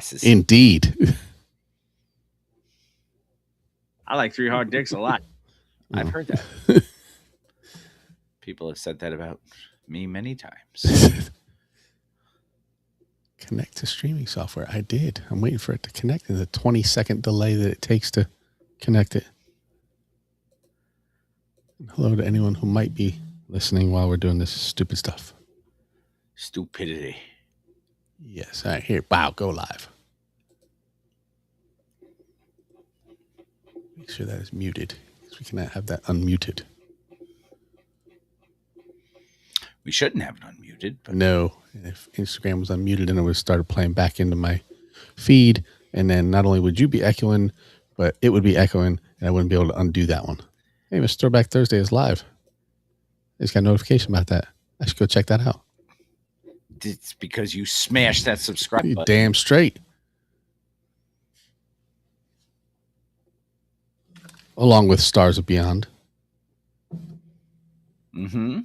asses. Indeed. I like 3 hard dicks a lot. I've heard that. People have said that about me many times. Connect to streaming software. I did. I'm waiting for it to connect in the 20-second delay that it takes to connect it. Hello to anyone who might be listening while we're doing this stupid stuff. Stupidity. Yes. All right. Here. Wow. Go live. Make sure that is muted, because we cannot have that unmuted. We shouldn't have it unmuted. But no. And if Instagram was unmuted, then it would start playing back into my feed. And then not only would you be echoing, but it would be echoing, and I wouldn't be able to undo that one. Hey, Mr. Throwback Thursday is live. I just got a notification about that. I should go check that out. It's because you smashed that subscribe button. Damn straight. Along with Stars of Beyond. Mm-hmm.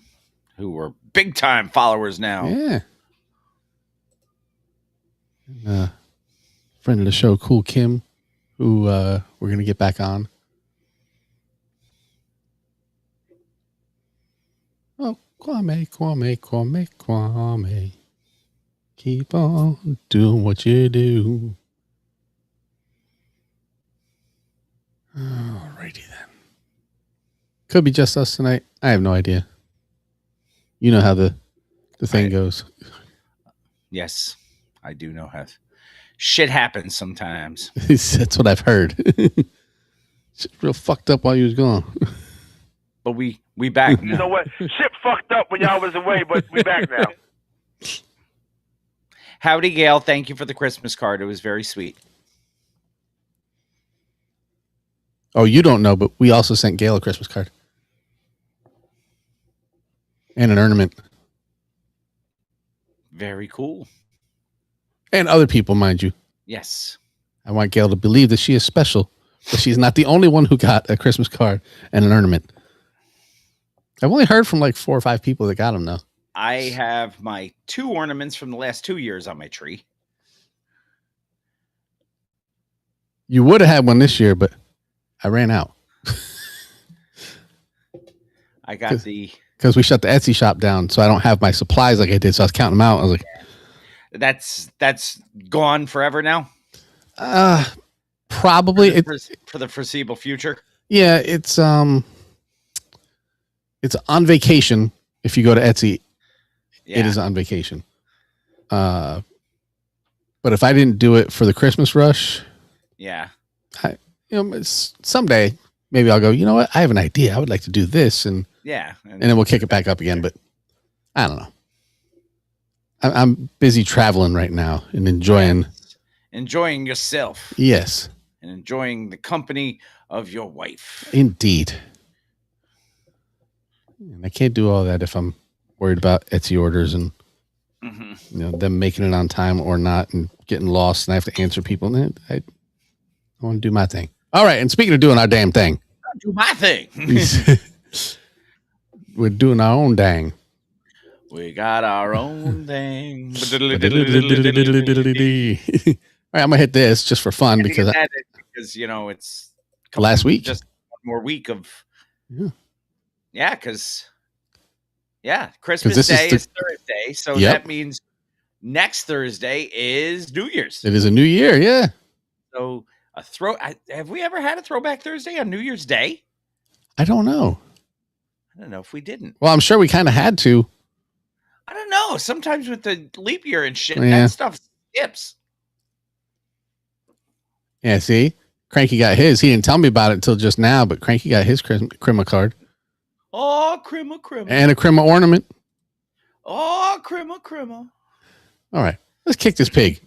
Who are big time followers now. Yeah. And, friend of the show, Cool Kim, who we're going to get back on. Oh, Kwame. Keep on doing what you do. Alrighty then. Could be just us tonight. I have no idea. You know how the thing goes. Yes, I do know how. Shit happens sometimes. That's what I've heard. Shit real fucked up while you was gone. But we back now. You know what? Shit fucked up when y'all was away, but we back now. Howdy, Gail. Thank you for the Christmas card. It was very sweet. Oh, you don't know, but we also sent Gail a Christmas card. And an ornament. Very cool. And other people, mind you. Yes. I want Gail to believe that she is special, but she's not the only one who got a Christmas card and an ornament. I've only heard from like 4 or 5 people that got them now. I have my 2 ornaments from the last 2 years on my tree. You would have had one this year, but I ran out. I got the... Because we shut the Etsy shop down, so I don't have my supplies like I did, so I was counting them out. I was like... That's gone forever now? Probably. For the foreseeable future? Yeah, it's on vacation. If you go to Etsy, It is on vacation. But if I didn't do it for the Christmas rush... Yeah. Someday maybe I'll go, you know what? I have an idea. I would like to do this. And then we'll kick it back up again. But I don't know. I'm busy traveling right now and enjoying yourself. Yes. And enjoying the company of your wife. Indeed. And I can't do all that if I'm worried about Etsy orders and them making it on time or not and getting lost and I have to answer people. I want to do my thing. All right. And speaking of doing our damn thing. I'll do my thing. We're doing our own dang. We got our own thing. All right, I'm gonna hit this just for fun because it's last week. Just one more week of Christmas Day is Thursday, so that means next Thursday is New Year's. It is a new year, yeah. So have we ever had a Throwback Thursday on New Year's Day? I don't know. I don't know if we didn't. Well, I'm sure we kind of had to. I don't know. Sometimes with the leap year and shit, that stuff skips. Yeah, see? Cranky got his. He didn't tell me about it until just now, but Cranky got his Crema card. Oh, Crema. And a Crema ornament. Oh, Crema. All right. Let's kick this pig.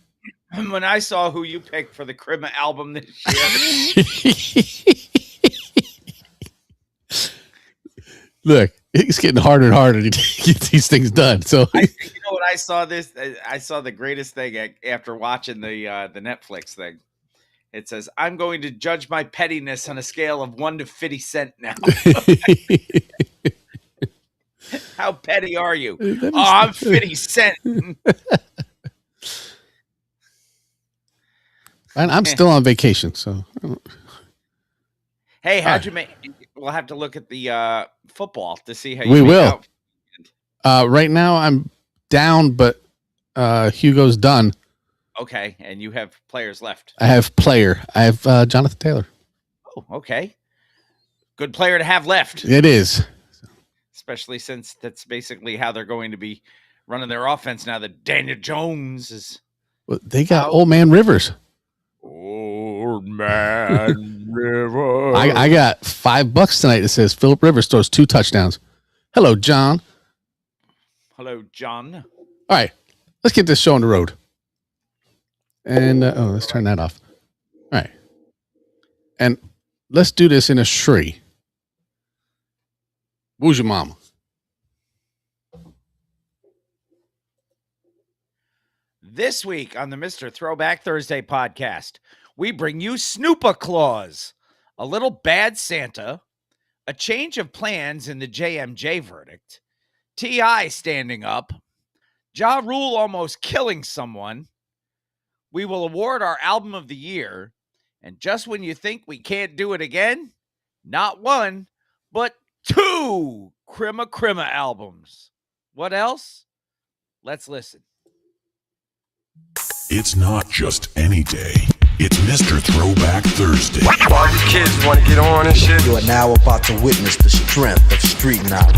When I saw who you picked for the Crema album this year. Look, it's getting harder and harder to get these things done. So you know what I saw this? I saw the greatest thing after watching the Netflix thing. It says, "I'm going to judge my pettiness on a scale of 1 to 50 cent now." How petty are you? I'm 50 cent. And I'm still on vacation, so Hey, how'd you make? We'll have to look at the football to see how you we made will. out. Right now I'm down, but Hugo's done. Okay, and you have players left. I have Jonathan Taylor. Oh, okay. Good player to have left. It is. Especially since that's basically how they're going to be running their offense now that Daniel Jones is. Well, they got old man Rivers. Old man Rivers. I got $5 tonight that says Phillip Rivers throws 2 touchdowns. Hello, John. Hello, John. All right, let's get this show on the road. And let's turn that off. All right, and let's do this in a Shri. Who's your mama? This week on the Mr. Throwback Thursday podcast, we bring you Snoopa Claus, a little bad Santa, a change of plans in the JMJ verdict, T.I. standing up, Ja Rule almost killing someone. We will award our album of the year, and just when you think we can't do it again, not one, but 2 Crima albums. What else? Let's listen. It's not just any day. It's Mr. Throwback Thursday. All you kids want to get on and shit. You are now about to witness the strength of street knowledge.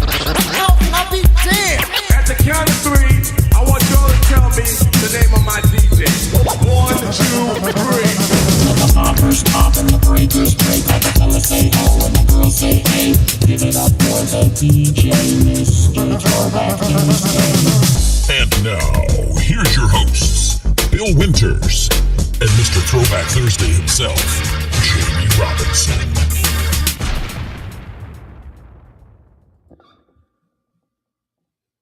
I'll be damned. At the count of 3, I want y'all to tell me the name of my DJ. 1, 2, 3. The poppers pop and the breakers break. All the fellas say ho and the girls say hey. Give it up for the DJ, Mr. Throwback Thursday. And now, here's your hosts, Bill Winters and Mr. Throwback Thursday himself, Jamie Robinson.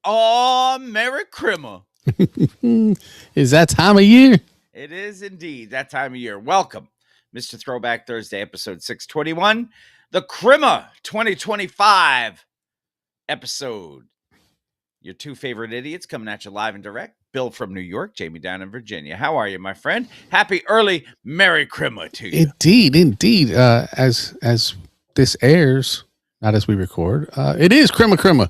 Oh, Merry Crima. Is that time of year? It is indeed that time of year. Welcome, Mr. Throwback Thursday, episode 621, the Crima 2025 episode. Your 2 favorite idiots coming at you live and direct. Bill from New York, Jamie down in Virginia. How are you, my friend? Happy early Merry Crima to you. Indeed. As this airs, not as we record, it is Crima.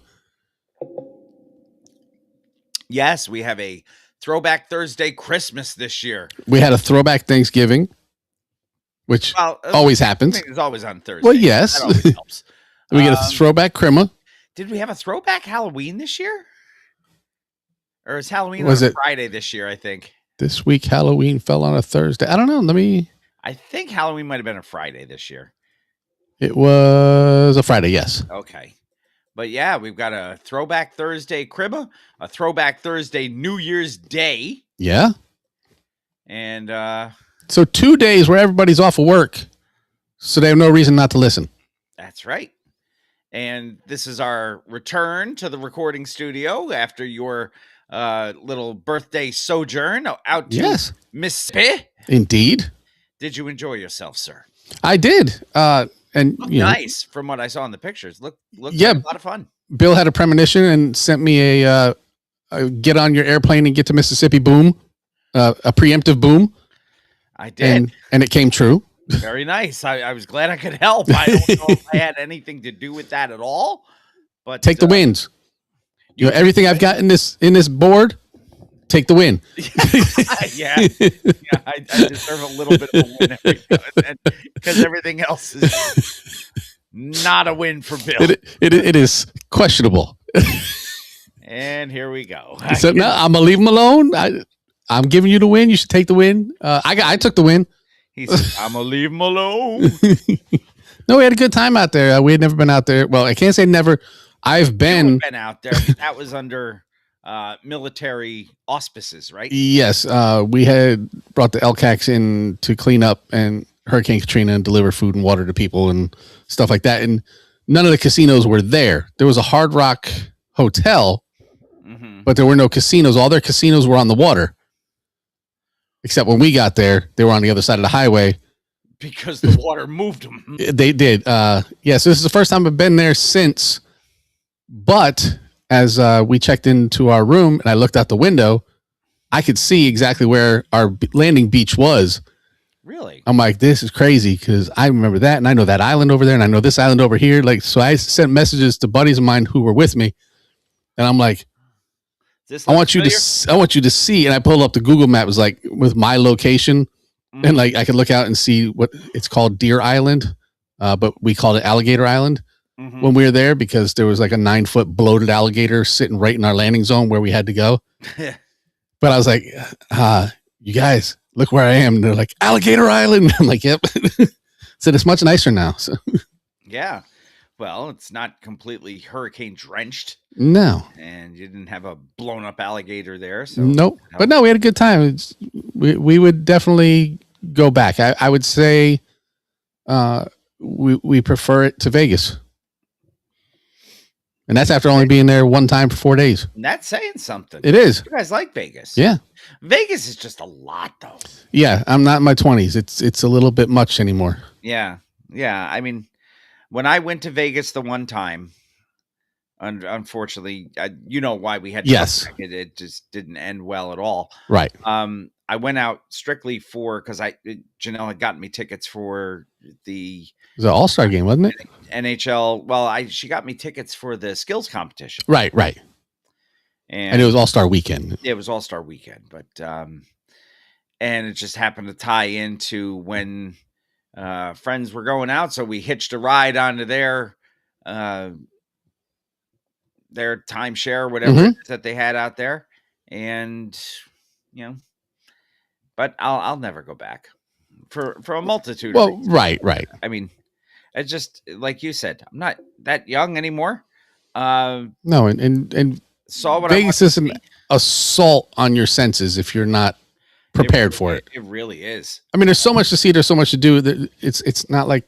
Yes, we have a Throwback Thursday Christmas this year. We had a Throwback Thanksgiving, which always happens. It's always on Thursday. Well, yes. That always helps. We get a Throwback Crima. Did we have a Throwback Halloween this year? Or is Halloween Was on it Friday this year, I think? This week, Halloween fell on a Thursday. I don't know. I think Halloween might have been a Friday this year. It was a Friday, yes. Okay. But yeah, we've got a Throwback Thursday Cribba, a Throwback Thursday New Year's Day. Yeah. And so 2 days where everybody's off of work, so they have no reason not to listen. That's right. And this is our return to the recording studio after your little birthday sojourn out to Mississippi. Indeed. Did you enjoy yourself, sir? I did. And nice from what I saw in the pictures. Look like a lot of fun. Bill had a premonition and sent me a get on your airplane and get to Mississippi boom, a preemptive boom. I did. And it came true. Very nice. I was glad I could help. I don't know if I had anything to do with that at all. But take the wins. Everything I've got in this board, take the win. yeah, I deserve a little bit of a win every now and then because everything else is not a win for Bill. It is questionable. And here we go. So no, I'm gonna leave him alone. I'm giving you the win. You should take the win. I took the win. He said, I'm gonna leave him alone. No, we had a good time out there. We had never been out there. Well, I can't say never. I've been out there. But that was under military auspices, right? Yes. We had brought the LCACs in to clean up and Hurricane Katrina and deliver food and water to people and stuff like that. And none of the casinos were there. There was a Hard Rock hotel, but there were no casinos. All their casinos were on the water. Except when we got there, they were on the other side of the highway. Because the water moved them. They did. So this is the first time I've been there since. But as we checked into our room and I looked out the window, I could see exactly where our landing beach was. Really? I'm like, this is crazy because I remember that, and I know that island over there, and I know this island over here. Like, so I sent messages to buddies of mine who were with me, and I'm like, This I look want familiar? I want you to see. And I pulled up the Google map, it was like with my location, Mhm. and like I could look out and see what it's called, Deer Island, but we called it Alligator Island Mhm. when we were there because there was like a 9-foot bloated alligator sitting right in our landing zone where we had to go. But I was like, you guys, look where I am. And they're like, Alligator Island. I'm like, yep. Said it's much nicer now. So Yeah. Well, it's not completely hurricane drenched, no, and you didn't have a blown up alligator there. So nope. But no, we had a good time. We would definitely go back. I would say we prefer it to Vegas. And that's after only being there one time for 4 days. And that's saying something. It is. You guys like Vegas? Yeah. Vegas is just a lot, though. Yeah. I'm not in my 20s. It's a little bit much anymore. Yeah. Yeah. I mean, when I went to Vegas the one time, unfortunately, you know why we had to Yes. come back. It just didn't end well at all. Right. I went out strictly because Janelle had gotten me tickets for the It was an all-star game, wasn't it? NHL. Well, she got me tickets for the skills competition. Right. And it was all-star weekend. It was all-star weekend, but and it just happened to tie into when friends were going out, so we hitched a ride onto their timeshare, whatever it is that they had out there, and but I'll never go back for a multitude of reasons. Right. I mean, it's just like you said, I'm not that young anymore. No, and Saw what Vegas I is an assault on your senses if you're not prepared for it. It really is. I mean, there's so much to see. There's so much to do. It's not like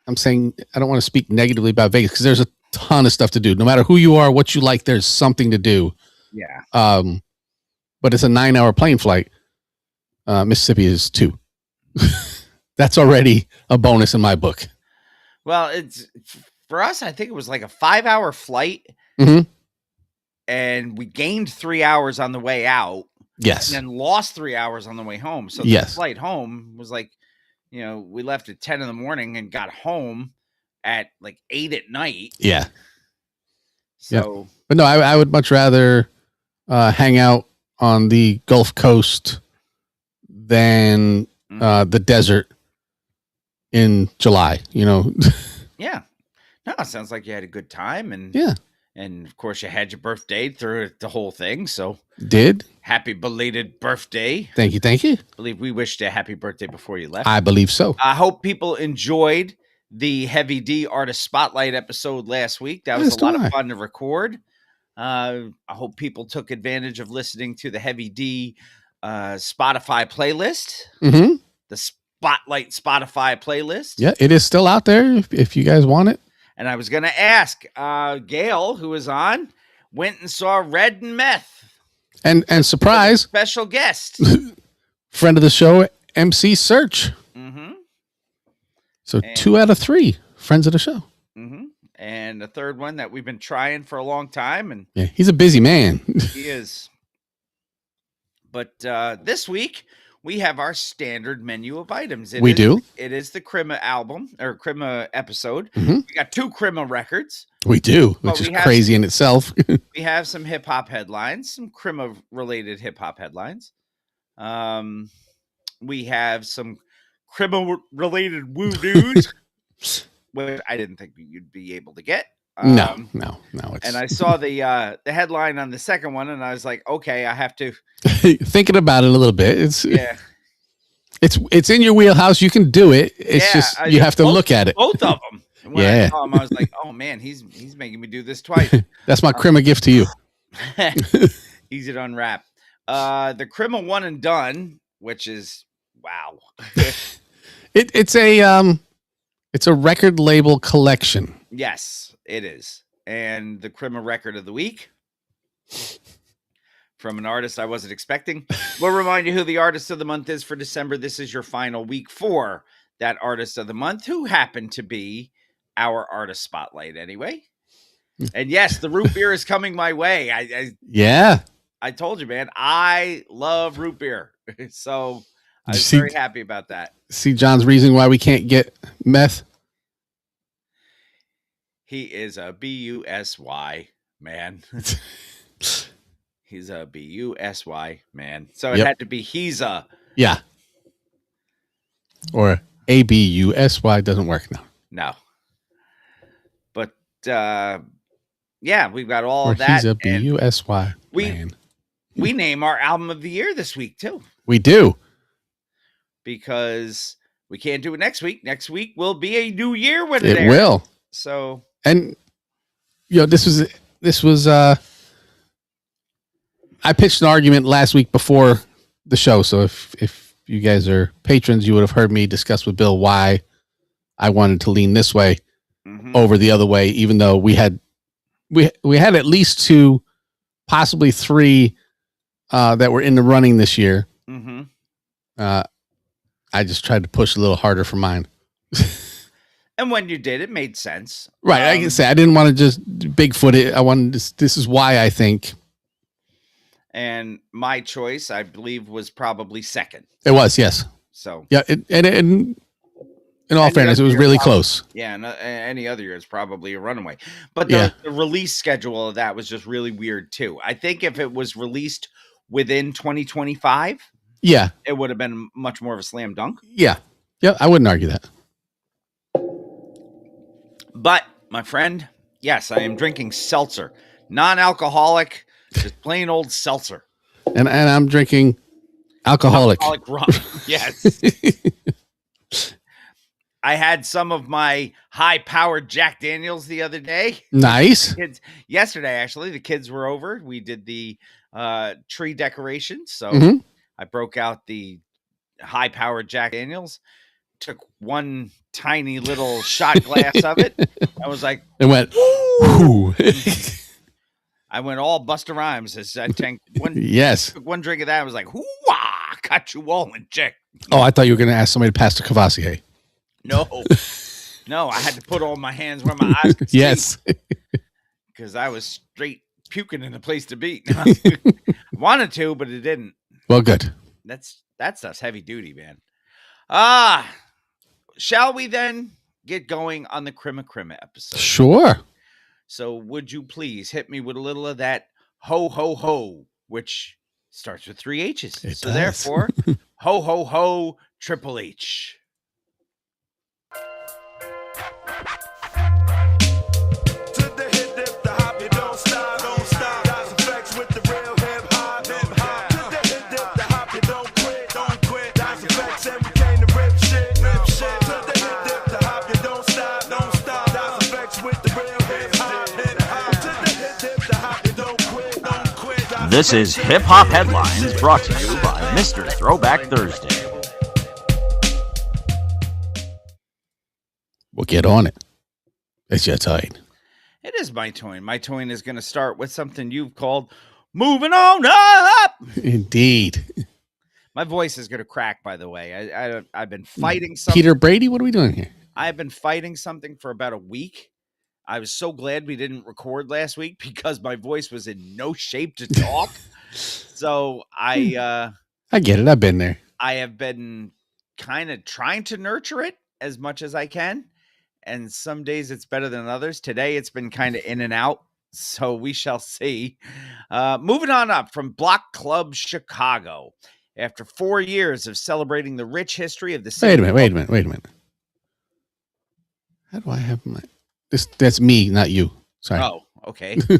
I'm saying I don't want to speak negatively about Vegas because there's a ton of stuff to do. No matter who you are, what you like, there's something to do. Yeah. But it's a 9-hour plane flight. Mississippi is 2. That's already a bonus in my book. Well, it's for us. I think it was like a 5-hour flight, and we gained 3 hours on the way out. Yes. And then lost 3 hours on the way home. So the flight home was like, we left at 10 in the morning and got home at like 8 at night. Yeah. So, but no, I would much rather hang out on the Gulf Coast than the desert in July, Yeah. No, it sounds like you had a good time. And yeah. And of course, you had your birthday through the whole thing. So did happy belated birthday. Thank you. I believe we wished you a happy birthday before you left. I believe so. I hope people enjoyed the Heavy D Artist Spotlight episode last week. That was a lot of fun to record. I hope people took advantage of listening to the Heavy D Spotify playlist. The Spotlight Spotify playlist. Yeah, it is still out there if you guys want it. And I was going to ask, Gail, who was on, went and saw Red and Meth. And surprise. Special guest. Friend of the show, MC Search. So 2 out of 3 friends of the show. And the third one that we've been trying for a long time. And yeah, he's a busy man. He is. But this week, we have our standard menu of items. It is the Crima album or Crima episode. We got 2 Crima records. We do, which is crazy in itself. We have some hip hop headlines, some Crima related hip hop headlines. We have some Crima related woo news, which I didn't think you'd be able to get. No. And I saw the headline on the second one, and I was like, okay, I have to thinking about it a little bit. It's in your wheelhouse. You can do it. It's just you have to look at it. Both of them. And when I saw him, I was like, oh man, he's making me do this twice. That's my Crima gift to you. Easy to unwrap. The Crima One and Done, which is wow. It's a record label collection. Yes, it is. And the Crima record of the week from an artist I wasn't expecting. We'll remind you who the artist of the month is for December. This is your final week for that artist of the month, who happened to be our artist spotlight anyway. And yes, the root beer is coming my way. I told you, man, I love root beer. So I was very happy about that. See John's reason why we can't get meth? He is a BUSY man. He's a BUSY man. So it Yep. had to be he's a. Yeah. Or ABUSY doesn't work now. No. But yeah, we've got all Or of that. he's a BUSY we man. we name our album of the year this week too. We do. Because we can't do it next week. Next week will be a new year when It will. So, and this was I pitched an argument last week before the show. So if you guys are patrons, you would have heard me discuss with Bill why I wanted to lean this way over the other way, even though we had at least 2, possibly 3 that were in the running this year. I just tried to push a little harder for mine. And when you did, it made sense. Right. I can say I didn't want to just Bigfoot it. I wanted this is why I think. And my choice, I believe, was probably second. It was, yes. So yeah, and in all fairness, it was really close. Yeah, and any other year is probably a runaway. But the release schedule of that was just really weird too. I think if it was released within 2025, it would have been much more of a slam dunk. Yeah, I wouldn't argue that. But my friend, yes, I am drinking seltzer, non-alcoholic, just plain old seltzer. And I'm drinking alcoholic rum. Yes. I had some of my high-powered Jack Daniels the other day. Nice. Yesterday, actually, the kids were over. We did the tree decorations. So I broke out the high-powered Jack Daniels, took one tiny little shot glass of it. I was like, it went, ooh. I went all Busta Rhymes as I tanked one. Yes. Took one drink of that. I was like, hoo-wah, got you all in check. Oh, I thought you were going to ask somebody to pass the Cavassier. No, I had to put all my hands where my eyes could see. Yes. Because I was straight puking in the place to be. Wanted to, but it didn't. Well, good. That stuff's heavy duty, man. Shall we then get going on the Crima Crima episode? Sure. So would you please hit me with a little of that ho, ho, ho, which starts with 3 H's. So therefore, ho, ho, ho, Triple H. This is Hip Hop Headlines, brought to you by Mr. Throwback Thursday. We'll get on it. It's your time. It is my turn. My turn is going to start with something you've called moving on up. Indeed. My voice is going to crack, by the way. I've been fighting something. Peter Brady, what are we doing here? I've been fighting something for about a week. I was so glad we didn't record last week because my voice was in no shape to talk. So I get it. I've been there. I have been kind of trying to nurture it as much as I can. And some days it's better than others. Today it's been kind of in and out. So we shall see. Moving on up from Block Club Chicago. After 4 years of celebrating the rich history of the city. Wait a minute. How do I have my... That's me, not you. Sorry. Oh, okay. Yeah.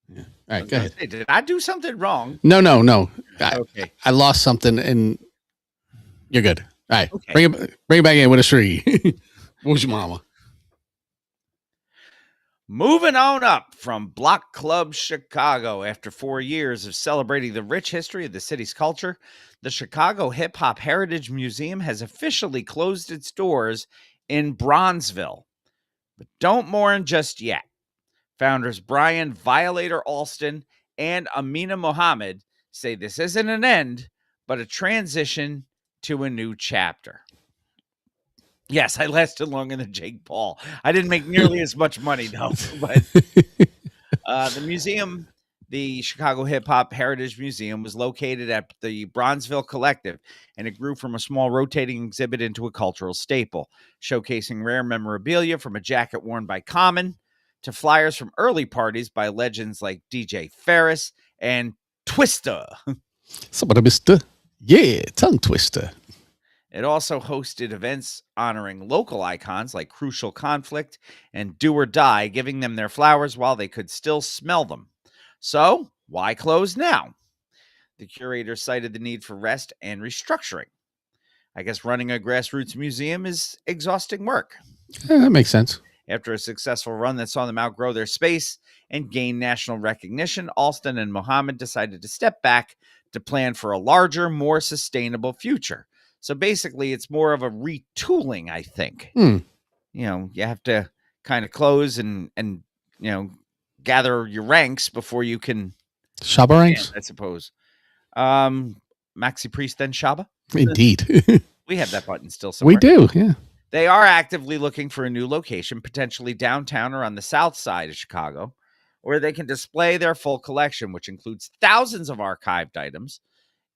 All right, go ahead. Did I do something wrong? No. Okay. I lost something, and you're good. All right, okay. Bring it back in with a shree. What's your mama? Moving on up from Block Club Chicago. After 4 years of celebrating the rich history of the city's culture, the Chicago Hip Hop Heritage Museum has officially closed its doors in Bronzeville. But don't mourn just yet. Founders Brian Violator Alston and Amina Mohammed say this isn't an end, but a transition to a new chapter. Yes, I lasted longer than Jake Paul. I didn't make nearly as much money, though. But the The Chicago Hip Hop Heritage Museum was located at the Bronzeville Collective, and it grew from a small rotating exhibit into a cultural staple, showcasing rare memorabilia from a jacket worn by Common to flyers from early parties by legends like DJ Ferris and Twista. Somebody Mr. Yeah, tongue twister. It also hosted events honoring local icons like Crucial Conflict and Do or Die, giving them their flowers while they could still smell them. So, why close now? The curator cited the need for rest and restructuring. I guess running a grassroots museum is exhausting work. That makes sense. After a successful run that saw them outgrow their space and gain national recognition, Alston and Muhammad decided to step back to plan for a larger, more sustainable future. So basically, it's more of a retooling, I think. Hmm. You have to kind of close and gather your ranks before you can Shabba ranks? I suppose. Maxi Priest, then Shaba. Indeed. We have that button still somewhere. We do, yeah. They are actively looking for a new location, potentially downtown or on the south side of Chicago, where they can display their full collection, which includes thousands of archived items.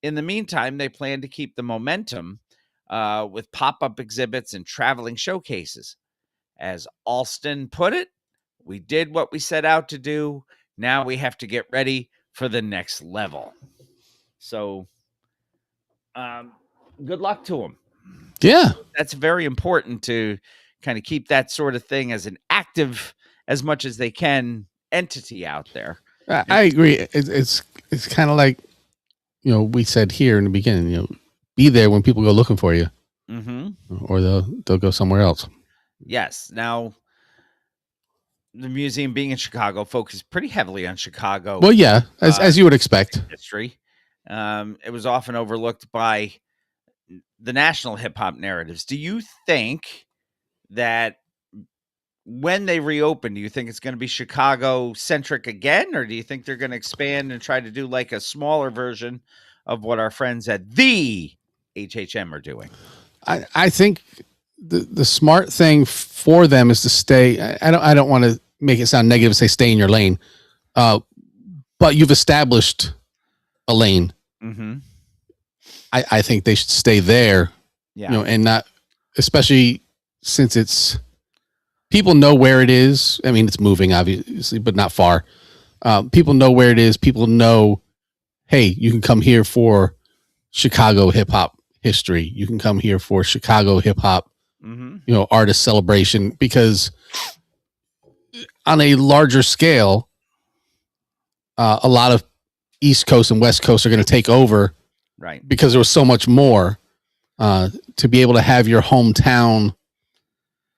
In the meantime, they plan to keep the momentum with pop-up exhibits and traveling showcases. As Alston put it, we did what we set out to do. Now we have to get ready for the next level. So, good luck to them. Yeah. That's very important to kind of keep that sort of thing as an active, as much as they can, entity out there. I agree. It's kind of like, we said here in the beginning, be there when people go looking for you, or they'll go somewhere else. Yes. Now, the museum being in Chicago focused pretty heavily on Chicago. Well, yeah, as you would expect. History. It was often overlooked by the national hip hop narratives. Do you think that when they reopen, do you think it's going to be Chicago centric again, or do you think they're going to expand and try to do like a smaller version of what our friends at the HHM are doing? I think the smart thing for them is to stay. I don't want to make it sound negative, say stay in your lane, but you've established a lane. Mm-hmm. I think they should stay there, and not, especially since it's, people know where it is. I mean, it's moving obviously, but not far. People know where it is. People know, hey, you can come here for Chicago hip hop history. You can come here for Chicago hip hop, artist celebration, because on a larger scale, a lot of East Coast and West Coast are going to take over. Right. Because there was so much more, to be able to have your hometown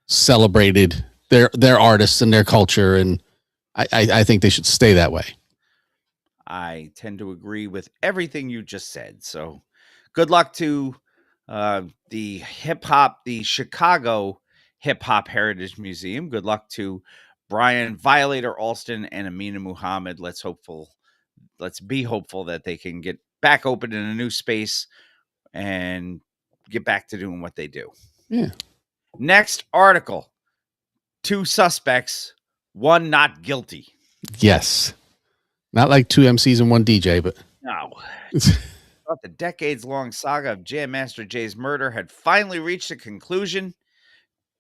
celebrated, their artists and their culture. And I think they should stay that way. I tend to agree with everything you just said. So good luck to the Chicago Hip Hop Heritage Museum. Good luck to Brian Violator Alston and Amina Muhammad. Let's be hopeful that they can get back open in a new space and get back to doing what they do. Yeah. Next article. 2 suspects, 1 not guilty. Yes. Not like 2 MCs and 1 DJ, but no. Thought the decades-long saga of Jam Master Jay's murder had finally reached a conclusion.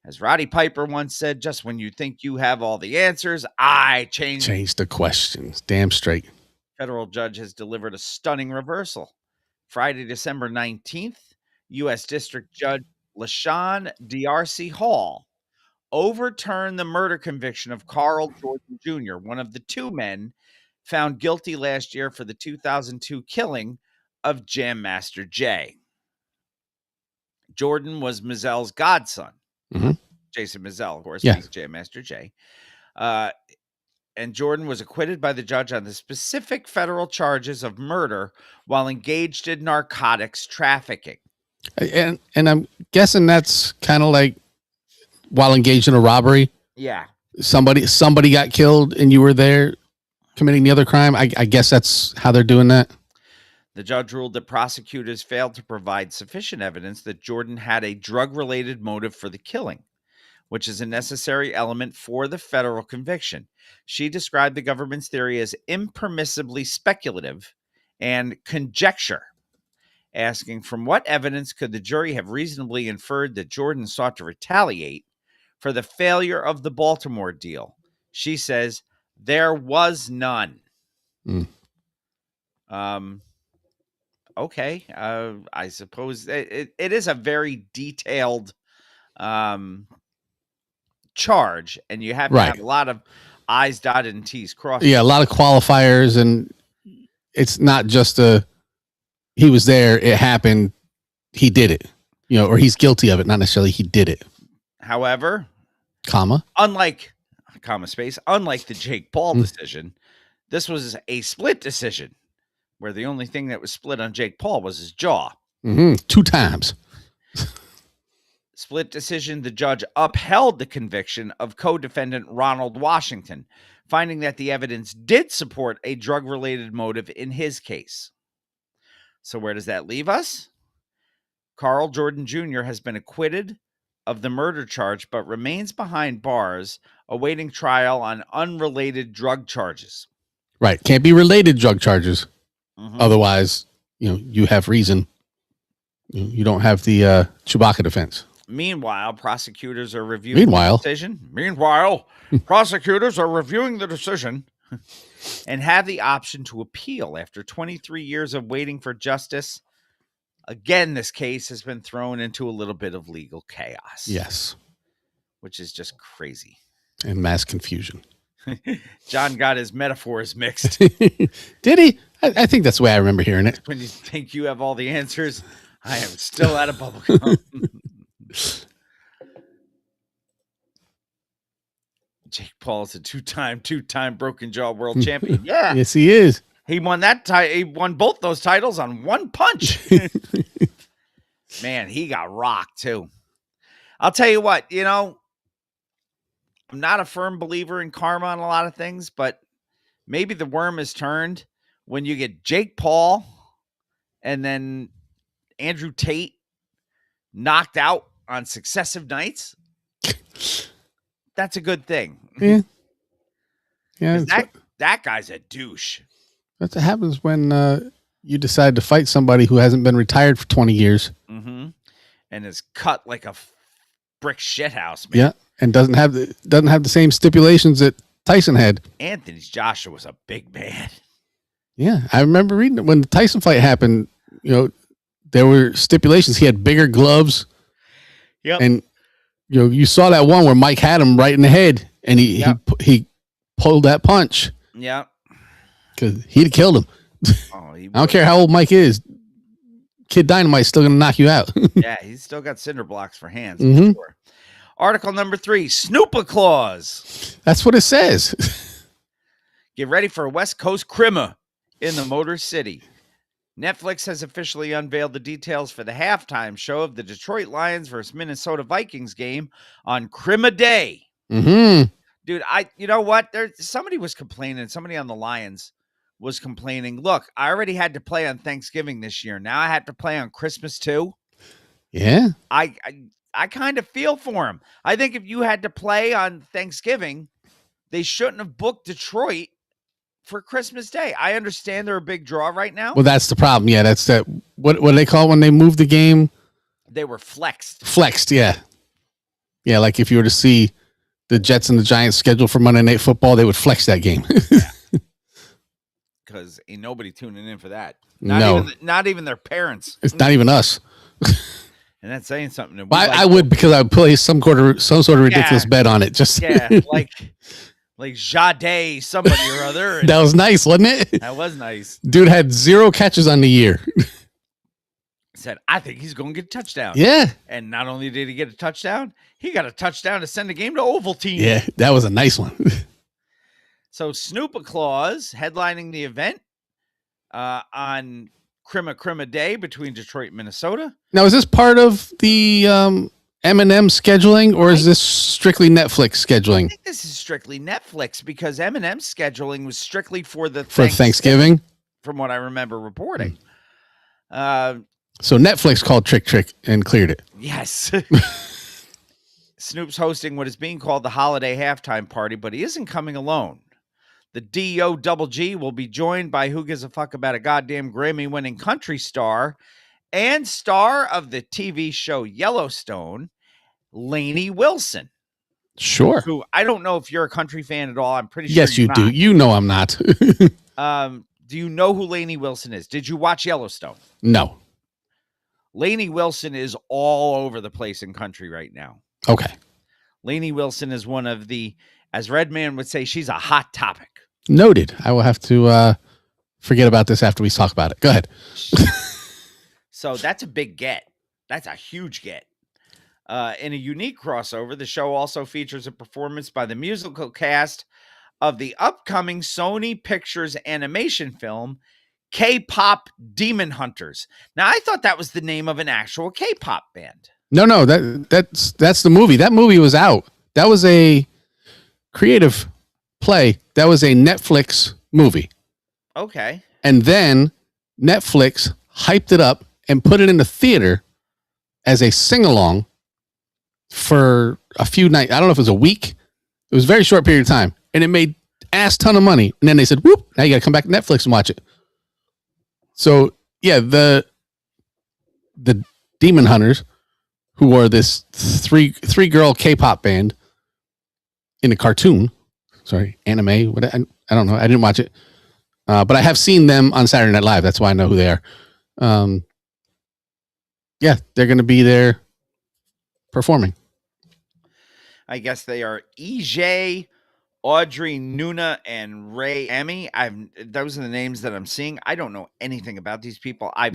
As Roddy Piper once said, just when you think you have all the answers, I change the questions. Damn straight. Federal judge has delivered a stunning reversal. Friday, December 19th, U.S. District Judge LaShawn D'Arcy Hall overturned the murder conviction of Carl Jordan Jr., one of the 2 men found guilty last year for the 2002 killing of Jam Master Jay. Jordan was Mizell's godson. Jason Mizell, of course, being Jam Master Jay. And Jordan was acquitted by the judge on the specific federal charges of murder while engaged in narcotics trafficking. And I'm guessing that's kind of like while engaged in a robbery. Yeah. Somebody got killed and you were there committing the other crime. I guess that's how they're doing that. The judge ruled that prosecutors failed to provide sufficient evidence that Jordan had a drug-related motive for the killing. which is a necessary element for the federal conviction. She described the government's theory as impermissibly speculative and conjecture, asking from what evidence could the jury have reasonably inferred that Jordan sought to retaliate for the failure of the Baltimore deal. She says there was none. Okay. I suppose it is a very detailed charge, and you have to have a lot of I's dotted and T's crossed. Yeah, a lot of qualifiers, and it's not just he was there, it happened, he did it, or he's guilty of it, not necessarily he did it. However, unlike the Jake Paul decision, this was a split decision where the only thing that was split on Jake Paul was his jaw. 2 times. Split decision, the judge upheld the conviction of co-defendant Ronald Washington, finding that the evidence did support a drug-related motive in his case. So where does that leave us? Carl Jordan Jr. has been acquitted of the murder charge, but remains behind bars, awaiting trial on unrelated drug charges. Right. Can't be related drug charges. Otherwise, you have reason. You don't have the Chewbacca defense. Meanwhile, prosecutors are reviewing the decision. Meanwhile, prosecutors are reviewing the decision and have the option to appeal after 23 years of waiting for justice. Again, this case has been thrown into a little bit of legal chaos. Yes. Which is just crazy. And mass confusion. John got his metaphors mixed. Did he? I think that's the way I remember hearing it. When you think you have all the answers, I am still out of bubblegum. Jake Paul is a two-time broken jaw world champion. Yeah. Yes, he is. He won he won both those titles on one punch. Man, he got rocked too. I'll tell you what, I'm not a firm believer in karma on a lot of things, but maybe the worm is turned when you get Jake Paul and then Andrew Tate knocked out on successive nights. That's a good thing. Yeah. Yeah. That guy's a douche. That's what happens when you decide to fight somebody who hasn't been retired for 20 years. And is cut like a brick shithouse, man. Yeah. And doesn't have the same stipulations that Tyson had. Anthony Joshua was a big man. Yeah. I remember reading it when the Tyson fight happened, there were stipulations. He had bigger gloves. Yep. And you saw that one where Mike had him right in the head, and he pulled that punch. Yeah. Because he'd killed him. Oh, I don't care how old Mike is. Kid Dynamite's still going to knock you out. Yeah, he's still got cinder blocks for hands. For sure. Article number 3, Snoopa Claus. That's what it says. Get ready for a West Coast crimma in the Motor City. Netflix has officially unveiled the details for the halftime show of the Detroit Lions versus Minnesota Vikings game on Crimma Day. Dude, you know what? Somebody was complaining. Somebody on the Lions was complaining. Look, I already had to play on Thanksgiving this year. Now I had to play on Christmas too. Yeah. I kind of feel for him. I think if you had to play on Thanksgiving, they shouldn't have booked Detroit for Christmas Day. I understand they're a big draw right now. Well, that's the problem. Yeah, that's that. What do they call it when they move the game? They were flexed. Flexed, yeah. Yeah, like if you were to see the Jets and the Giants scheduled for Monday Night Football, they would flex that game. Because ain't nobody tuning in for that. Not even their parents. It's not even us. And that's saying something. I would, because I would play some sort of ridiculous bet on it. Just like Jade, somebody or other. That was nice, wasn't it? That was nice. Dude had 0 catches on the year. Said, I think he's going to get a touchdown. Yeah. And not only did he get a touchdown, he got a touchdown to send the game to Ovaltine. Yeah, that was a nice one. So Snoopa Claus headlining the event on Crimma Day between Detroit and Minnesota. Now, is this part of the M&M scheduling, or is this strictly Netflix scheduling? I think this is strictly Netflix, because M&M scheduling was strictly for Thanksgiving, from what I remember reporting. So Netflix called Trick and cleared it. Yes. Snoop's hosting what is being called the holiday halftime party, but he isn't coming alone. The D.O.G.G. will be joined by who gives a fuck about a goddamn Grammy-winning country star and star of the TV show Yellowstone, Lainey Wilson. Sure. Who I don't know if you're a country fan at all. I'm pretty sure Yes, you you're do. not. You know I'm not. Do you know who Lainey Wilson is? Did you watch Yellowstone? No. Lainey Wilson is all over the place in country right now. Okay. Lainey Wilson is one of the, as Redman would say, she's a hot topic. Noted. I will have to forget about this after we talk about it. Go ahead. So that's a big get. That's a huge get. In a unique crossover, the show also features a performance by the musical cast of the upcoming Sony Pictures animation film, K-Pop Demon Hunters. Now, I thought that was the name of an actual K-pop band. No, that's the movie. That movie was out. That was a creative play. That was a Netflix movie. Okay. And then Netflix hyped it up and put it in the theater as a sing-along for a few nights. I don't know if it was a week. It was a very short period of time. And it made ass ton of money. And then they said, whoop, now you got to come back to Netflix and watch it. So, yeah, the Demon Hunters, who are this three-girl K-pop band in a cartoon. Sorry, anime. What I don't know. I didn't watch it. But I have seen them on Saturday Night Live. That's why I know who they are. Yeah, they're going to be there performing. I guess they are EJ, Audrey Nuna, and Ray Emmy. Those are the names that I'm seeing. I don't know anything about these people. I've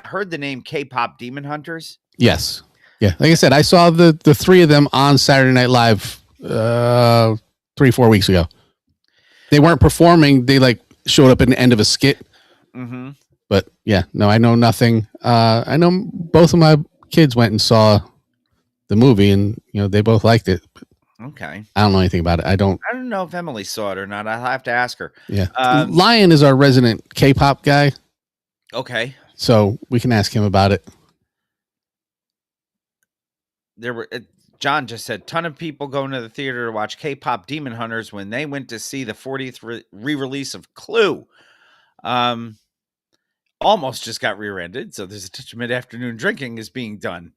heard the name K-Pop Demon Hunters. Yes. Yeah. Like I said, I saw the three of them on Saturday Night Live 3-4 weeks ago. They weren't performing. They like showed up at the end of a skit. Mm-hmm. But yeah, no, I know nothing. I know both of my kids went and saw the movie, and they both liked it. Okay. I don't know anything about it. I don't know if Emily saw it or not. I'll have to ask her. Yeah. Lion is our resident K-pop guy. Okay. So we can ask him about it. John just said, ton of people going to the theater to watch K-Pop Demon Hunters when they went to see the 40th re-release of Clue. Almost just got rear-ended, so there's a touch of mid-afternoon drinking is being done.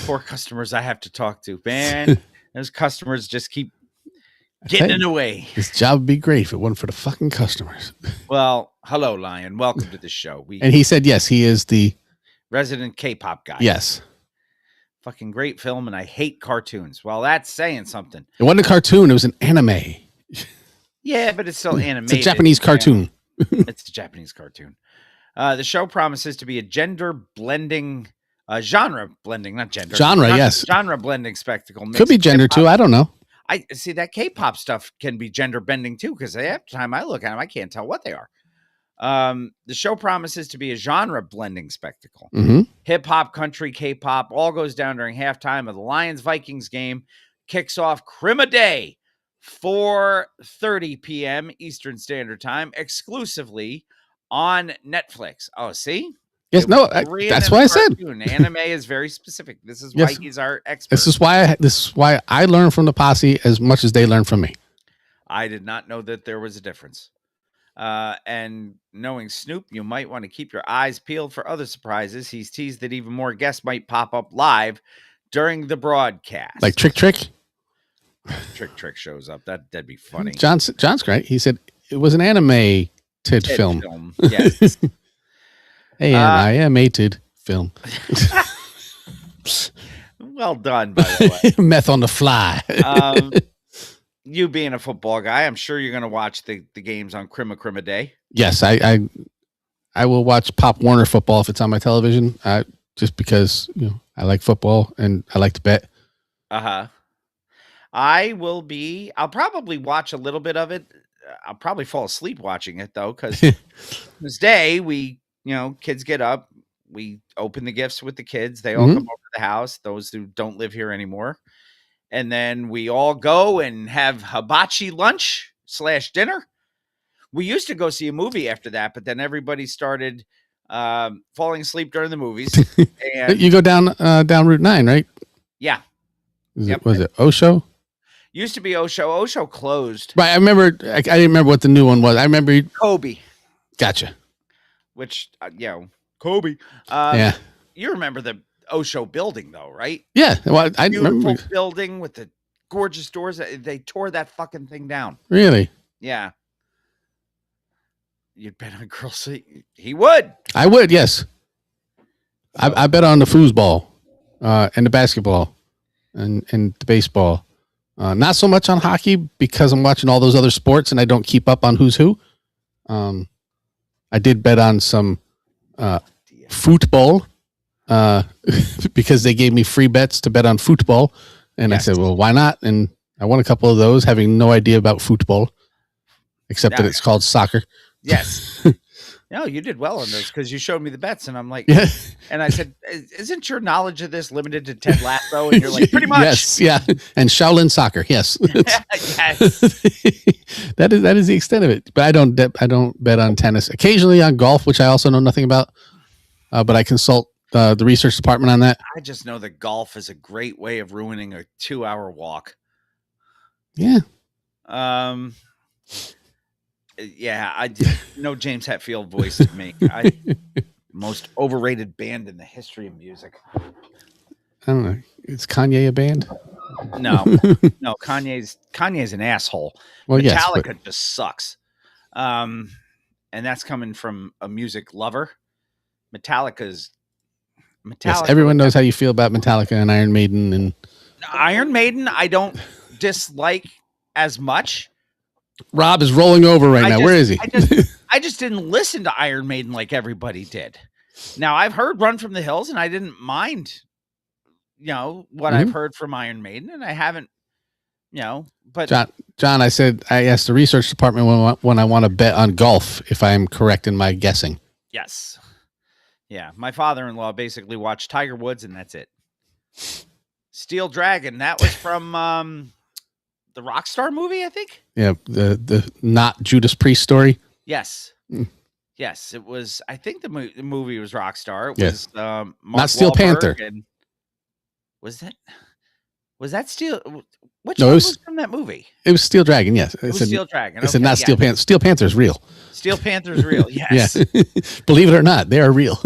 Poor customers I have to talk to. Man, those customers just keep getting in the way. This job would be great if it wasn't for the fucking customers. Well, hello, Lion. Welcome to the show. And he said, yes, he is the resident K-pop guy. Yes. Fucking great film, and I hate cartoons. Well, that's saying something. It wasn't a cartoon. It was an anime. Yeah, but it's still animated. It's a Japanese cartoon. It's a Japanese cartoon. The show promises to be a genre blending, not gender. Yes. Genre blending spectacle. Could be gender too. I don't know. I see that K-pop stuff can be gender bending too, because every time I look at them, I can't tell what they are. The show promises to be a genre blending spectacle. Mm-hmm. Hip hop, country, K-pop, all goes down during halftime of the Lions-Vikings game. Kicks off Crima Day, 4:30 p.m. Eastern Standard Time, exclusively on Netflix. Oh, see? Yes, no, that's why I said. Anime is very specific. This is why he's our expert. This is why I learn from the posse as much as they learn from me. I did not know that there was a difference. And knowing Snoop, you might want to keep your eyes peeled for other surprises. He's teased that even more guests might pop up live during the broadcast. Like Trick. Trick shows up. That'd be funny. John's great. He said it was an animated film. Yes. animated film. Well done, by the way. Meth on the fly. You being a football guy, I'm sure you're going to watch the games on Crima Day. Yes, I will watch Pop Warner football if it's on my television. Just because I like football and I like to bet. Uh-huh. I'll probably watch a little bit of it. I'll probably fall asleep watching it though, because this day we, kids get up, we open the gifts with the kids. They all come over to the house, those who don't live here anymore. And then we all go and have hibachi lunch / dinner. We used to go see a movie after that, but then everybody started falling asleep during the movies. And you go down Route 9, right? Yeah. Was it Osho? Used to be Osho. Osho closed. Right. I remember. I didn't remember what the new one was. I remember. Kobe. Gotcha. Which, Kobe. Yeah. You remember the Osho building, though, right? Yeah. Well, I Beautiful remember. building with the gorgeous doors. They tore that fucking thing down. Really? Yeah. You'd bet on girls. He would. I would. Yes. I bet on the foosball, and the basketball, and the baseball. Not so much on hockey because I'm watching all those other sports and I don't keep up on who's who. I did bet on some football because they gave me free bets to bet on football. And I said, well, why not? And I won a couple of those having no idea about football, except that it's called soccer. Yes. No, you did well on those because you showed me the bets, and I'm like, Yeah. And I said, isn't your knowledge of this limited to Ted Lasso? And you're like, pretty much. Yes, yeah. And Shaolin soccer, yes. Yes. that is the extent of it. But I don't bet on tennis. Occasionally on golf, which I also know nothing about. But I consult the research department on that. I just know that golf is a great way of ruining a 2-hour walk. Yeah. Yeah, I know James Hetfield voiced me. Most overrated band in the history of music. I don't know. Is Kanye a band? No, Kanye's an asshole. Well, Metallica just sucks. And that's coming from a music lover. Metallica. Yes, everyone knows how you feel about Metallica and Iron Maiden and Iron Maiden. I don't dislike as much. Rob is rolling over right now. Where is he? I just didn't listen to Iron Maiden like everybody did. Now I've heard Run from the Hills and I didn't mind, what I've heard from Iron Maiden, and I haven't, but John, I asked the research department when I want to bet on golf, if I'm correct in my guessing. Yes. Yeah. My father-in-law basically watched Tiger Woods and that's it. Steel Dragon. That was from, the Rockstar movie, I think. Yeah, the not Judas Priest story. Yes, yes, it was. I think the movie was Rockstar. It yes, was Mark not Steel Wahlberg Panther. And was that Steel? Which no, one was from that movie? It was Steel Dragon. Yes, it was Steel Dragon. It's not Steel Panther. Steel Panther is real. Steel Panther is real. Yes, believe it or not, they are real.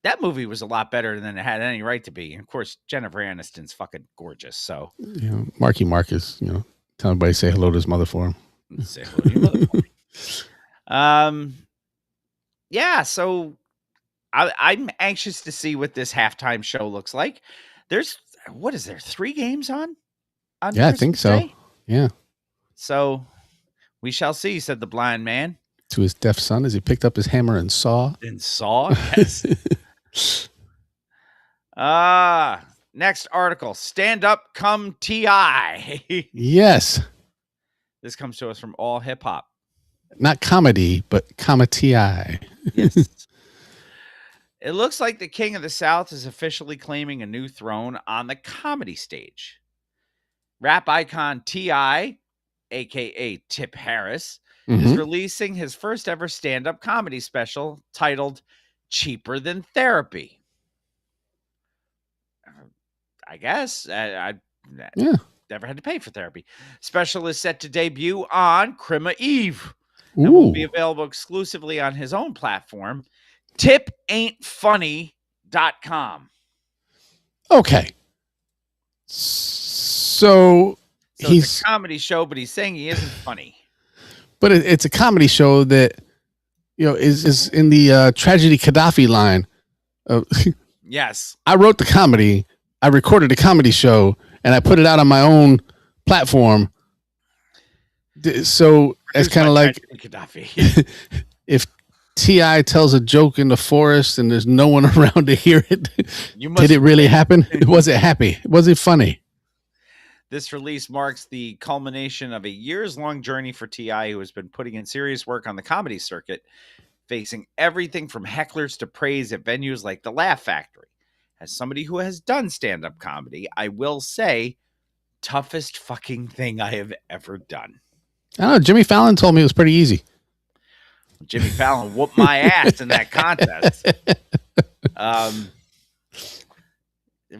That movie was a lot better than it had any right to be. And of course, Jennifer Aniston's fucking gorgeous. So, Marky Mark is, tell everybody say hello to his mother for him. Say hello to your mother for me. Yeah. So I'm anxious to see what this halftime show looks like. There's 3 games on yeah, I think so. Day? Yeah. So we shall see, said the blind man to his deaf son as he picked up his hammer and saw. Yes. Next article. Stand up come TI. Yes. This comes to us from All Hip Hop. Not comedy, but comma TI. Yes. It looks like the King of the South is officially claiming a new throne on the comedy stage. Rap icon T.I., a.k.a. Tip Harris, is releasing his first ever stand-up comedy special titled Cheaper Than Therapy. I guess. I never had to pay for therapy. Special is set to debut on Crema Eve and will be available exclusively on his own platform, tipaintfunny.com. Okay. So he's it's a comedy show, but he's saying he isn't funny. But it's a comedy show that, is in the Tragedy Gaddafi line. Yes. I wrote the comedy, I recorded a comedy show, and I put it out on my own platform. So it's kind of like Gaddafi. If T.I. tells a joke in the forest and there's no one around to hear it, did it really happen? Was it happy? Was it funny? This release marks the culmination of a years-long journey for T.I., who has been putting in serious work on the comedy circuit, facing everything from hecklers to praise at venues like the Laugh Factory. As somebody who has done stand-up comedy, I will say, toughest fucking thing I have ever done. I don't know. Jimmy Fallon told me it was pretty easy. Jimmy Fallon whooped my ass in that contest.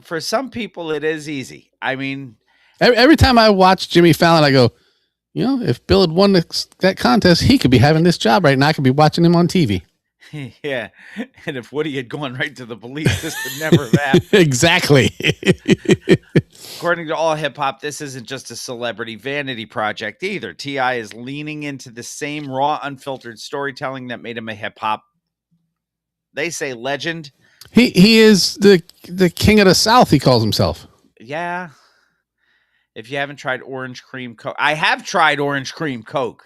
for some people, it is easy. I mean, Every time I watch Jimmy Fallon, I go, if Bill had won that contest, he could be having this job right now. I could be watching him on TV. yeah. And if Woody had gone right to the police, this would never have happened. Exactly. According to All Hip Hop, this isn't just a celebrity vanity project either. T.I. is leaning into the same raw, unfiltered storytelling that made him a hip hop, they say, legend. He is the king of the South, he calls himself. Yeah. If you haven't tried orange cream Coke, I have tried orange cream Coke.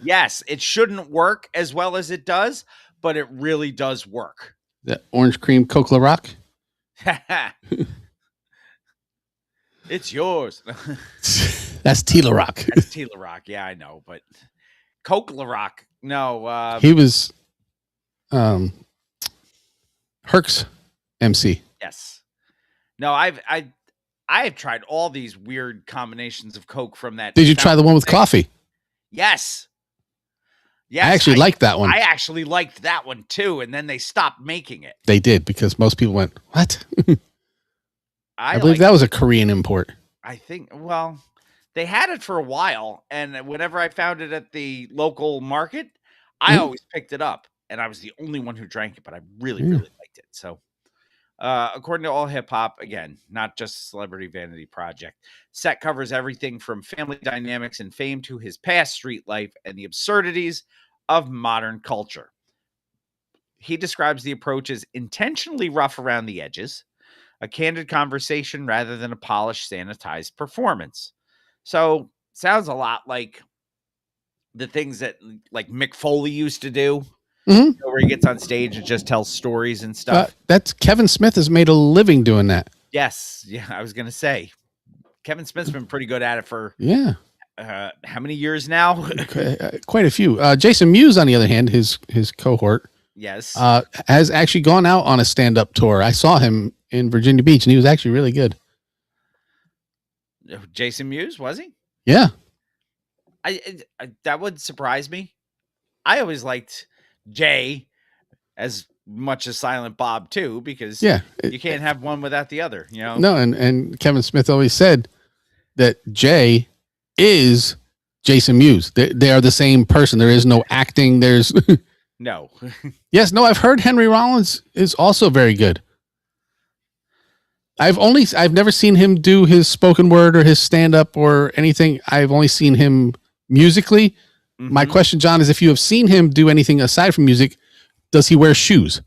Yes, it shouldn't work as well as it does, but it really does work. The orange cream Coke La Rock? It's yours. That's T La Rock. That's T La Rock. Yeah, I know, but Coke La Rock. No. He was Herc's MC. Yes. No, I have tried all these weird combinations of Coke from that. Did you try the one with coffee? Yes. Yes. I actually liked that one. I actually liked that one too, and then they stopped making it. They did, because most people went, what? I believe liked that was a Korean import. I think, well, they had it for a while, and whenever I found it at the local market, I always picked it up, and I was the only one who drank it, but I really liked it. So, according to All Hip Hop, again, not just a celebrity vanity project, Set covers everything from family dynamics and fame to his past street life and the absurdities of modern culture. He describes the approach as intentionally rough around the edges, a candid conversation rather than a polished, sanitized performance. So, sounds a lot like the things that like Mick Foley used to do, where he gets on stage and just tells stories and stuff. That's Kevin Smith has made a living doing that. Yes. Yeah, I was going to say. Kevin Smith's been pretty good at it for how many years now? Quite a few. Jason Mewes, on the other hand, his cohort, yes, has actually gone out on a stand-up tour. I saw him in Virginia Beach, and he was actually really good. Jason Mewes, was he? Yeah. I that would surprise me. I always liked Jay as much as Silent Bob too, because you can't have one without the other, No, and Kevin Smith always said that Jay is Jason Mewes. They are the same person. There is no acting. There's no. Yes, no, I've heard Henry Rollins is also very good. I've never seen him do his spoken word or his stand-up or anything. I've only seen him musically. My question, John, is if you have seen him do anything aside from music, does he wear shoes?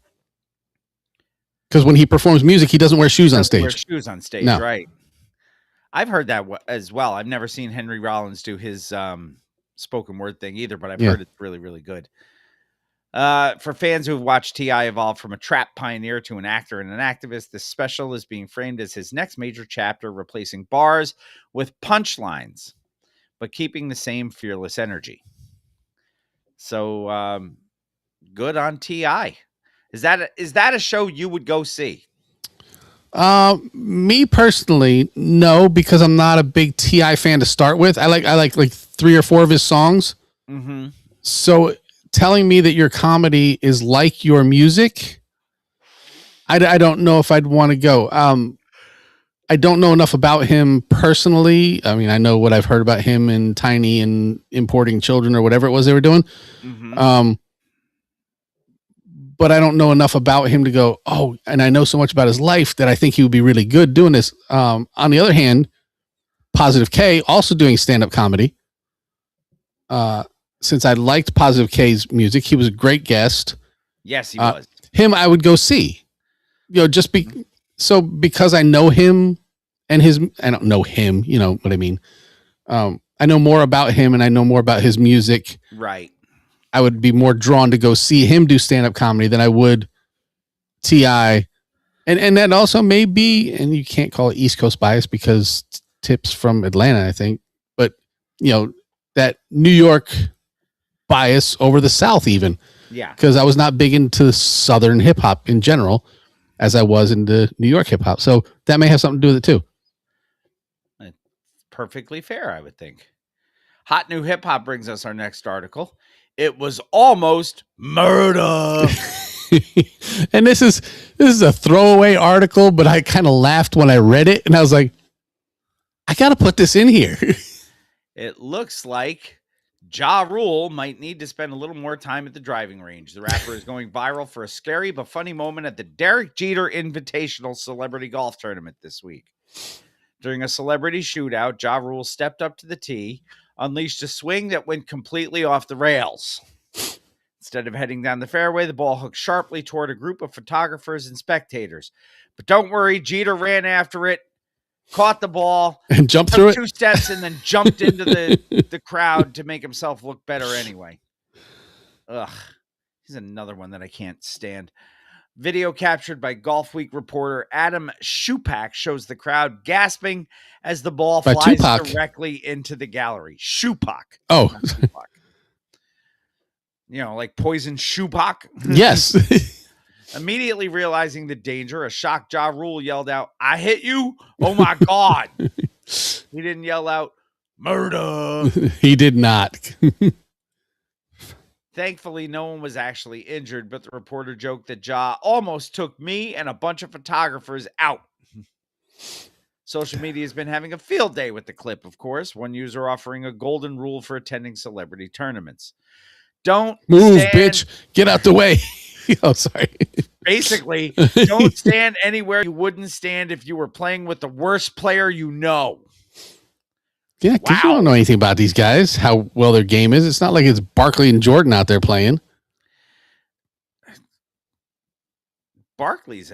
Because when he performs music, he doesn't wear shoes on stage. Wear shoes on stage, no. Right? I've heard that as well. I've never seen Henry Rollins do his spoken word thing either, but I've heard it's really, really good. For fans who have watched T.I. evolve from a trap pioneer to an actor and an activist, this special is being framed as his next major chapter, replacing bars with punchlines, but keeping the same fearless energy. So, good on T.I. Is that a show you would go see? Me personally, no, because I'm not a big T.I. fan to start with. I like 3 or 4 of his songs. So telling me that your comedy is like your music, I don't know if I'd want to go. I don't know enough about him personally. I mean, I know what I've heard about him and Tiny and importing children or whatever it was they were doing. But I don't know enough about him to go, oh, and I know so much about his life that I think he would be really good doing this. On the other hand, Positive K also doing stand-up comedy. Since I liked Positive K's music, he was a great guest. Yes, he was. Him, I would go see. Because I know him and I don't know him, you know what I mean? I know more about him and I know more about his music. Right. I would be more drawn to go see him do stand-up comedy than I would T.I. And that also may be, and you can't call it East Coast bias because Tip's from Atlanta, I think, but that New York bias over the South even. Yeah. Because I was not big into Southern hip hop in general as I was into New York hip hop. So that may have something to do with it too. It's perfectly fair, I would think. Hot New Hip Hop brings us our next article. It was almost murder. And this is a throwaway article, but I kind of laughed when I read it, and I was like, I got to put this in here. It looks like Ja Rule might need to spend a little more time at the driving range. The rapper is going viral for a scary but funny moment at the Derek Jeter Invitational Celebrity Golf Tournament this week. During a celebrity shootout, Ja Rule stepped up to the tee, unleashed a swing that went completely off the rails. Instead of heading down the fairway, the ball hooked sharply toward a group of photographers and spectators. But don't worry, Jeter ran after it, caught the ball, and jumped through it. 2 steps, and then jumped into the crowd to make himself look better anyway. Ugh. He's another one that I can't stand. Video captured by Golf Week reporter Adam Shupak shows the crowd gasping as the ball By flies Tupac. directly into the gallery. Shupak. Oh, Not Tupac. You know, like poison Shupak. yes. Immediately realizing the danger, a shocked Ja Rule yelled out, "I hit you? Oh my God." He didn't yell out, "Murder." He did not. Thankfully, no one was actually injured, but the reporter joked that Ja almost took me and a bunch of photographers out. Social media has been having a field day with the clip, of course. One user offering a golden rule for attending celebrity tournaments. Don't Move, stand, bitch. Get out the way. Oh, sorry. Basically, don't stand anywhere you wouldn't stand if you were playing with the worst player you know. Yeah, because you don't know anything about these guys, how well their game is. It's not like it's Barkley and Jordan out there playing. Barkley's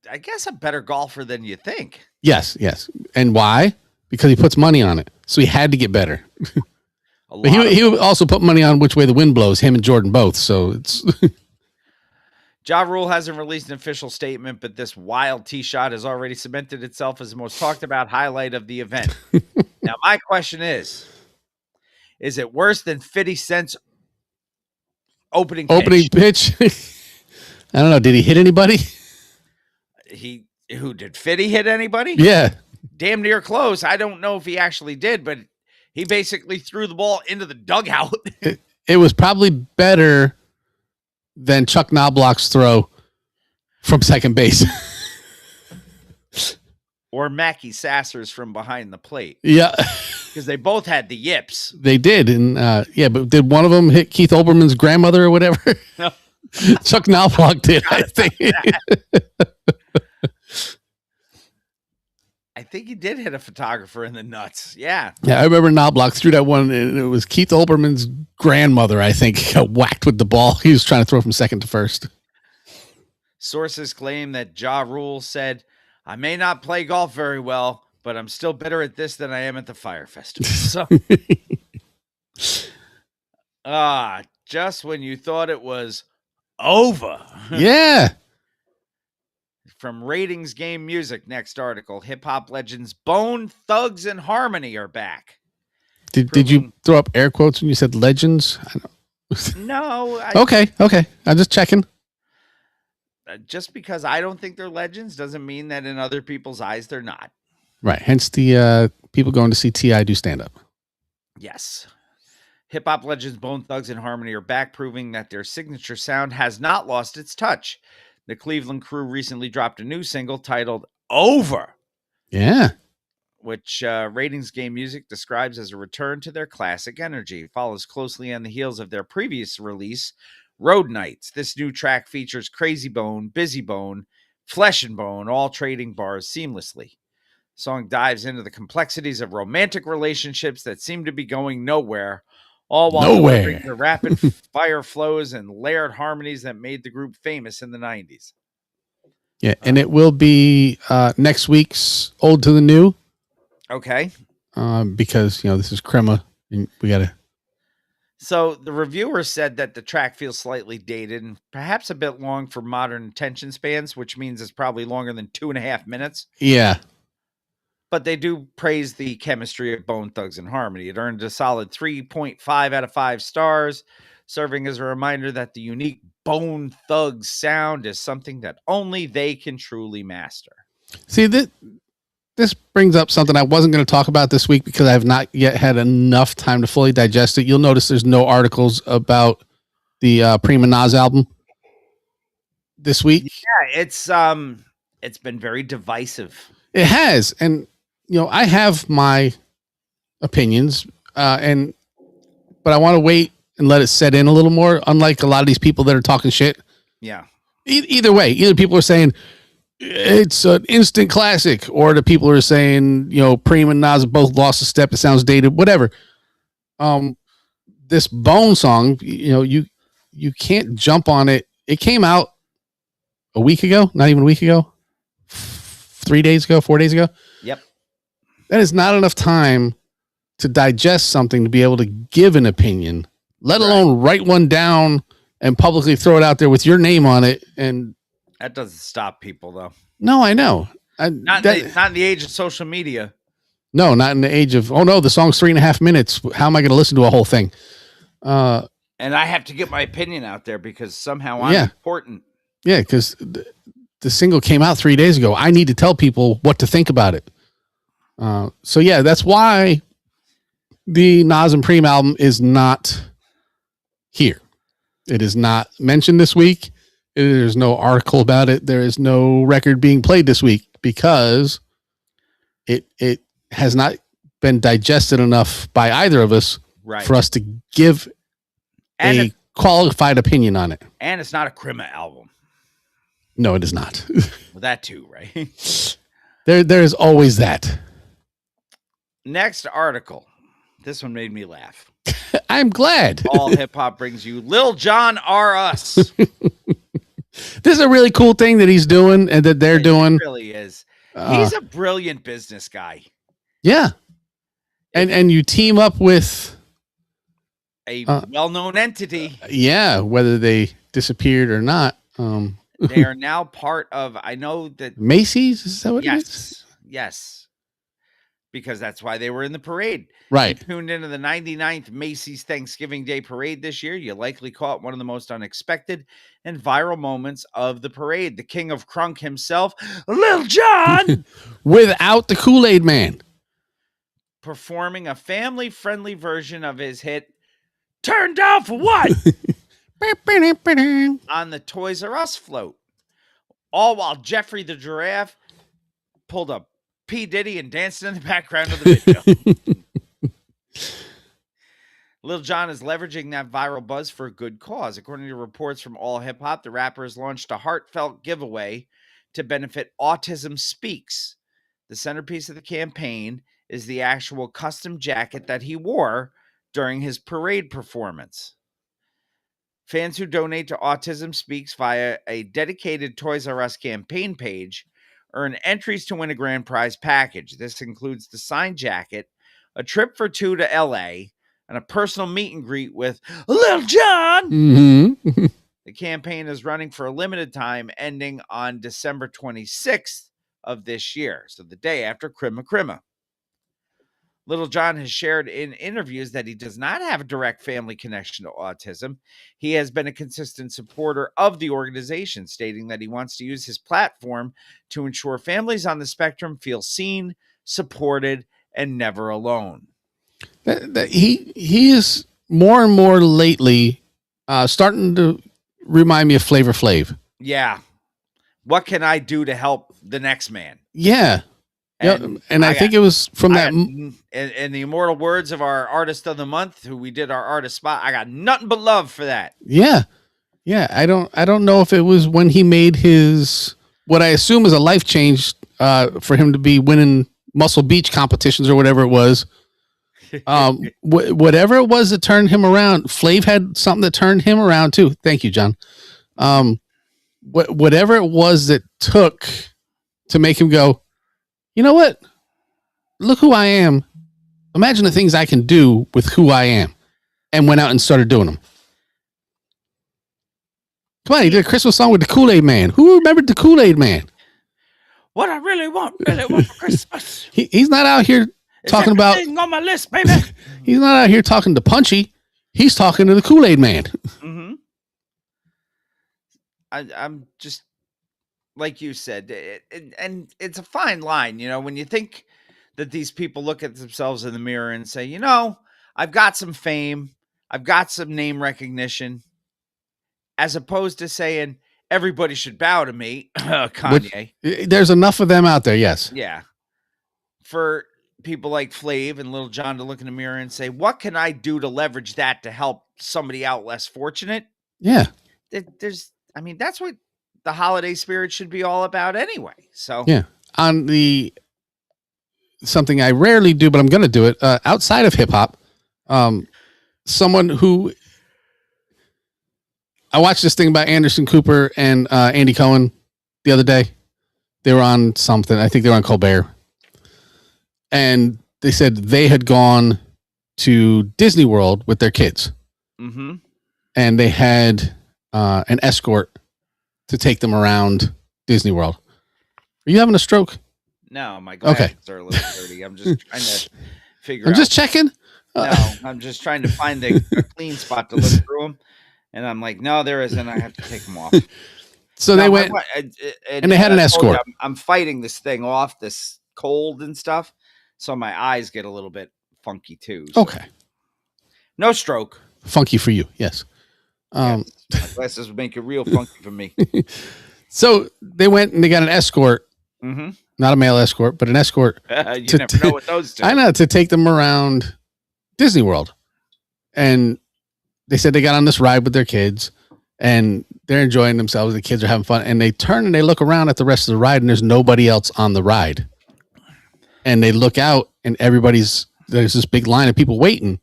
I guess a better golfer than you think. Yes. And why? Because he puts money on it. So he had to get better. But he also put money on which way the wind blows, him and Jordan both. So it's... Ja Rule hasn't released an official statement, but this wild tee shot has already cemented itself as the most talked about highlight of the event. Now, my question is it worse than 50 Cent's opening pitch? I don't know. Did he hit anybody? Who did 50 hit anybody? Yeah. Damn near close. I don't know if he actually did, but he basically threw the ball into the dugout. It was probably better than Chuck Knobloch's throw from second base. Or Mackie Sasser's from behind the plate. Yeah. Because they both had the yips. They did. And but did one of them hit Keith Olbermann's grandmother or whatever? No. Chuck Knobloch did, I think. I think he did hit a photographer in the nuts. Yeah. Yeah, I remember Knobloch threw that one, and it was Keith Olbermann's grandmother, I think, got whacked with the ball. He was trying to throw from second to first. Sources claim that Ja Rule said, "I may not play golf very well, but I'm still better at this than I am at the Fire Festival." So, just when you thought it was over. Yeah. From Ratings Game Music, next article. Hip-hop legends Bone Thugs and Harmony are back. Did you throw up air quotes when you said legends? I don't. No. Okay. I'm just checking. Just because I don't think they're legends doesn't mean that in other people's eyes they're not. Right. Hence the people going to see T.I. do stand-up. Yes. Hip-hop legends Bone Thugs and Harmony are back, proving that their signature sound has not lost its touch. The Cleveland crew recently dropped a new single titled Over. Yeah. Which Ratings Game Music describes as a return to their classic energy. It follows closely on the heels of their previous release, Road Nights. This new track features Crazy Bone, Busy Bone, Flesh and Bone, all trading bars seamlessly. The song dives into the complexities of romantic relationships that seem to be going nowhere, all while delivering the rapid fire flows and layered harmonies that made the group famous in the 90s. Yeah, and it will be next week's Old to the New. Okay. Because, this is Crema, and we got to... So the reviewer said that the track feels slightly dated and perhaps a bit long for modern attention spans, which means it's probably longer than 2.5 minutes. Yeah. But they do praise the chemistry of Bone Thugs and Harmony. It earned a solid 3.5 out of 5 stars, serving as a reminder that the unique Bone Thugs sound is something that only they can truly master. See, this brings up something I wasn't going to talk about this week because I have not yet had enough time to fully digest it. You'll notice there's no articles about the Prima Nas album. this week. Yeah, it's been very divisive. It has, and I have my opinions, but I want to wait and let it set in a little more. Unlike a lot of these people that are talking shit. Yeah. Either way, either people are saying it's an instant classic, or the people are saying Preem and Nas both lost a step. It sounds dated. Whatever. This Bone song, you can't jump on it. It came out a week ago, not even a week ago, 3 days ago, 4 days ago. Yep. That is not enough time to digest something to be able to give an opinion, let alone write one down and publicly throw it out there with your name on it. And that doesn't stop people, though. No, I know. Not in the age of social media. No, not in the age of, oh no, the song's 3.5 minutes. How am I going to listen to a whole thing? And I have to get my opinion out there because somehow I'm important. Yeah, because the single came out 3 days ago. I need to tell people what to think about it. So yeah, that's why the Nas and Preem album is not here. It is not mentioned this week. There's no article about it. There is no record being played this week because it has not been digested enough by either of us for us to give a qualified opinion on it. And it's not a Crima album. No, it is not. Well, that too, right? There is always that. Next article. This one made me laugh. I'm glad. All Hip Hop brings you Lil Jon R Us. This is a really cool thing that he's doing and that they're doing. It really is. He's a brilliant business guy. Yeah. And you team up with a well-known entity. Yeah, whether they disappeared or not. They are now part of, I know that Macy's, is that what it is? Yes. Because that's why they were in the parade. Right. You tuned into the 99th Macy's Thanksgiving Day Parade this year. You likely caught one of the most unexpected and viral moments of the parade. The king of crunk himself, Lil Jon, without the Kool-Aid Man, performing a family-friendly version of his hit, Turned Down for What? on the Toys R Us float. All while Jeffrey the Giraffe pulled a P. Diddy and danced in the background of the video. Lil Jon is leveraging that viral buzz for a good cause. According to reports from All Hip Hop, the rapper has launched a heartfelt giveaway to benefit Autism Speaks. The centerpiece of the campaign is the actual custom jacket that he wore during his parade performance. Fans who donate to Autism Speaks via a dedicated Toys R Us campaign page earn entries to win a grand prize package. This includes the signed jacket, a trip for two to LA, and a personal meet and greet with Lil Jon. Mm-hmm. The campaign is running for a limited time, ending on December 26th of this year, so the day after Crima. Lil Jon has shared in interviews that he does not have a direct family connection to autism. He has been a consistent supporter of the organization, stating that he wants to use his platform to ensure families on the spectrum feel seen, supported, and never alone. He is more and more lately starting to remind me of Flavor Flav. Yeah. What can I do to help the next man? Yeah. And I think it was from that. In the immortal words of our artist of the month, who we did our artist spot, I got nothing but love for that. Yeah. Yeah. I don't know if it was when he made his, what I assume is a life change for him to be winning Muscle Beach competitions or whatever it was. Whatever it was that turned him around, Flav had something that turned him around too. Thank you, John. Whatever it was that took to make him go, you know what? Look who I am. Imagine the things I can do with who I am. And went out and started doing them. Come on, he did a Christmas song with the Kool-Aid Man. Who remembered the Kool-Aid Man? What I really want for Christmas. He's not out here talking about on my list, baby. He's not out here talking to Punchy. He's talking to the Kool-Aid Man. Mm-hmm. I'm just, like you said, and it's a fine line, when you think that these people look at themselves in the mirror and say, I've got some fame, I've got some name recognition, as opposed to saying, everybody should bow to me, Kanye. There's enough of them out there. Yes. Yeah. For people like Flav and Little John to look in the mirror and say, what can I do to leverage that to help somebody out less fortunate? Yeah. That's what the holiday spirit should be all about anyway. So yeah. On something I rarely do, but I'm going to do it outside of hip hop. Someone who I watched this thing about Anderson Cooper and Andy Cohen the other day. They were on something. I think they were on Colbert. And they said they had gone to Disney World with their kids. Mm-hmm. And they had an escort to take them around Disney World. Are you having a stroke? No, my glasses are a little dirty. I'm just trying to figure out. I'm just checking. No, I'm just trying to find a clean spot to look through them. And I'm like, no, there isn't. I have to take them off. So they went, and they had an escort. I'm fighting this thing off, this cold and stuff. So my eyes get a little bit funky too. So. Okay. No stroke. Funky for you, yes. Yes, my glasses would make it real funky for me. So they went and they got an escort. Mm-hmm. Not a male escort, but an escort. You never know what those do. I know, to take them around Disney World. And they said they got on this ride with their kids and they're enjoying themselves. The kids are having fun. And they turn and they look around at the rest of the ride and there's nobody else on the ride. And they look out and there's this big line of people waiting.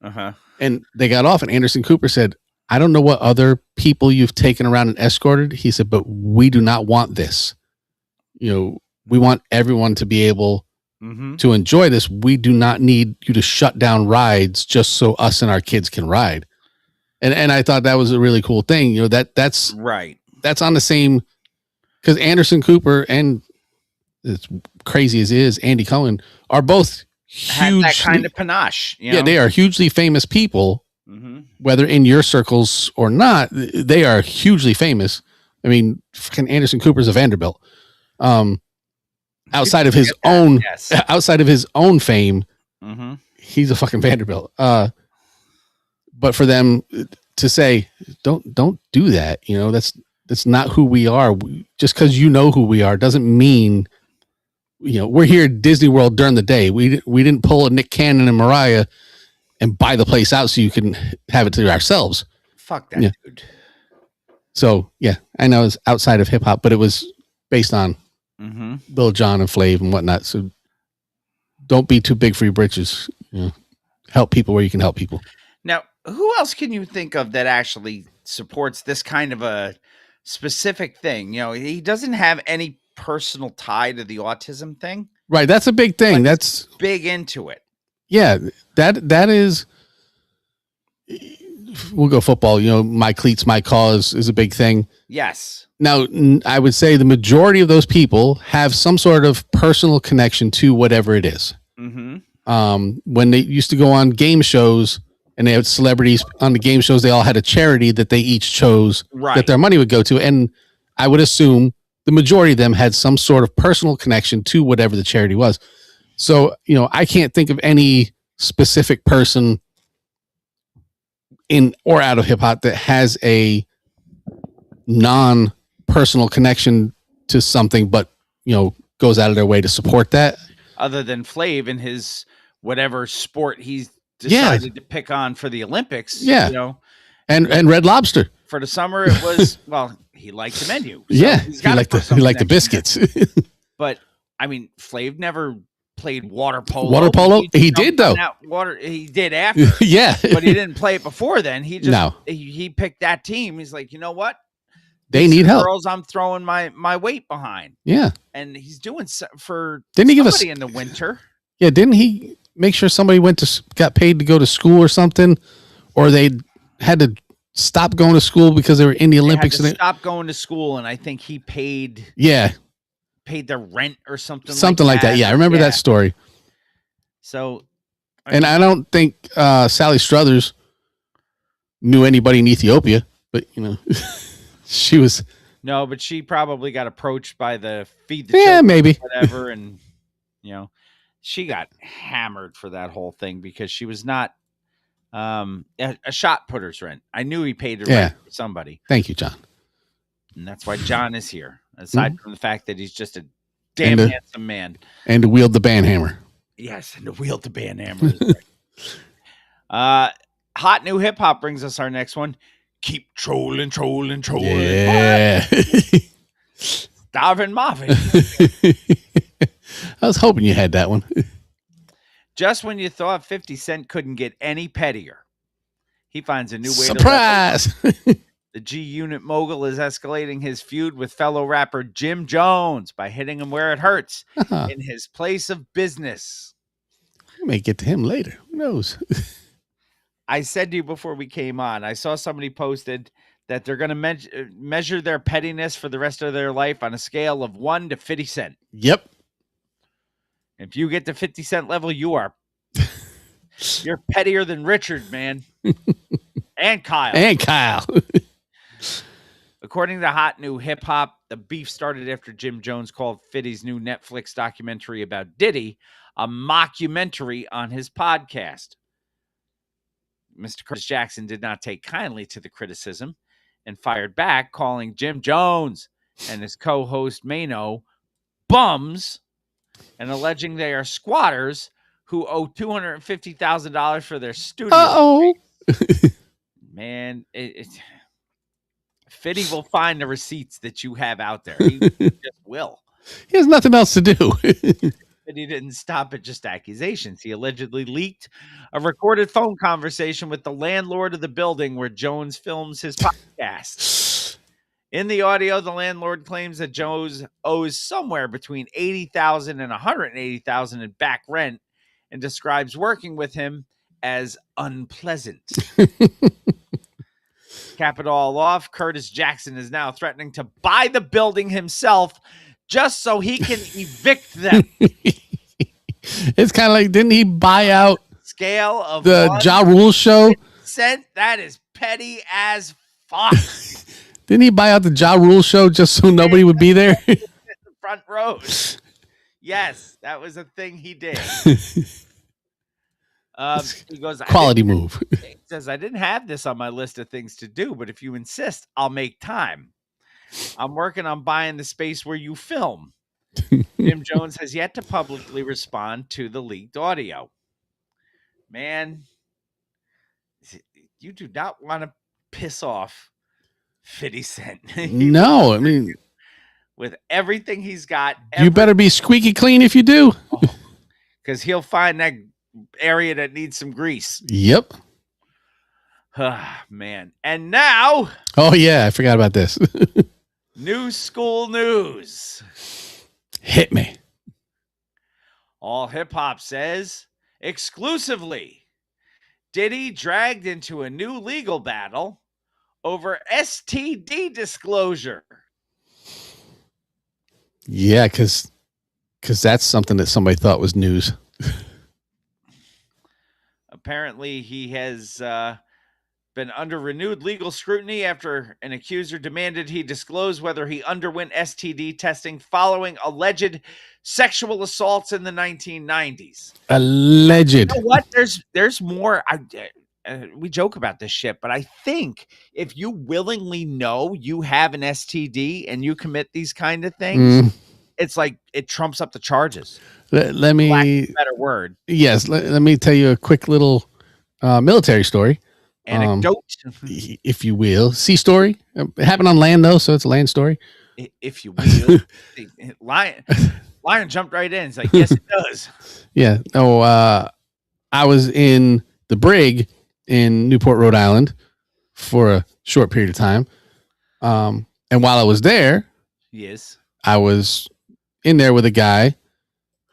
Uh-huh. And they got off and Anderson Cooper said, I don't know what other people you've taken around and escorted. He said, but we do not want this. We want everyone to be able to enjoy this. We do not need you to shut down rides just so us and our kids can ride. And I thought that was a really cool thing. That's right. That's on the same, because Anderson Cooper and, as crazy as it is, Andy Cohen are both huge. That kind of panache. Yeah, they are hugely famous people, whether in your circles or not. They are hugely famous. I mean, fucking Anderson Cooper's a Vanderbilt. Outside of his own, outside of his own fame, he's a fucking Vanderbilt. But for them to say, don't do that. That's not who we are. Just because you know who we are doesn't mean, we're here at Disney World during the day. We didn't pull a Nick Cannon and Mariah and buy the place out so you can have it to ourselves. Fuck that dude. So yeah, I know it's outside of hip hop, but it was based on Lil Jon and Flav and whatnot. So don't be too big for your britches. Help people where you can help people. Now, who else can you think of that actually supports this kind of a specific thing? He doesn't have any personal tie to the autism thing. Right. That's a big thing. That's big into it. Yeah. That is, we'll go football. My cleats, my cause is a big thing. Yes. Now, I would say the majority of those people have some sort of personal connection to whatever it is. When they used to go on game shows and they had celebrities on the game shows, they all had a charity that they each chose that their money would go to. And I would assume the majority of them had some sort of personal connection to whatever the charity was. So, I can't think of any specific person in or out of hip hop that has a non-personal connection to something, but, goes out of their way to support that. Other than Flav and his whatever sport he's decided to pick on for the Olympics. Yeah. And Red Lobster. For the summer, it was, he liked the menu. So he liked the biscuits. But, Flav never played water polo. Water polo? He did, though. He did after. Yeah. But he didn't play it before then. He just, he picked that team. He's like, you know what? They need help. Girls, I'm throwing my weight behind. Yeah. And he's doing for didn't he somebody in the winter. Yeah, didn't he make sure somebody got paid to go to school or something? Or they had to stop going to school because they were in the Olympics. They had to stop going to school, and I think he paid their rent or something like that. Yeah, I remember that story. So, I don't think Sally Struthers knew anybody in Ethiopia, but she was. No, but she probably got approached by the Feed the Children, maybe whatever, and she got hammered for that whole thing because she was not a shot putter's rent. I knew he paid her rent for somebody. Thank you, John. And that's why John is here, aside from the fact that he's just a And damn to- handsome man. And to wield the band hammer. Yes, and to wield the band hammer. Hot new hip hop brings us our next one. Keep trolling. Yeah. Starvin' Marvin. I was hoping you had that one. Just when you thought 50 Cent couldn't get any pettier, he finds a new way Surprise! The G-Unit mogul is escalating his feud with fellow rapper Jim Jones by hitting him where it hurts in his place of business. We may get to him later. Who knows? I said to you before we came on, I saw somebody posted that they're going to measure their pettiness for the rest of their life on a scale of 1 to 50 Cent. Yep. If you get to 50 Cent level, you're pettier than Richard, man. And Kyle. According to Hot New Hip Hop, the beef started after Jim Jones called Fiddy's new Netflix documentary about Diddy a mockumentary on his podcast. Mr. Curtis Jackson did not take kindly to the criticism and fired back, calling Jim Jones and his co-host Mano bums and alleging they are squatters who owe $250,000 for their studio. Uh-oh. Man, Fiddy will find the receipts that you have out there. He just will. He has nothing else to do. But he didn't stop at just accusations. He allegedly leaked a recorded phone conversation with the landlord of the building where Jones films his podcast. In the audio, the landlord claims that Jones owes somewhere between $80,000 and $180,000 in back rent and describes working with him as unpleasant. Cap it all off, Curtis Jackson is now threatening to buy the building himself just so he can evict them. It's kind of like, didn't he buy out Scale of the Ja Rule show? Cent, that is petty as fuck. Didn't he buy out the Ja Rule show just so nobody would be there? The front rows. Yes, that was a thing he did. He goes, Quality move. He says, I didn't have this on my list of things to do, but if you insist, I'll make time. I'm working on buying the space where you film. Jim Jones has yet to publicly respond to the leaked audio. Man, you do not want to piss off 50 Cent. No, I mean, with everything he's got. You better be squeaky clean if you do. Because he'll find that area that needs some grease. Yep. Man. And now. Oh, yeah. I forgot about this. New school news. Hit me. All Hip Hop says exclusively Diddy dragged into a new legal battle over STD disclosure. Yeah, because that's something that somebody thought was news. Apparently, he has been under renewed legal scrutiny after an accuser demanded he disclose whether he underwent STD testing following alleged sexual assaults in the 1990s. Alleged. You know what? There's more. We joke about this shit, but I think if you willingly know you have an STD and you commit these kind of things, it's like it trumps up the charges. Let me. Lack of a better word. Yes, let me tell you a quick little military story. Anecdote, if you will. Sea story. It happened on land, though, so it's a land story. If you will. Lion jumped right in. It's like, yes, it does. Yeah. No, I was in the brig in Newport, Rhode Island for a short period of time. And while I was there, yes, I was in there with a guy,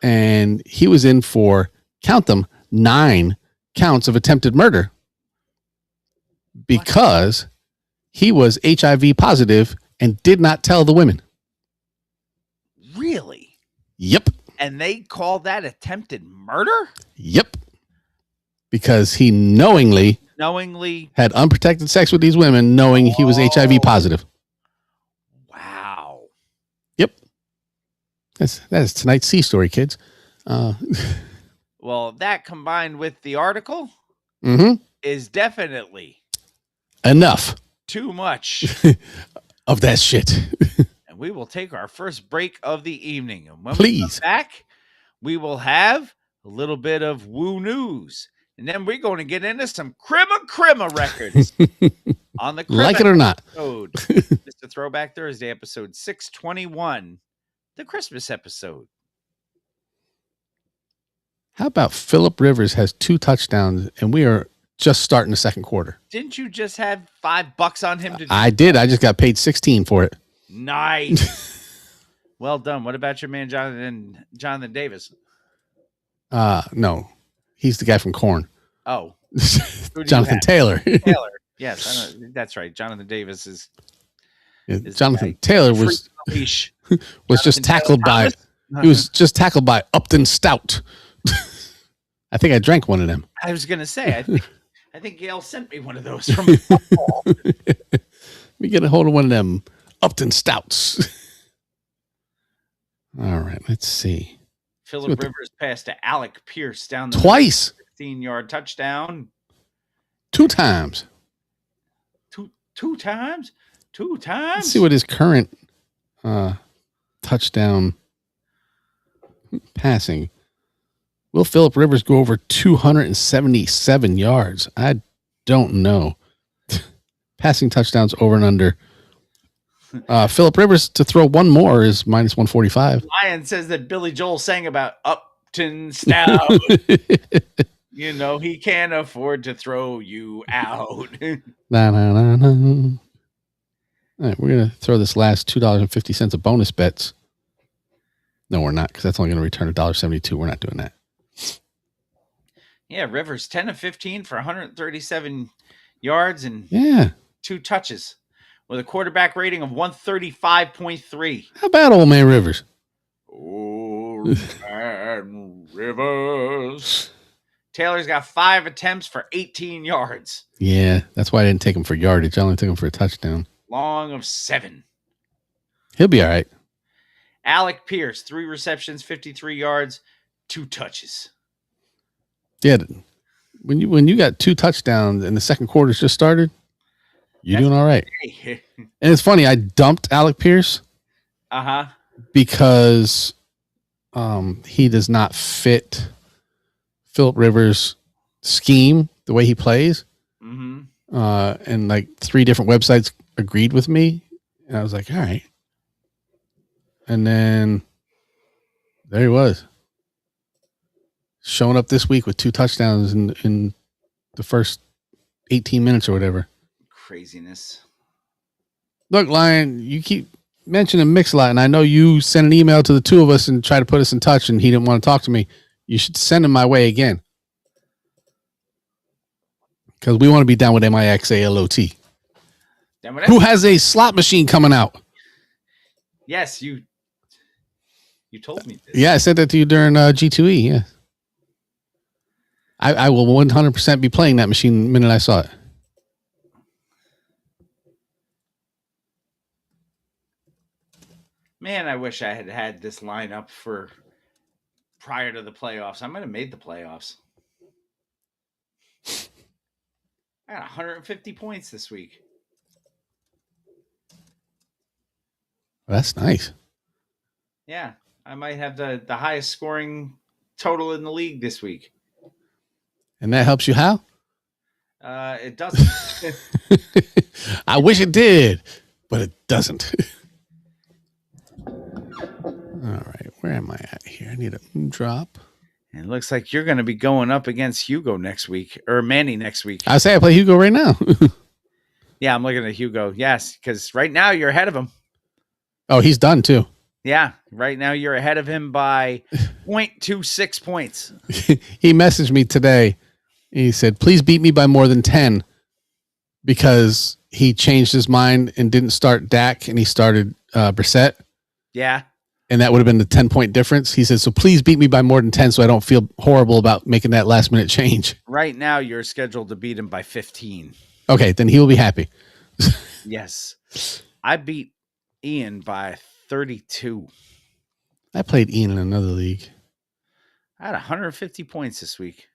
and he was in for, count them, 9 counts of attempted murder because he was HIV positive and did not tell the women. Really? Yep. And they call that attempted murder? Yep. Because he knowingly had unprotected sex with these women, knowing he was HIV positive. Wow. Yep. That is tonight's sea story, kids. Well, that combined with the article is definitely enough. Too much. of that shit. And we will take our first break of the evening. And when we Please. come back, we will have a little bit of woo news. And then we're going to get into some Crema records on the Crema Like it or not. episode. Mr. Throwback Thursday, episode 621, the Christmas episode. How about Phillip Rivers has 2 touchdowns and we are just starting the second quarter? Didn't you just have $5 on him to do? I did. I just got paid 16 for it. Nice. Well done. What about your man Jonathan Davis? No. He's the guy from Korn. Oh. Jonathan Taylor. Taylor. Yes, I know. That's right. Jonathan Davis is Jonathan Taylor was just tackled by he was just tackled by Upton Stout. I think I drank one of them. I was gonna say, I think Gail sent me one of those from football. Let me get a hold of one of them Upton Stouts. All right, let's see. Phillip Rivers passed to Alec Pierce down the twice 15-yard touchdown. 2 times. Two times. Let's see what his current touchdown passing. Will Phillip Rivers go over 277 yards? I don't know. Passing touchdowns over and under. Phillip Rivers to throw one more is minus 145. Lion says that Billy Joel sang about Upton Stout. You know he can't afford to throw you out. Nah. All right, we're going to throw this last $2.50 of bonus bets. No, we're not, because that's only going to return $1.72. We're not doing that. Yeah, Rivers 10 of 15 for 137 yards and 2 touches with a quarterback rating of 135.3. How about old man Rivers? Old man Rivers. Taylor's got 5 attempts for 18 yards. Yeah, that's why I didn't take him for yardage. I only took him for a touchdown. Long of 7. He'll be all right. Alec Pierce, 3 receptions, 53 yards, 2 touches. Yeah, when you got 2 touchdowns and the second quarter's just started, you're doing all right. And it's funny, I dumped Alec Pierce. Because he does not fit Phillip Rivers' scheme, the way he plays. And like 3 different websites agreed with me. And I was like, all right. And then there he was. Showing up this week with 2 touchdowns in the first 18 minutes or whatever. Craziness. Look, Lion, you keep mentioning Mix-a-Lot, and I know you sent an email to the 2 of us and tried to put us in touch, and he didn't want to talk to me. You should send him my way again. Because we want to be down with MIXALOT. Who has a slot machine coming out? Yes, you told me this. Yeah, I said that to you during G2E, yeah. I will 100% be playing that machine the minute I saw it. Man, I wish I had this lineup for prior to the playoffs. I might have made the playoffs. I got 150 points this week. That's nice. Yeah, I might have the highest scoring total in the league this week. And that helps you how? It doesn't. I wish it did, but it doesn't. All right, where am I at here? I need a drop. And it looks like you're going to be going up against Hugo next week, or Manny next week. I say I play Hugo right now. Yeah, I'm looking at Hugo. Yes, because right now you're ahead of him. Oh, he's done too. Yeah, right now you're ahead of him by 0.26 points. He messaged me today. He said, please beat me by more than 10 because he changed his mind and didn't start Dak and he started Brissett. Yeah. And that would have been the 10-point difference. He said, so please beat me by more than 10 so I don't feel horrible about making that last minute change. Right now you're scheduled to beat him by 15. Okay, then he will be happy. Yes. I beat Ian by 32. I played Ian in another league. I had 150 points this week.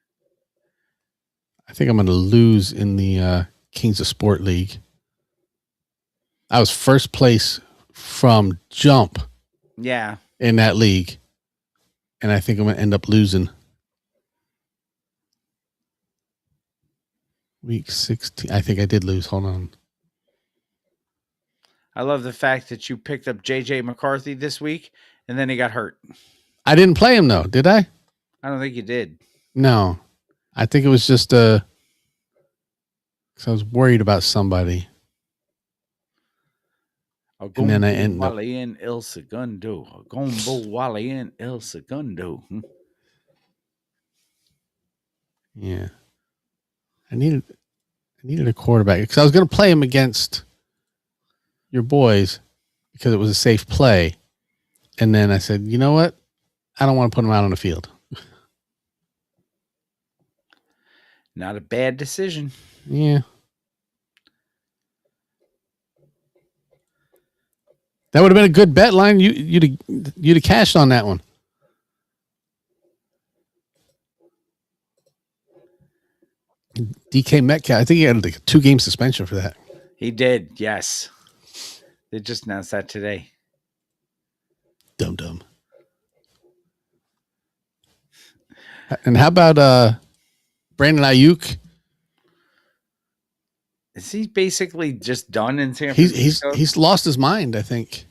I think I'm going to lose in the Kings of Sport League. I was first place from jump Yeah. in that league. And I think I'm going to end up losing. Week 16. I think I did lose. Hold on. I love the fact that you picked up J.J. McCarthy this week, and then he got hurt. I didn't play him, though. Did I? I don't think you did. No. I think it was just because I was worried about somebody. And then I ended up... Wally in El Segundo. Gombo Wally in El Segundo. Yeah. I needed a quarterback because I was going to play him against your boys because it was a safe play. And then I said, you know what? I don't want to put him out on the field. Not a bad decision. Yeah. That would have been a good bet line. You'd have cashed on that one. DK Metcalf, I think he had like a 2-game suspension for that. He did, yes. They just announced that today. Dumb. And how about Brandon Ayuk? Is he basically just done in San Francisco? He's lost his mind, I think.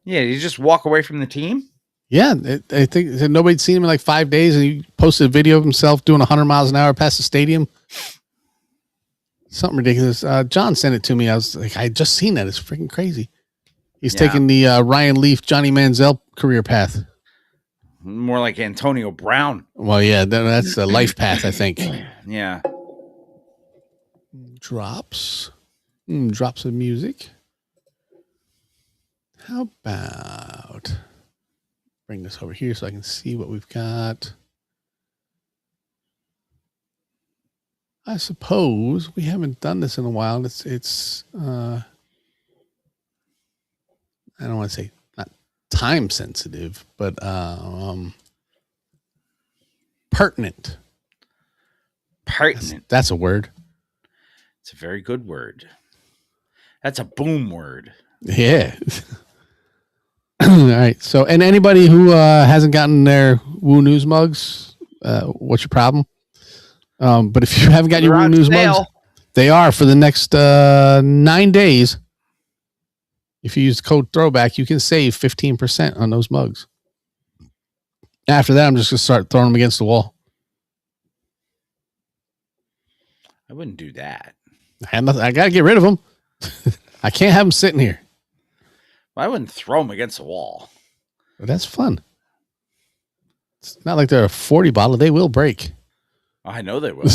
Yeah, did he just walk away from the team? Yeah, I think nobody'd seen him in like 5 days, and he posted a video of himself doing 100 miles an hour past the stadium. Something ridiculous. John sent it to me. I was like, I just seen that. It's freaking crazy. He's taking the Ryan Leaf, Johnny Manziel career path. More like Antonio Brown. Well, yeah, that's a life path, I think. Yeah. Drops of music. How about bring this over here so I can see what we've got? I suppose we haven't done this in a while. It's I don't want to say not time sensitive, but pertinent. Pertinent. That's a word. It's a very good word. That's a boom word. Yeah. All right. So, and anybody who hasn't gotten their Woo News mugs, what's your problem? But if you haven't got your Woo News mugs, they are for the next 9 days. If you use code Throwback, you can save 15% on those mugs. After that, I'm just going to start throwing them against the wall. I wouldn't do that. I got to get rid of them. I can't have them sitting here. I wouldn't throw them against the wall. But that's fun. It's not like they're a 40 bottle. They will break. I know they will.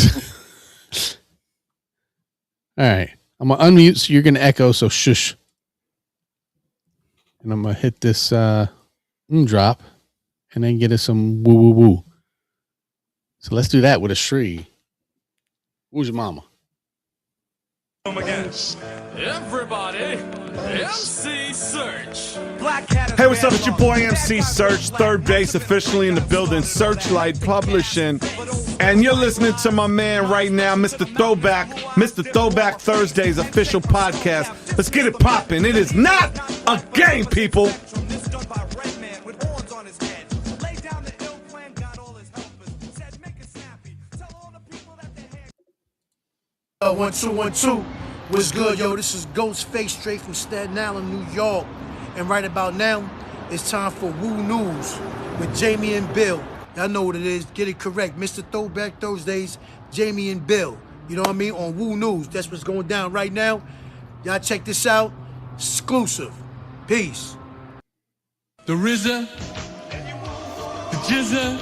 All right. I'm going to unmute, so you're going to echo, so shush. And I'm going to hit this drop and then get us some woo woo woo. So let's do that with a Shree. Who's your mama? Everybody, MC Search. Hey, what's up? It's your boy MC Search, third base officially in the building, Searchlight Publishing. And you're listening to my man right now, Mr. Throwback Thursday's official podcast. Let's get it popping. It is not a game, people. One, two. What's good, yo? This is Ghostface straight from Staten Island, New York. And right about now, it's time for Woo News with Jamie and Bill. Y'all know what it is. Get it correct. Mr. Throwback Thursdays, Jamie and Bill. You know what I mean? On Woo News. That's what's going down right now. Y'all check this out. Exclusive. Peace. The RZA, the Jizza,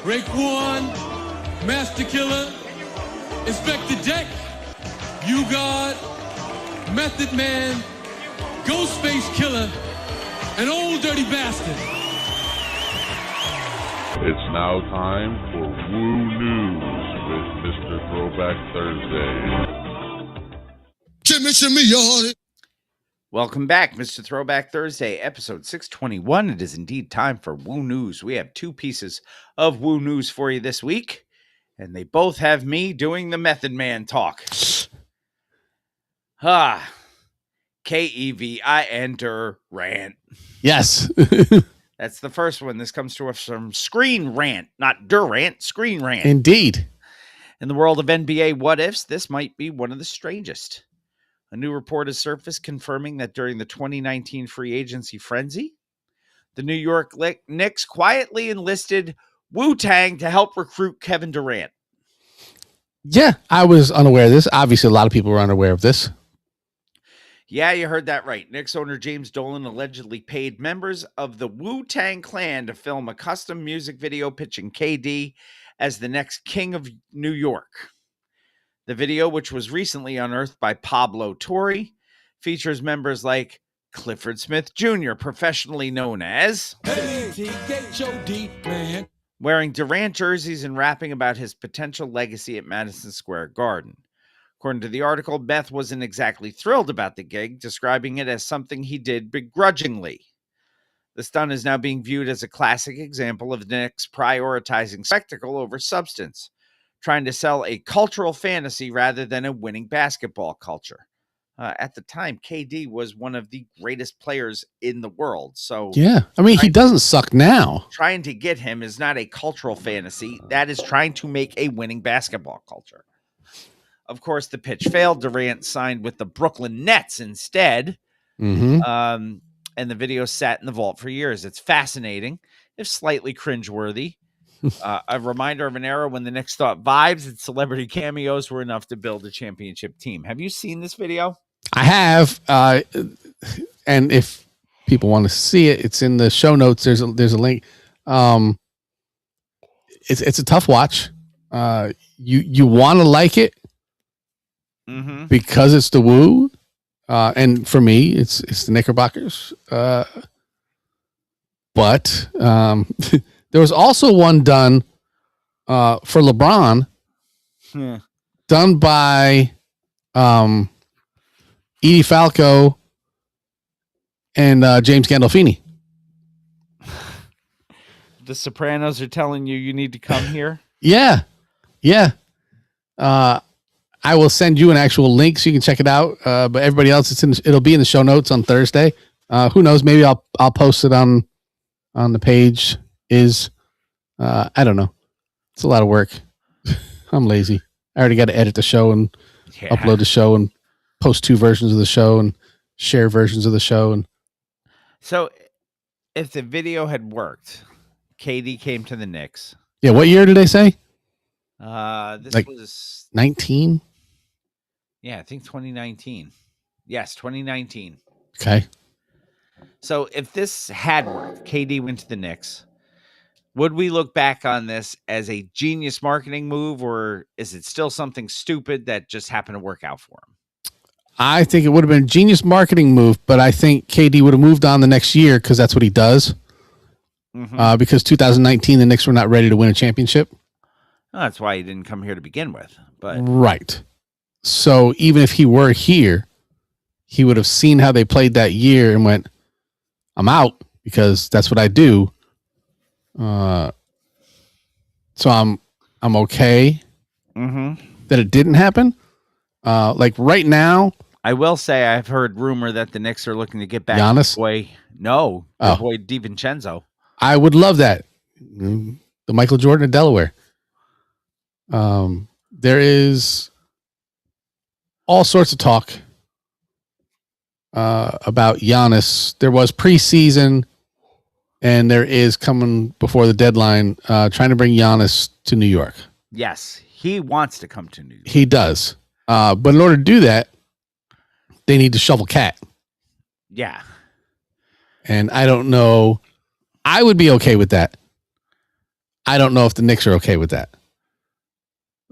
Raekwon, Master Killer, Inspector Deck, You God, Method Man, Ghostface Killer, and Old Dirty Bastard. It's now time for Woo News with Mr. Throwback Thursday. Shimmy, y'all. Welcome back, Mr. Throwback Thursday, episode 621. It is indeed time for Woo News. We have two pieces of Woo News for you this week, and they both have me doing the Method Man talk. Kevin Durant. Yes. That's the first one. This comes to us from Screen Rant, not Durant, Screen Rant. Indeed. In the world of NBA what ifs, this might be one of the strangest. A new report has surfaced confirming that during the 2019 free agency frenzy, the New York Knicks quietly enlisted Wu-Tang to help recruit Kevin Durant. Yeah, I was unaware of this. Obviously, a lot of people were unaware of this. Yeah, you heard that right. Knicks owner James Dolan allegedly paid members of the Wu-Tang Clan to film a custom music video pitching KD as the next king of New York. The video, which was recently unearthed by Pablo Torre, features members like Clifford Smith Jr., professionally known as wearing Durant jerseys and rapping about his potential legacy at Madison Square Garden. According to the article, Beth wasn't exactly thrilled about the gig, describing it as something he did begrudgingly. The stunt is now being viewed as a classic example of the Knicks prioritizing spectacle over substance, trying to sell a cultural fantasy rather than a winning basketball culture. At the time, KD was one of the greatest players in the world. So yeah, I mean, he doesn't suck now. Trying to get him is not a cultural fantasy. That is trying to make a winning basketball culture. Of course, the pitch failed. Durant signed with the Brooklyn Nets instead. Mm-hmm. And the video sat in the vault for years. It's fascinating, if slightly cringeworthy. A reminder of an era when the Knicks thought vibes and celebrity cameos were enough to build a championship team. Have you seen this video? I have. And if people want to see it, it's in the show notes. There's a link. It's a tough watch. You want to like it. Mm-hmm. Because it's the Woo, and for me, it's the Knickerbockers. But there was also one done for LeBron, done by Edie Falco and James Gandolfini. The Sopranos are telling you need to come here. Yeah. I will send you an actual link so you can check it out. But everybody else, it'll be in the show notes on Thursday. Who knows? Maybe I'll post it on the page. I don't know. It's a lot of work. I'm lazy. I already got to edit the show and upload the show and post 2 versions of the show and share versions of the show. And so, if the video had worked, KD came to the Knicks. Yeah, what year did they say? This was 19. Yeah, I think 2019. Yes, 2019. Okay. So if this had worked, KD went to the Knicks, would we look back on this as a genius marketing move, or is it still something stupid that just happened to work out for him? I think it would have been a genius marketing move, but I think KD would have moved on the next year because that's what he does. Mm-hmm. Because 2019, the Knicks were not ready to win a championship. Well, that's why he didn't come here to begin with. But right. So even if he were here, he would have seen how they played that year and went, I'm out because that's what I do. So I'm okay that it didn't happen. Like right now, I will say I've heard rumor that the Knicks are looking to get back Giannis? boy DiVincenzo. I would love that. The Michael Jordan of Delaware. There is all sorts of talk about Giannis. There was preseason, and there is coming before the deadline, trying to bring Giannis to New York. Yes, he wants to come to New York. He does. But in order to do that, they need to shovel cat. Yeah. And I don't know. I would be okay with that. I don't know if the Knicks are okay with that.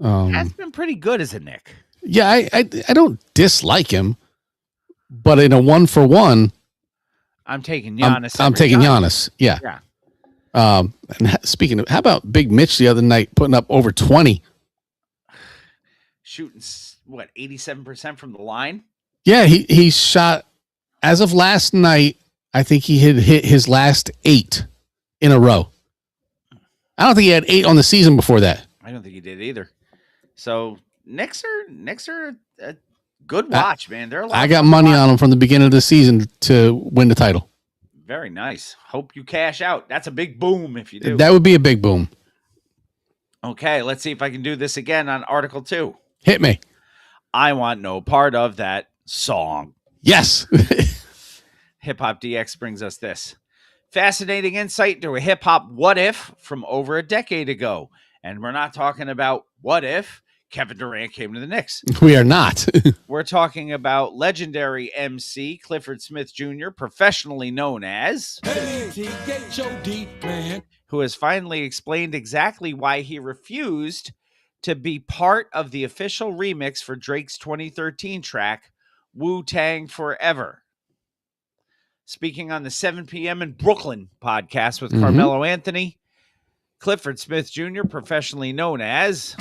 Has been pretty good as a Knick. Yeah, I don't dislike him, but in a 1-for-1, I'm taking Giannis. I'm taking Giannis. Yeah. And speaking of, how about Big Mitch the other night putting up over 20? Shooting, 87% from the line? Yeah, he shot, as of last night, I think he had hit his last 8 in a row. I don't think he had 8 on the season before that. I don't think he did either. So Knicks are a Good watch, man. They're a lot I of got fun to money watch. on them from the beginning of the season to win the title. Very nice. Hope you cash out. That's a big boom if you do. That would be a big boom. Okay, let's see if I can do this again on Article 2. Hit me. I want no part of that song. Yes. Hip Hop DX brings us this. Fascinating insight into a hip hop what if from over a decade ago. And we're not talking about what if Kevin Durant came to the Knicks. We are not. We're talking about legendary MC Clifford Smith Jr., professionally known as, who has finally explained exactly why he refused to be part of the official remix for Drake's 2013 track, Wu-Tang Forever. Speaking on the 7 p.m. in Brooklyn podcast with Carmelo Anthony, Clifford Smith Jr., professionally known as,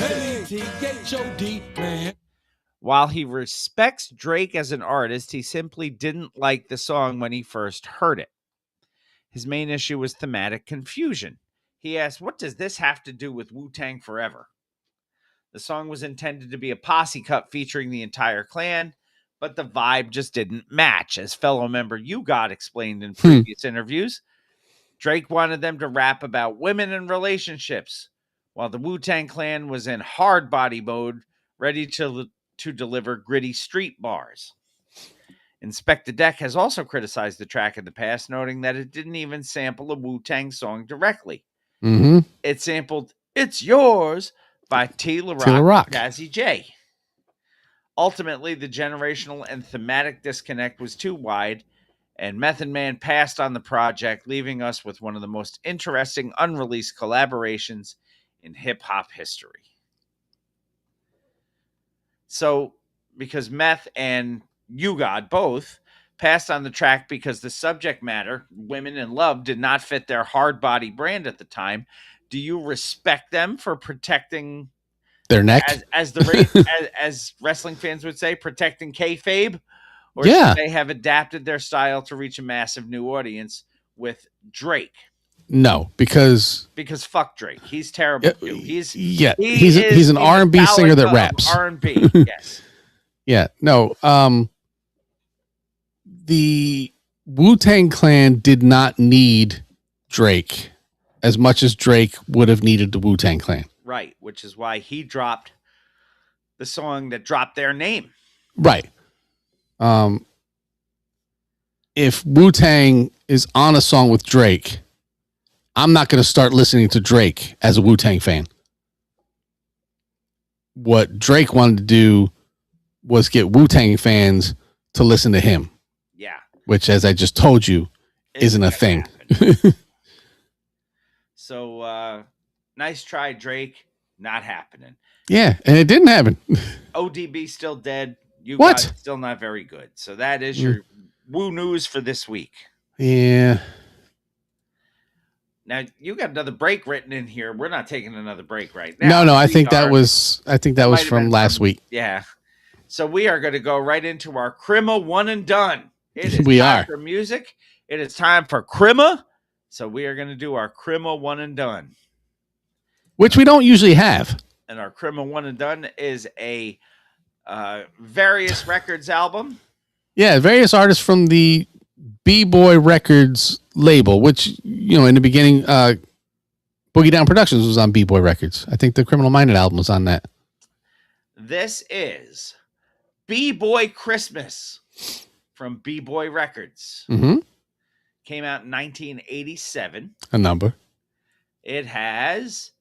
while he respects Drake as an artist, he simply didn't like the song when he first heard it. His main issue was thematic confusion. He asked, what does this have to do with Wu-Tang Forever? The song was intended to be a posse cut featuring the entire clan, but the vibe just didn't match, as fellow member You Got explained in previous interviews. Drake wanted them to rap about women and relationships, while the Wu-Tang Clan was in hard body mode, ready to deliver gritty street bars. Inspector Deck has also criticized the track in the past, noting that it didn't even sample a Wu-Tang song directly. It sampled It's Yours by T. La Rock and Jazzy J. Ultimately, the generational and thematic disconnect was too wide, and Method Man passed on the project, leaving us with one of the most interesting unreleased collaborations in hip-hop history. So, because Meth and You Got both passed on the track because the subject matter, women and love, did not fit their hard body brand at the time, do you respect them for protecting their neck, as wrestling fans would say, protecting kayfabe? Or should they have adapted their style to reach a massive new audience with Drake? No, because fuck Drake. He's terrible too. He's an R&B singer that raps. R&B, yes. Yeah, no. The Wu-Tang Clan did not need Drake as much as Drake would have needed the Wu-Tang Clan. Right, which is why he dropped the song that dropped their name. Right. If Wu-Tang is on a song with Drake, I'm not going to start listening to Drake as a Wu-Tang fan. What Drake wanted to do was get Wu-Tang fans to listen to him. Yeah. Which, as I just told you, isn't a thing. So, nice try, Drake. Not happening. Yeah, and it didn't happen. ODB still dead. You what? Got still not very good. So that is your Woo news for this week. Yeah. Now you got another break written in here. We're not taking another break right now. No. I think that was from last week. Yeah. So we are going to go right into our Crima One and Done. It is time for music. It is time for Crima. So we are going to do our Crima One and Done, which we don't usually have. And our Crima One and Done is a various records album. Yeah, various artists from the B-Boy Records label, which, in the beginning, Boogie Down Productions was on B-Boy Records. I think the Criminal Minded album was on that. This is B-Boy Christmas from B-Boy Records. Came out in 1987. A number. It has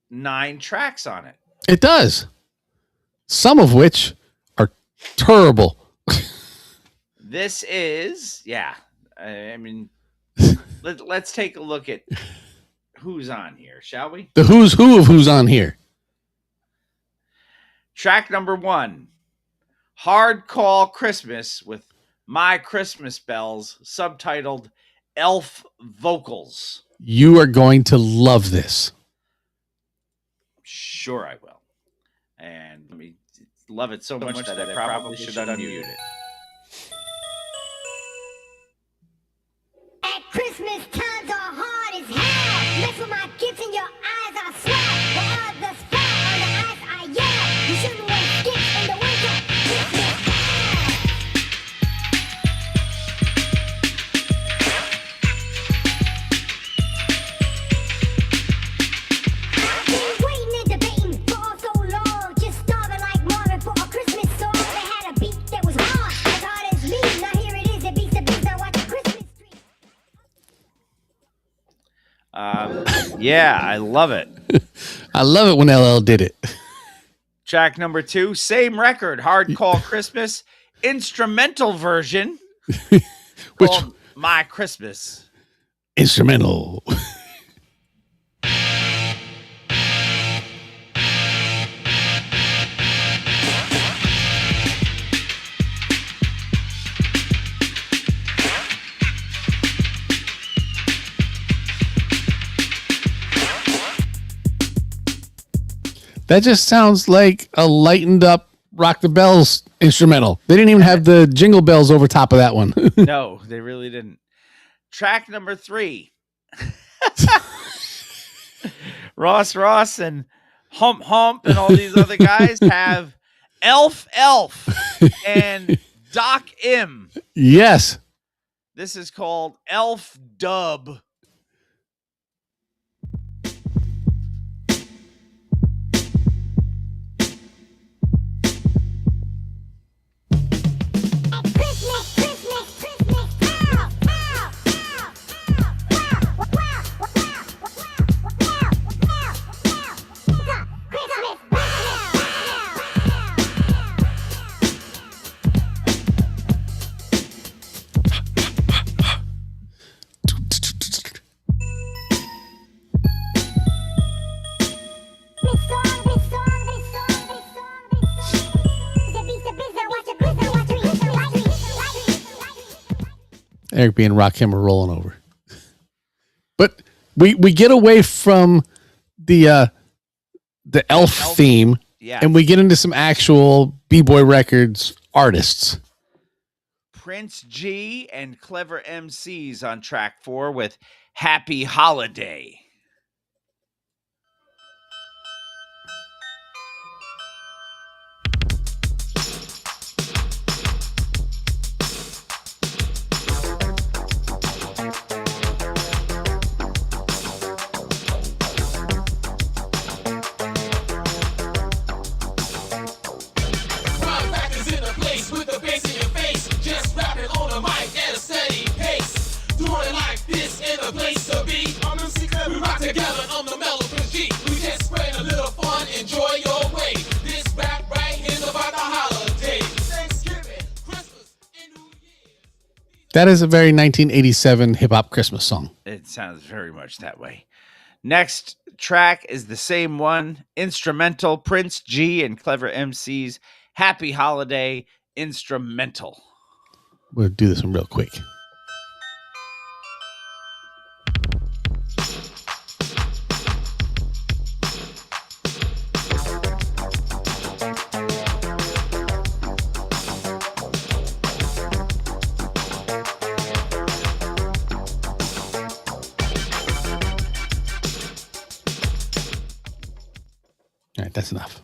9 tracks on it. It does. Some of which are terrible. This is, I mean, let's take a look at who's on here, shall we? The who's who of who's on here. Track number 1, Hard Call Christmas with My Christmas Bells, subtitled Elf Vocals. You are going to love this. Sure I will. And let me love it so much that I probably should unmute it. At Christmas times are hard as hell. Mess with my gifts in your eyes, I swear. The odds are fair on the ice, I yell. You shouldn't wear gifts in the winter. Yeah, I love it. I love it when LL did it. Track number 2, same record, Hard Call Christmas, instrumental version Which called My Christmas. instrumental? That just sounds like a lightened up Rock the Bells instrumental. They didn't even have the jingle bells over top of that one. No, they really didn't. Track number 3. Ross and Hump and all these other guys have Elf and Doc M. Yes. This is called Elf Dub. Eric B and Rakim are rolling over. But we get away from the elf theme, Yeah. and we get into some actual B-Boy Records artists. Prince G and Clever MCs on track 4 with Happy Holiday. That is a very 1987 hip-hop Christmas song. It sounds very much that way. Next track is the same one, instrumental, Prince G and Clever MCs, Happy Holiday, instrumental. We'll do this one real quick. All right, that's enough.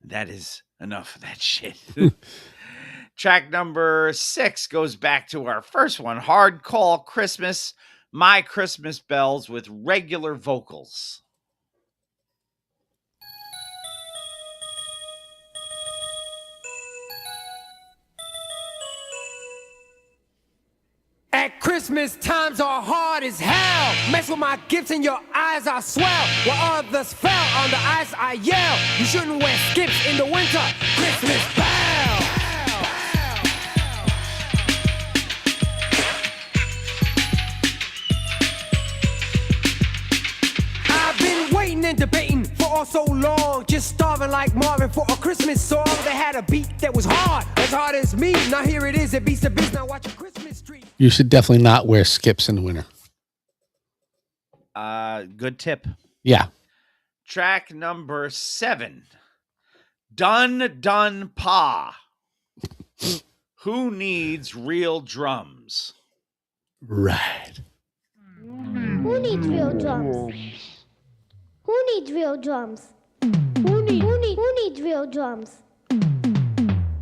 That is enough of that shit. Track number 6 goes back to our first one, Hard Call Christmas, My Christmas Bells with regular vocals. At Christmas, times are hard as hell. Mess with my gifts and your eyes I swell. While others fell on the ice, I yell. You shouldn't wear skips in the winter. Christmas bell. I've been waiting and debating for all so long. Just starving like Marvin for a Christmas song. They had a beat that was hard as me. Now here it is, it beats the beast. Now watch a Christmas tree. You should definitely not wear skips in the winter. Good tip. Yeah. Track number 7, Dun Pa. Who needs real drums? Right. Who needs real drums? Who needs real drums? Who needs real drums?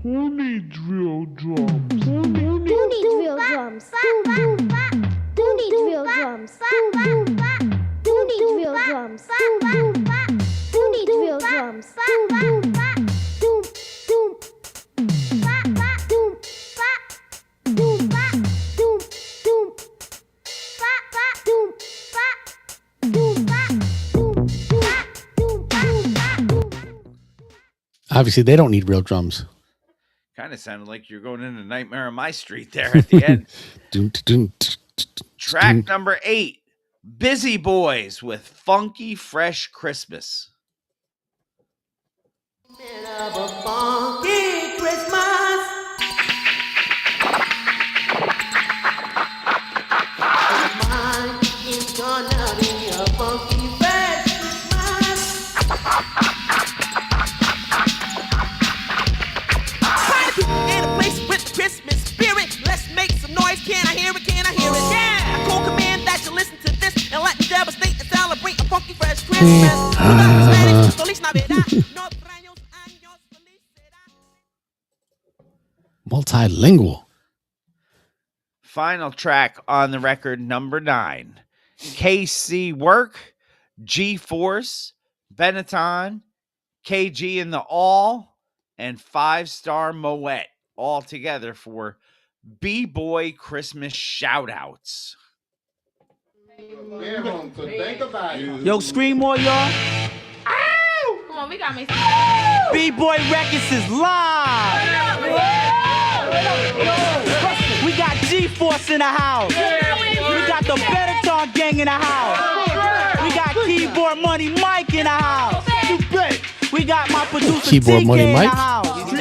Who needs real drums? Who needs real drums? Who needs real drums? Who needs real drums? Who needs real drums? Obviously, they don't need real drums. Kind of sounded like you're going into Nightmare on My Street there at the end. Track number 8, Busy Boys with Funky Fresh Christmas. Of a funky Christmas. Mine is gonna be a funky fresh Christmas. Party people in a place with the Christmas spirit. Let's make some noise. Can I hear it? Can I hear it? Yeah! I call command that you listen to this and let me devastate and celebrate a funky fresh Christmas. Feliz Navidad. Multilingual. Final track on the record, number 9. KC Work, G-Force, Benetton, KG in the All, and 5-Star Moet, all together for B-Boy Christmas Shoutouts. Yo, scream more, y'all. Come on, we got me. B-Boy Records is live. We got G-Force in the house. We got the Benetton gang in the house. We got Keyboard Money Mike in the house. We got my producer Keyboard TK Money in Mike? the house.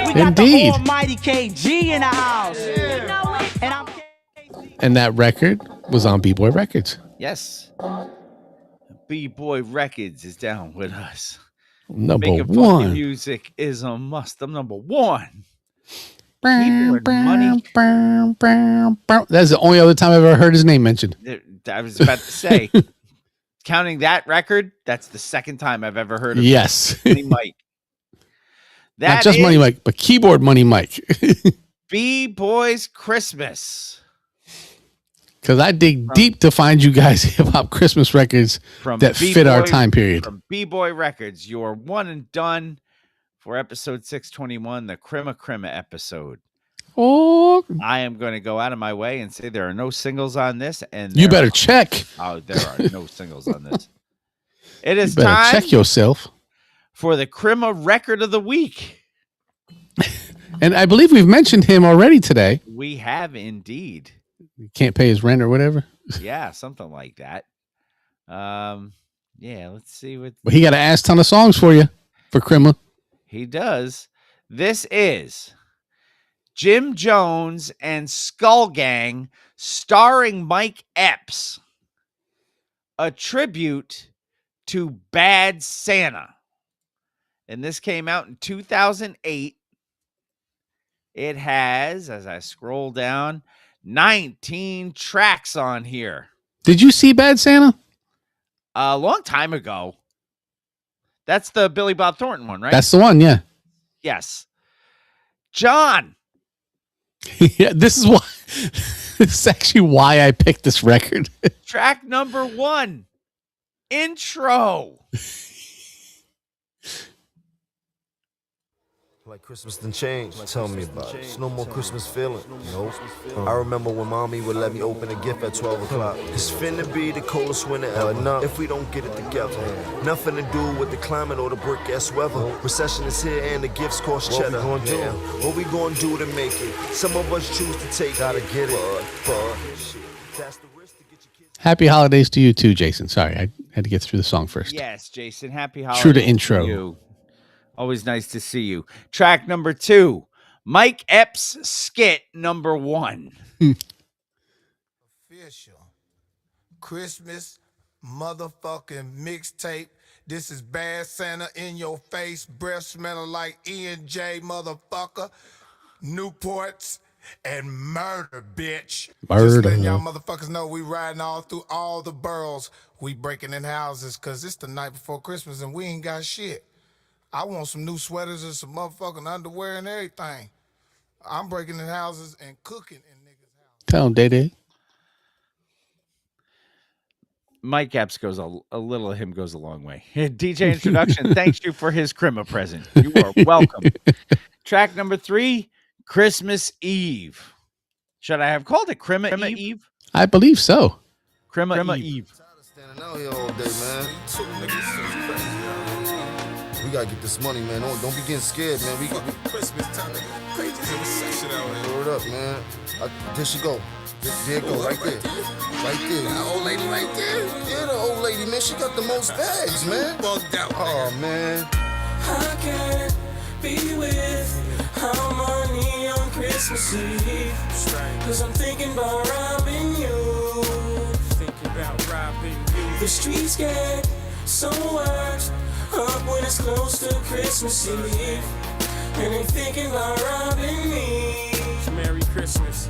We got Indeed. the almighty KG in the house. And that record was on B-Boy Records. Yes. B-Boy Records is down with us. Number Making funky one. music is a must. I'm number 1. That's Money. the only other time I've ever heard his name mentioned. I was about to say, counting that record, that's the second time I've ever heard of Yes. Money Mike. Not just Money Mike, but Keyboard Money Mike. B-Boy's Christmas. Because I dig deep to find you guys hip-hop Christmas records that fit our time period. From B-Boy Records, your one and done for episode 621, the Crema episode. Oh, I am going to go out of my way and say there are no singles on this. And you better check. Oh, there are no singles on this. It is You better time check yourself. for the Crema Record of the Week. And I believe we've mentioned him already today. We have indeed. He can't pay his rent or whatever. Yeah, something like that. Yeah, let's see what But he got an ass ton of songs for you for Crema. he does. This is Jim Jones and Skull Gang starring Mike Epps. A tribute to Bad Santa. And this came out in 2008. It has, as I scroll down, 19 tracks on here. Did you see Bad Santa? A long time ago. That's the Billy Bob Thornton one, right? That's the one, yeah. Yes. John. Yeah, this is why. This is actually why I picked this record. Track number 1. Intro. Like Christmas done changed. Tell me about it. It's no more Christmas feeling. Nope. I remember when mommy would let me open a gift at 12 o'clock. It's finna be the coldest winter ever if we don't get it together. Nothing to do with the climate or the brick ass weather. Recession is here and the gifts cost cheddar. What we gonna do? What we gonna do to make it? Some of us choose to take Gotta get it. That's the risk to get your kids. Happy holidays to you too, Jason. Sorry, I had to get through the song first. Yes, Jason. Happy holidays. True to intro. You. Always nice to see you. Track number 2. Mike Epps skit number 1. Official Christmas motherfucking mixtape. This is Bad Santa in your face, breath smelling like E&J motherfucker, Newports, and murder, bitch. Just letting y'all motherfuckers know we riding all through all the boroughs. We breaking in houses because it's the night before Christmas and we ain't got shit. I want some new sweaters and some motherfucking underwear and everything. I'm breaking in houses and cooking in niggas' houses. Tell him, Day. Mike Epps goes a little of him goes a long way. DJ Introduction thanks you for his Crema present. You are welcome. Track number 3, Christmas Eve. Should I have called it Crema Eve? I believe so. Crema Eve. Standing out here all day, man. We gotta get this money, man. Don't be getting scared, man. We got Christmas time. Crazy in the section out here. Word up, man. There she go. There it go, right there. Right there. That old lady right there. Yeah, the old lady, man. She got the most bags, man. Bugged out. Oh, man. I can't be with harmony on Christmas Eve. Cause I'm thinking about robbing you. Thinking about robbing you. The streets get so worked up when it's close to Christmas Eve. And I'm thinking about robbing me. Merry Christmas.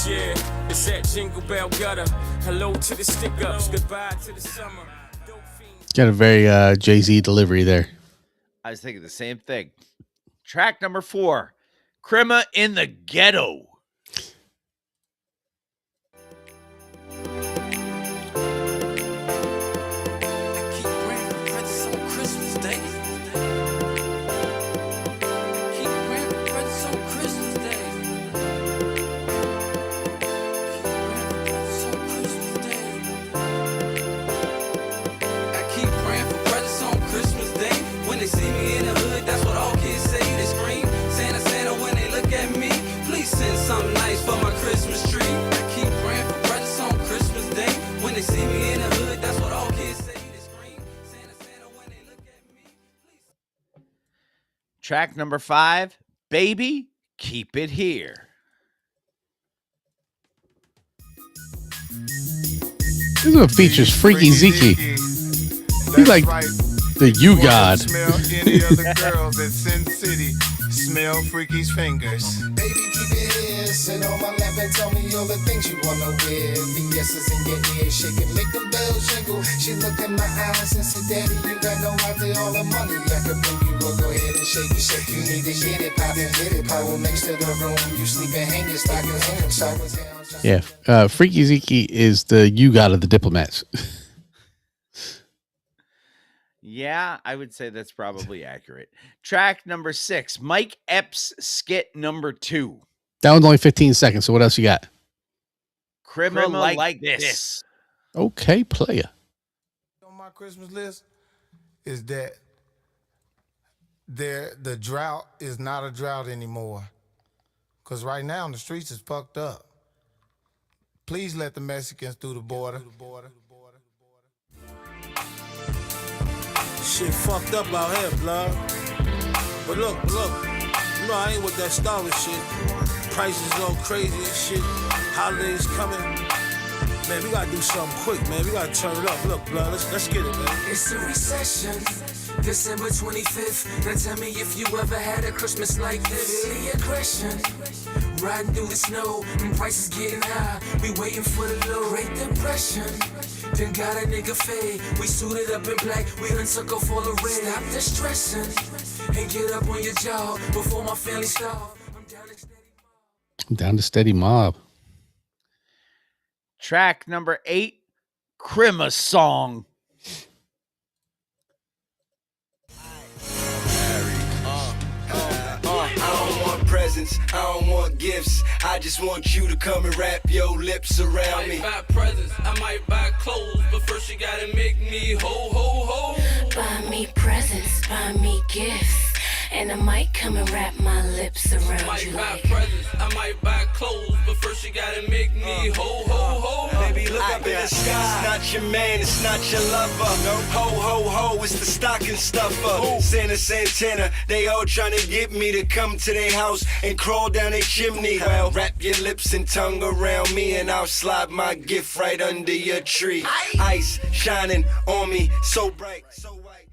Yeah, it's that Jingle Bell gutter. Hello to the stick-ups. Goodbye to the summer. Got a very Jay-Z delivery there. I was thinking the same thing. Track number 4, Crema in the Ghetto. Something nice for my Christmas tree. I keep praying for presents on Christmas Day. When they see me in the hood, that's what all kids say. They scream, Santa, Santa, when they look at me. Track number 5, Baby, Keep It Here. This one features Freaky Zeke. He's like the you god. Smell any other girls at Sin City. Smell Freaky's fingers. Baby, keep it here. Sit on my lap and tell me all the things you wanna wear. The yeses in your ears, shake it, make them bells jingle. She look in my eyes and said, Daddy, you got no idea all the money I could bring you. Well, go ahead and shake it, shake. You need to get it, pop and get it. Power next to the room. You sleep and hang it, stockings hang them, stockings down. Yeah, Freaky Zeke is the you god of the diplomats. Yeah, I would say that's probably accurate. Track number 6, Mike Epps skit number 2. That one's only 15 seconds, so what else you got? Crema like this. Okay, player. On my Christmas list is that the drought is not a drought anymore. Because right now the streets is fucked up. Please let the Mexicans through the border. Shit fucked up out here, blood. But look, you know I ain't with that starving shit. Prices all crazy and shit. Holidays coming. Man, we gotta do something quick, man. We gotta turn it up. Look, blood, let's get it, man. It's a recession, December 25th. Now tell me if you ever had a Christmas like this. The aggression, riding through the snow, and prices getting high. We waiting for the low. Great depression, then got a nigga fade. We suited up in black, we done took off all the red. Stop the stressing, and get up on your job before my family starve. I'm down to steady mob. Track number 8, Crema Song. I don't want presents, I don't want gifts. I just want you to come and wrap your lips around me. I might buy presents, I might buy clothes, but first you gotta make me ho, ho, ho. Buy me presents, buy me gifts. And I might come and wrap my lips around Might you buy like presents, I might buy clothes, but first you gotta make me ho, ho, ho. Baby, look up in the sky. It's not your man, it's not your lover. Ho, ho, ho, it's the stocking stuffer. Santa Santana, they all trying to get me to come to their house and crawl down their chimney. Well, wrap your lips and tongue around me, and I'll slide my gift right under your tree. Ice shining on me, so bright, so white.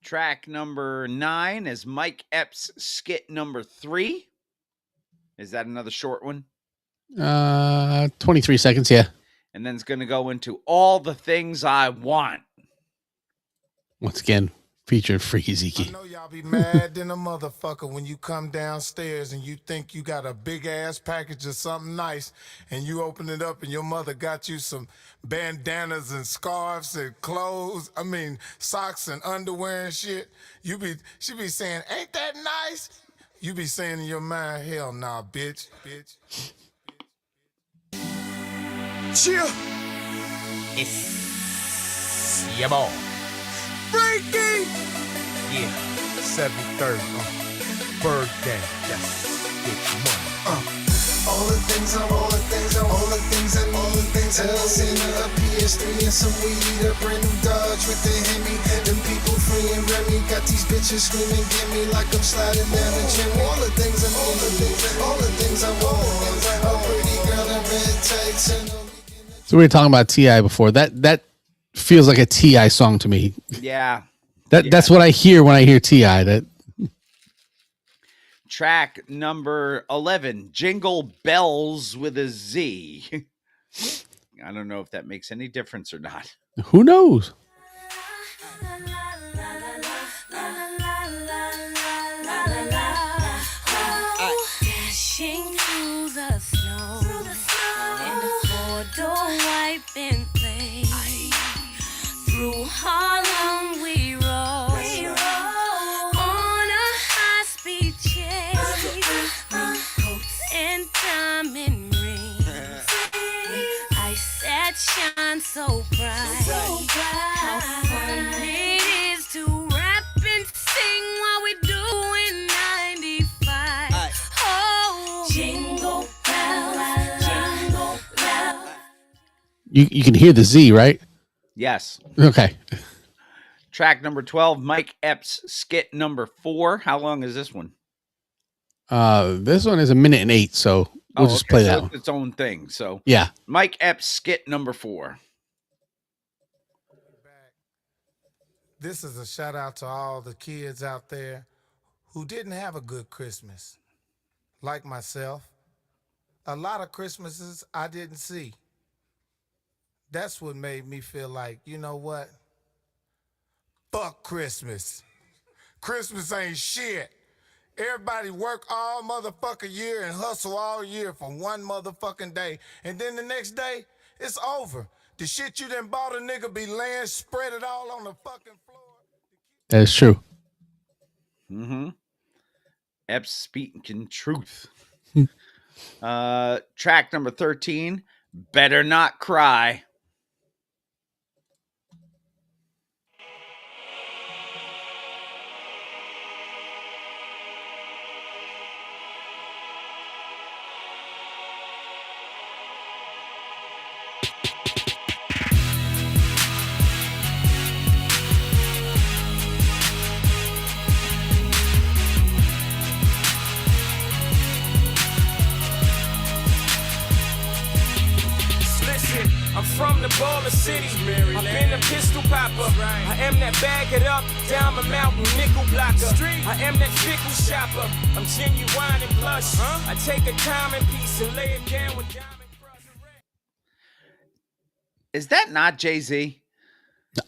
Track number 9 is Mike Epps skit number 3. Is that another short one? 23 seconds, yeah. And then it's going to go into All the Things I Want. Once again, featured Freaky Zeke. I know y'all be mad than a motherfucker when you come downstairs and you think you got a big ass package of something nice and you open it up and your mother got you some bandanas and scarves and clothes, socks and underwear and shit. She be saying, ain't that nice? You be saying in your mind, hell nah, bitch. Chill. It's your boy. Freaky. Yeah. 73rd. Birthday. Yes. Get money. All the things I want, all the things I need. Tell Santa a PS3 and some weed, a brand new Dodge with the Hemi. Them people free and Remy got these bitches screaming, get me like I'm sliding down the chimney. All the things I need, all the things I want. A pretty girl in red tights and So we were talking about T.I. before. That feels like a T.I. song to me. Yeah. That's what I hear when I hear T.I. That Track number 11, Jingle Bells with a Z. I don't know if that makes any difference or not. who knows? Dashing through the snow in a four-door white Bentley. Through Harlem we roll on a high-speed chase. Coats and diamond rings. Ice that shines so bright. How fun it is to rap and sing while we doing 95. Oh, jingle bells, jingle bells. You can hear the Z, right? Yes. Okay. Track number 12, Mike Epps, skit number 4. How long is this one? This one is 1:08, so we'll just play that so one. it's its own thing. So Yeah. Mike Epps, skit number 4. This is a shout out to all the kids out there who didn't have a good Christmas. Like myself, a lot of Christmases I didn't see. That's what made me feel like, you know what? Fuck Christmas. Christmas ain't shit. Everybody work all motherfucking year and hustle all year for one motherfucking day. And then the next day, it's over. The shit you done bought a nigga be laying, spread it all on the fucking floor. That is true. Mm-hmm. Epps speaking truth. Track number 13, Better Not Cry. Listen, I'm from the baller city. I've been a pistol popper. I am that bag it up, Diamond Mountain nickel blocker. I am that fickle shopper. I'm genuine and plush. I take a common piece and lay it down with diamond. Is that not Jay-Z?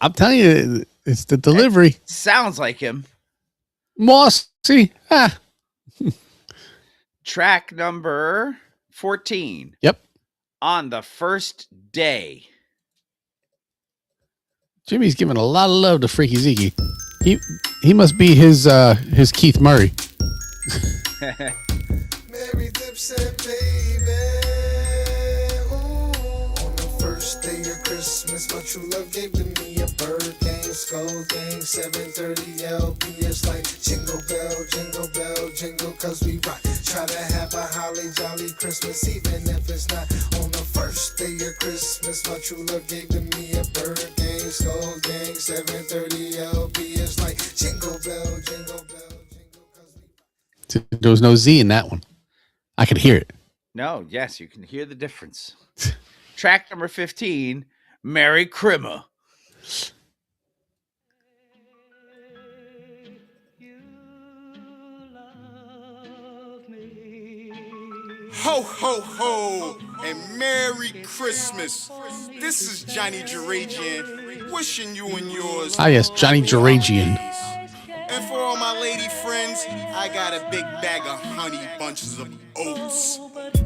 I'm telling you, it's the delivery. Sounds like him. Mossy. Ah. Track number 14. Yep. On the First Day. Jimmy's giving a lot of love to Freaky Ziggy. He must be his Keith Murray. Mary Dipset, baby. Ooh. On the first day of Christmas, my true love gave to me a bird game, skull game, 730 LP. It's like jingle bell, jingle, cause we rock. Try to have a holly jolly Christmas, even if it's not on the first day of Christmas. My true love gave to me a bird game, skull game, 730 LP. It's like jingle bell, jingle bell. There was no Z in that one. I could hear it. No, yes, you can hear the difference. Track number 15, Merry Crimmer. Ho, ho, ho, and Merry Christmas. This is Johnny Jaragian, wishing you and yours. Ah, yes, Johnny Jaragian. And for all my lady friends, I got a big bag of honey bunches of oats.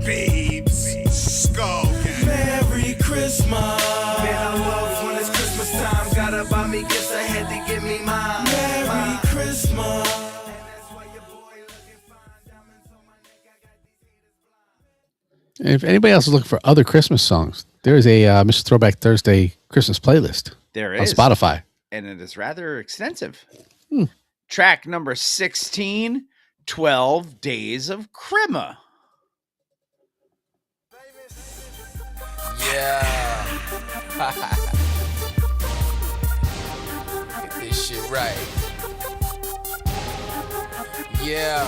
Babes, skull gang. Merry Christmas. Man, I love when it's Christmas time. Gotta buy me gifts, I had to give me mine. Merry Christmas. And if anybody else is looking for other Christmas songs, there is a Mr. Throwback Thursday Christmas playlist There on is. Spotify. And it is rather extensive. Hmm. Track number 16, 12 Days of Crema. Yeah. Get this shit right. Yeah.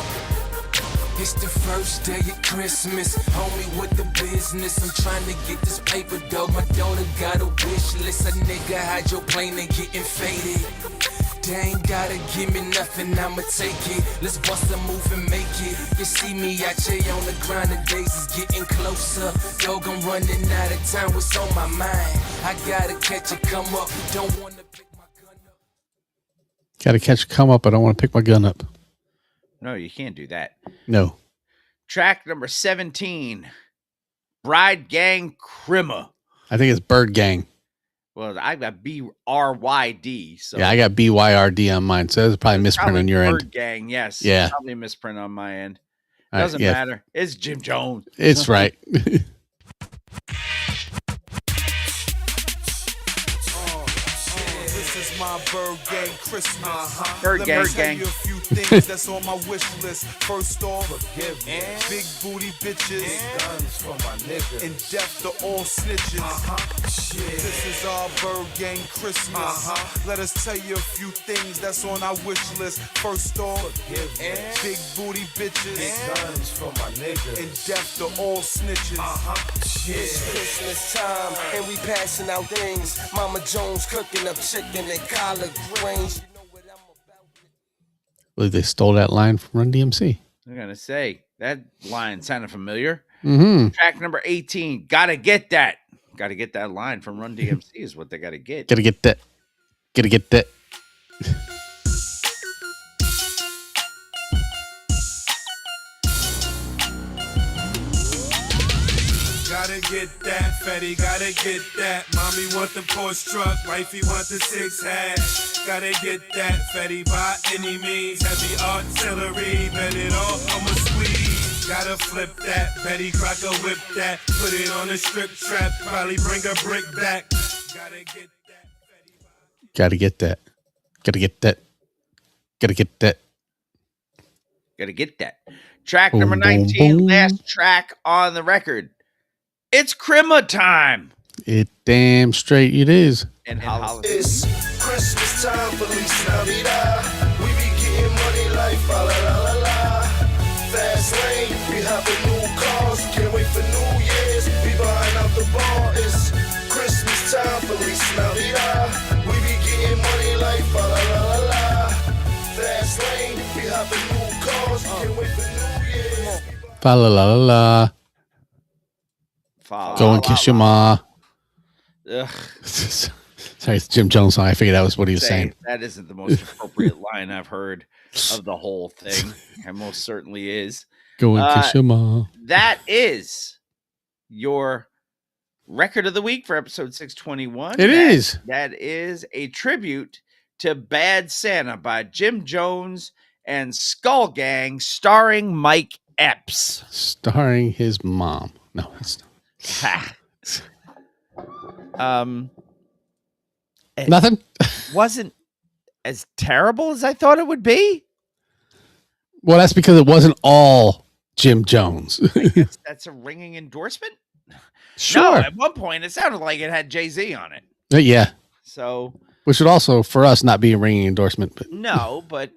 It's the first day of Christmas, homie with the business. I'm trying to get this paper, though. My daughter got a wish list. A nigga hydroplaning getting faded. They ain't gotta give me nothing, I'ma take it. Let's bust a move and make it. You see me out here on the grind, the days is getting closer. Dog, I'm running out of time, what's on my mind? I gotta catch it, come up. Don't wanna pick my gun up. Got to catch a come up. I don't want to pick my gun up. No, you can't do that. No. Track number 17, Bride Gang Crema. I think it's Bird Gang. Well, I got BRYD. So Yeah, I got BYRD on mine. So it's probably a misprint on your Bird end. Gang, yes. Yeah. Probably a misprint on my end. All right, Doesn't yeah. matter. It's Jim Jones. It's right. This is my Bird Gang Christmas. Bird Let Gang me tell gang. you a few things that's on my wish list. First off, big booty bitches, guns for my niggas, and death to all snitches. This is our Bird Gang Christmas. Let us tell you a few things that's on our wish list. First off, big booty bitches, guns for my niggas, and death to all snitches. It's Christmas time, and we passing out things. Mama Jones cooking up chicken and collard greens. I believe they stole that line from Run DMC. I'm going to say, that line sounded familiar. Mm-hmm. Track number 18, Gotta Get That. Got to get that line from Run DMC is what they got to get. Gotta get that. Gotta get that. Gotta get that, Fetty, gotta get that. Mommy want the Porsche truck, wifey want the 6 hat. Gotta get that, Fetty, by any means. Heavy artillery, bet it all, I'ma squeeze. Gotta flip that, Betty Crocker whip that. Put it on a strip trap, probably bring a brick back. Gotta get that, Fetty. Gotta get that. Gotta get that. Gotta get that. Got to get that. Track Boom, number boom, 19, boom. last track on the record. It's Crema time. It damn straight it is. And holiday. It's Christmas time, Feliz Navidad. We be getting money like fa la la la la. Fast lane, we hopping new cars. Can't wait for New Year's. We buying out the bar. It's Christmas time, Feliz Navidad. We be getting money like fa la la la la. Fast lane, we hopping new cars. Can't wait for New Year's. Fa la la la la. Go and kiss your ma. Ugh. Sorry, it's Jim Jones song. I figured that was what he was saying. That isn't the most appropriate line I've heard of the whole thing. It most certainly is. Go and kiss your ma. That is your record of the week for episode 621. It is. That is a tribute to Bad Santa by Jim Jones and Skull Gang, starring Mike Epps. Starring his mom. No, that's not. Nothing. Wasn't as terrible as I thought it would be. Well, that's because it wasn't all Jim Jones. That's a ringing endorsement. Sure. No, at one point it sounded like it had Jay-Z on it. Yeah. So Which would also, for us, not be a ringing endorsement. But, no, but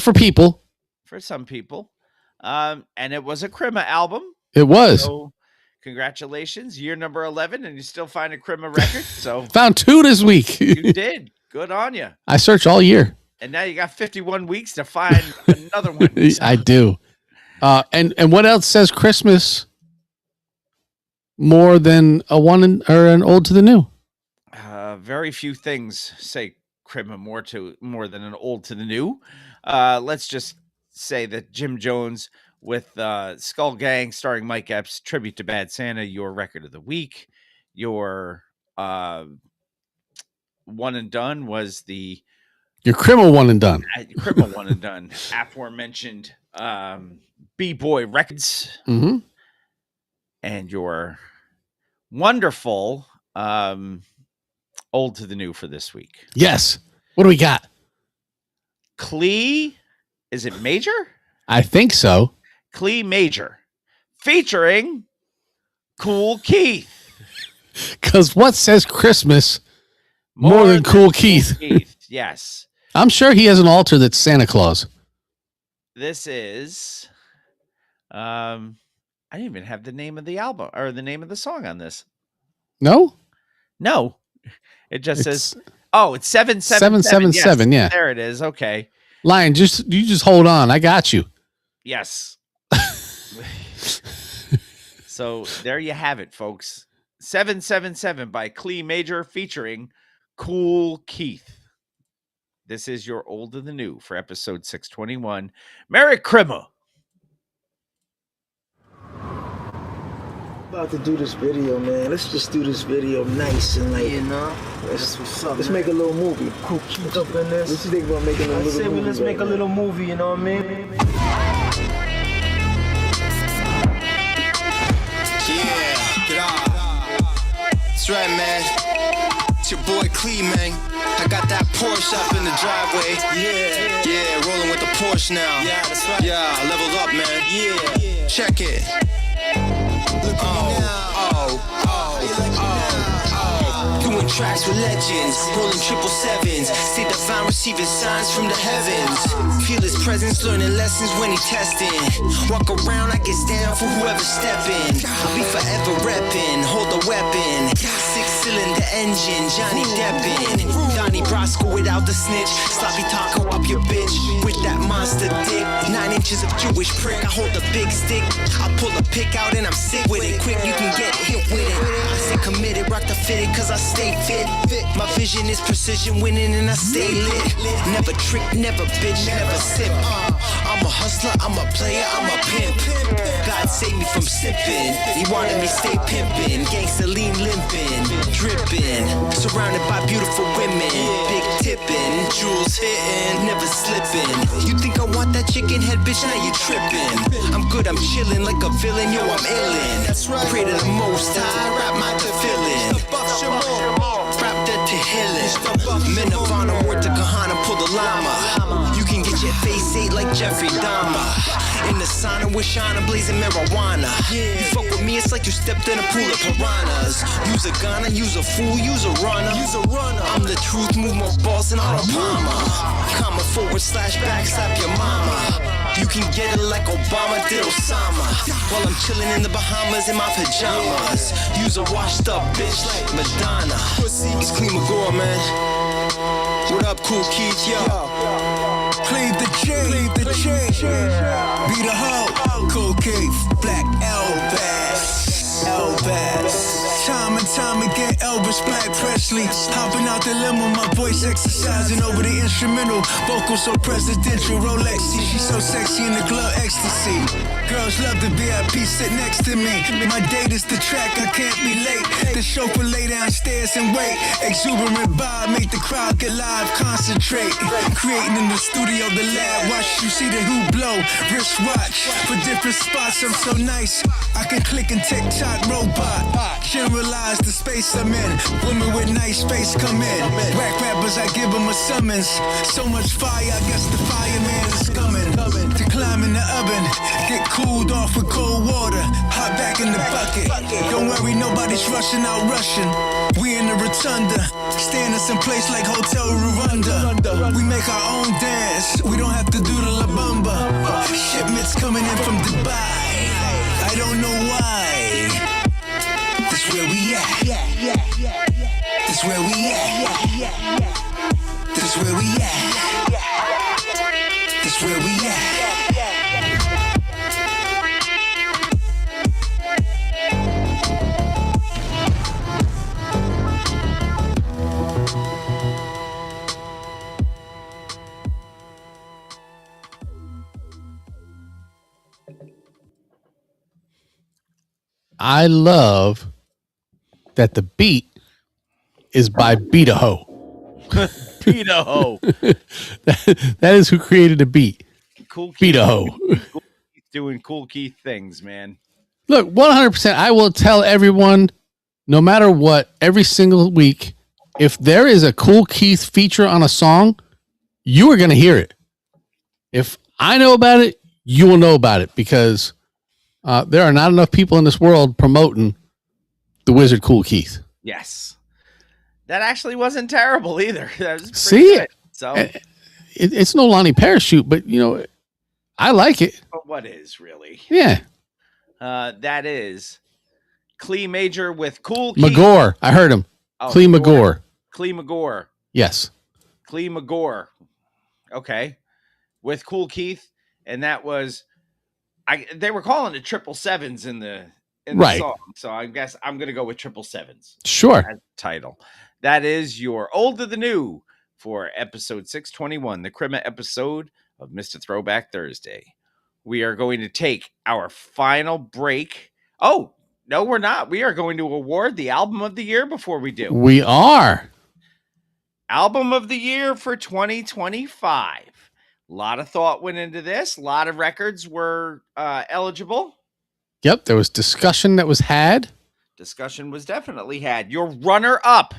for people. For some people. And it was a Crema album. It was. So congratulations. Year number 11, and you still find a Crema record. So Found 2 this week. you did. Good on you. I search all year. And now you got 51 weeks to find another one. I do. And what else says Christmas more than a one or an old to the new? Very few things say Crema more than an old to the new. Let's just say that Jim Jones with Skull Gang starring Mike Epps, tribute to Bad Santa, your record of the week. Your one and done was your Crema one and done. Crema one and done. Aforementioned B-Boy Records. Mm-hmm. and your wonderful old to the new for this week. Yes. What do we got? Clee, is it Major? I think so. Clee Major, featuring Cool Keith. Because what says Christmas more than Cool Keith? Yes. I'm sure he has an altar that's Santa Claus. This is, I didn't even have the name of the album or the name of the song on this. No? No. It just says, oh, it's 777. 777, yeah. There it is. Okay. Lion, you just hold on. I got you. Yes. So there you have it, folks. 777 by Clee Major featuring Cool Keith. This is your old and the new for episode 621. Merry Christmas. About to do this video, man. Let's just do this video nice and like, you know. Let's make a little movie. Cool Keith up in this. What you think about making a little movie? Let's make a little movie, you know what I mean? Yeah, get on. That's right, man. It's your boy Clee, man. I got that Porsche up in the driveway. Yeah, rolling with the Porsche now. Yeah, that's right. Yeah, leveled up, man. Yeah. Check it. Doing tracks with legends, rolling 777s. See divine receiving signs from the heavens. Feel his presence, learning lessons when he testing. Walk around, I get down for whoever stepping. I'll be forever repping, hold the weapon. 6-cylinder engine, Johnny Deppin. Donnie Brasco without the snitch. Sloppy taco up your bitch with that monster dick. 9 inches of Jewish prick, I hold the big stick. I pull a pick out and I'm sick with it. Quick, you can get hit with it. I stay committed, rock the fitted, cause I stay fit. My vision is precision, winning and I stay lit. Never trick, never bitch, never sip. I'm a hustler, I'm a player, I'm a pimp. God save me from sipping. He wanted me stay pimping. Gangsta lean limping, dripping. Surrounded by beautiful women. Big tipping, jewels hitting, never slipping. You think I want that chicken head, bitch, now you tripping. I'm good, I'm chilling like a villain, yo, I'm illin'. Pray to the most high, rap my feeling. Rap that to healing. Men of honor, word to Kahana, pull the llama. You can get your face ate like Jeffrey Dahmer. In the sauna with Shauna, blazing marijuana. You fuck with me, it's like you stepped in a pool of piranhas. Use a gunner, use a fool, use a runner. I'm the truth, move more balls than Arnold Palmer. Comma /back, slap your mama. You can get it like Obama did Osama. While I'm chilling in the Bahamas in my pajamas. Use a washed up bitch like Madonna. It's Clee McGraw, man. What up, Cool Keith, yo? Cleave the chain, be the hoe. Cool Keith, Black Elvis. Time and time again, Elvis, Black Presley. Hopping out the limo, my voice exercising over the instrumental. Vocal so presidential, Rolexy. She's so sexy in the club, ecstasy. Girls love the VIP, sit next to me. My date is the track, I can't be late. The chauffeur lay downstairs and wait. Exuberant vibe, make the crowd get live, concentrate. Creating in the studio, the lab. Watch you see the hoop blow. Wristwatch for different spots, I'm so nice. I can click and TikTok robot. Generalize the space I'm in. Women with nice face come in. Whack rappers, I give them a summons. So much fire, I guess the fireman is coming. To climb in the oven, get cooled off with cold water. Hop back in the bucket. Don't worry, nobody's rushing out rushing. We in the rotunda, staying in some place like Hotel Rwanda. We make our own dance, we don't have to do the La Bamba. Shipments coming in from Dubai. I don't know why. This where we at. This where we at. This where we at. This where we at. I love that the beat is by Beat-A-Ho. Beat-A-Ho. That is who created the beat. Cool Keith. Beat-A-Ho. Doing Cool Keith things, man. Look, 100%. I will tell everyone, no matter what, every single week, if there is a Cool Keith feature on a song, you are going to hear it. If I know about it, you will know about it because there are not enough people in this world promoting the Wizard Cool Keith. Yes. That actually wasn't terrible either. That was See, good. So it's no Lonnie Parachute, but I like it. But what is really? Yeah. That is Clee Major with Cool Keith. Magor. I heard him. Clee Magor. Clee Magor. Yes. Clee Magor. Okay. With Cool Keith. And that was they were calling it 777s in the song. So I guess I'm gonna go with 777s. Sure. As the title. That is your Old to the New for episode 621, the Crema episode of Mr. Throwback Thursday. We are going to take our final break. Oh, no, we're not. We are going to award the album of the year before we do. We are. Album of the year for 2025. A lot of thought went into this. A lot of records were eligible. Yep, there was discussion that was had. Discussion was definitely had. Your runner-up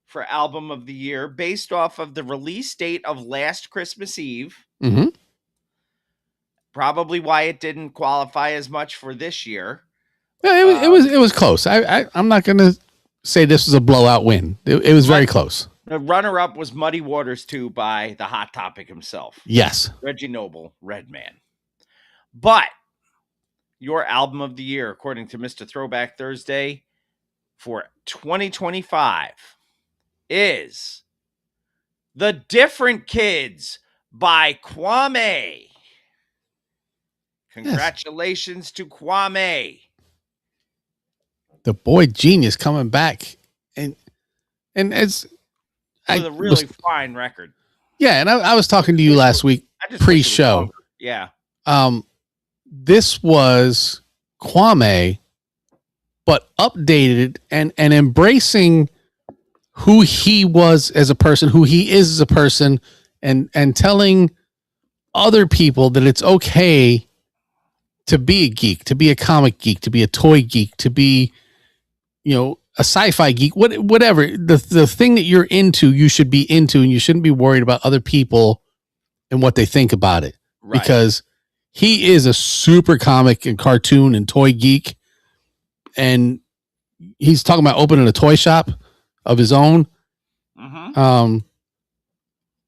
for album of the year based off of the release date of last Christmas Eve. Mm-hmm. Probably why it didn't qualify as much for this year. Yeah, it was close. I'm not going to say this was a blowout win. It was very close. The runner-up was Muddy Waters 2 by the Hot Topic himself. Yes. Reggie Noble, Redman. But your album of the year, according to Mr. Throwback Thursday, for 2025 is The Different Kids by Kwame. Congratulations to Kwame. The boy genius coming back. And it's with a really fine record. Yeah, and I was talking to you last week pre-show. Yeah. This was Kwame, but updated and embracing who he was as a person, who he is as a person, and telling other people that it's okay to be a geek, to be a comic geek, to be a toy geek, to be, a sci-fi geek, whatever. The thing that you're into, you should be into, and you shouldn't be worried about other people and what they think about it. Right. Because he is a super comic and cartoon and toy geek. And he's talking about opening a toy shop of his own. Mm-hmm.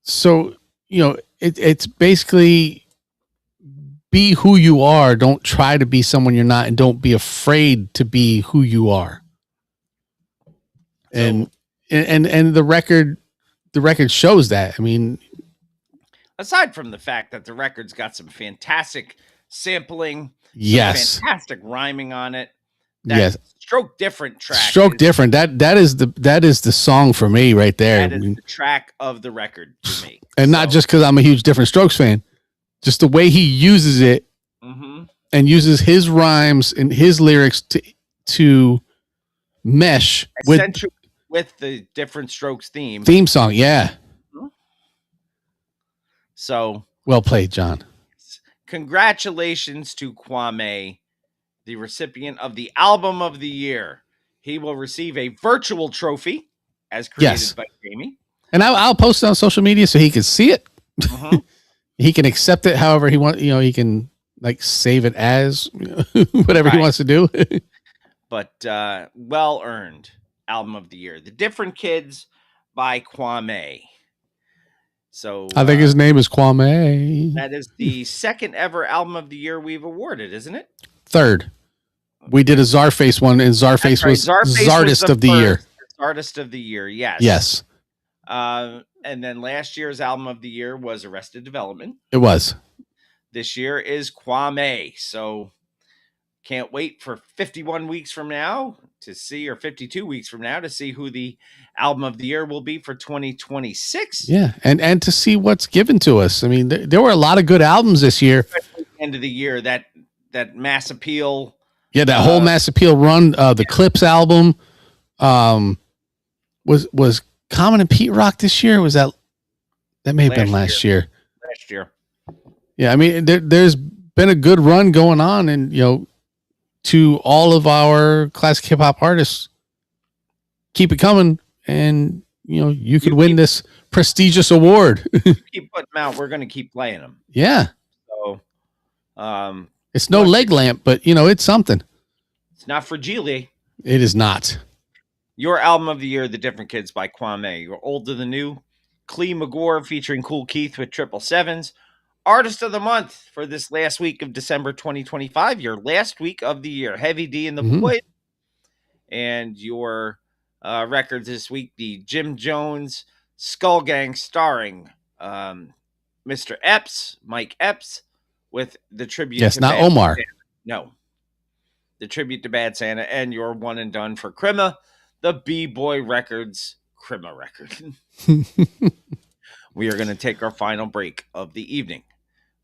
So, it's basically be who you are. Don't try to be someone you're not, and don't be afraid to be who you are. And the record shows that. I mean, aside from the fact that the record's got some fantastic sampling, yes, fantastic rhyming on it. Yes, Stroke Different track. Stroke Different. That is the song for me right there. That is the track of the record to me. And not just because I'm a huge Different Strokes fan, just the way he uses it and uses his rhymes and his lyrics to mesh with the Different Strokes theme song. Yeah. So well played, John. Congratulations to Kwame, the recipient of the album of the year. He will receive a virtual trophy as created by Jamie. And I'll post it on social media so he can see it. He can accept it however he wants. He can save it as whatever he wants to do. But well earned album of the year. The Different Kids by Kwame. So I think his name is Kwame. That is the second ever album of the year we've awarded, isn't it? Third. We did a Czarface one, and Czarface was Zardist of the year. Zardist of the year, yes. Yes. And then last year's album of the year was Arrested Development. It was. This year is Kwame. So can't wait for 51 weeks from now to see, or 52 weeks from now to see who the album of the year will be for 2026. Yeah, and to see what's given to us. I mean, there were a lot of good albums this year. Especially at the end of the year, that Mass Appeal. Yeah, that whole Mass Appeal run, the Clips album, was Common and Pete Rock this year? Or was that may have been last year? Last year. Yeah, I mean, there's been a good run going on, and to all of our classic hip hop artists, keep it coming, and you could win this prestigious award. Keep putting them out. We're going to keep playing them. Yeah. So, it's no leg lamp, but it's something. It's not fragile. It is not. Your album of the year, The Different Kids by Kwame. Your Old to the New, Clee McGore featuring Cool Keith with 777s. Artist of the Month for this last week of December 2025, your last week of the year, Heavy D and the Boys. And your records this week, the Jim Jones Skull Gang starring Mr. Epps, Mike Epps, with the tribute to not Bad Omar. Santa. No. The tribute to Bad Santa, and your one and done for Crima, the B-Boy Records Crima record. We are going to take our final break of the evening.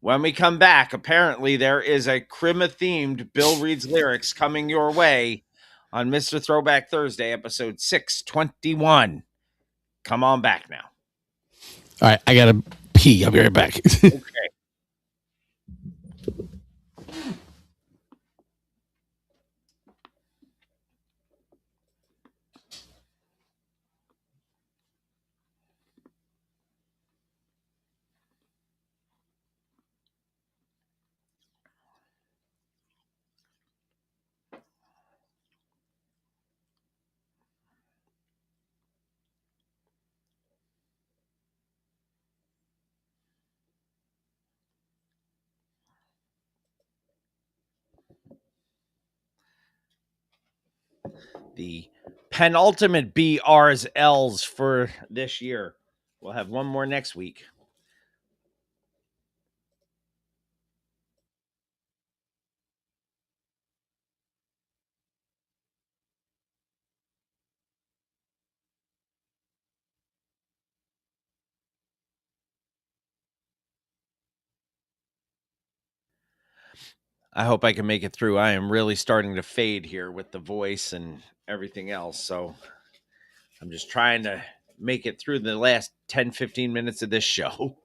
When we come back, apparently there is a Crima-themed Bill Reed's lyrics coming your way on Mr. Throwback Thursday, episode 621. Come on back now. All right, I got to pee. I'll be right back. Okay. The penultimate BR's L's for this year. We'll have one more next week. I hope I can make it through. I am really starting to fade here with the voice and everything else. So I'm just trying to make it through the last 10, 15 minutes of this show.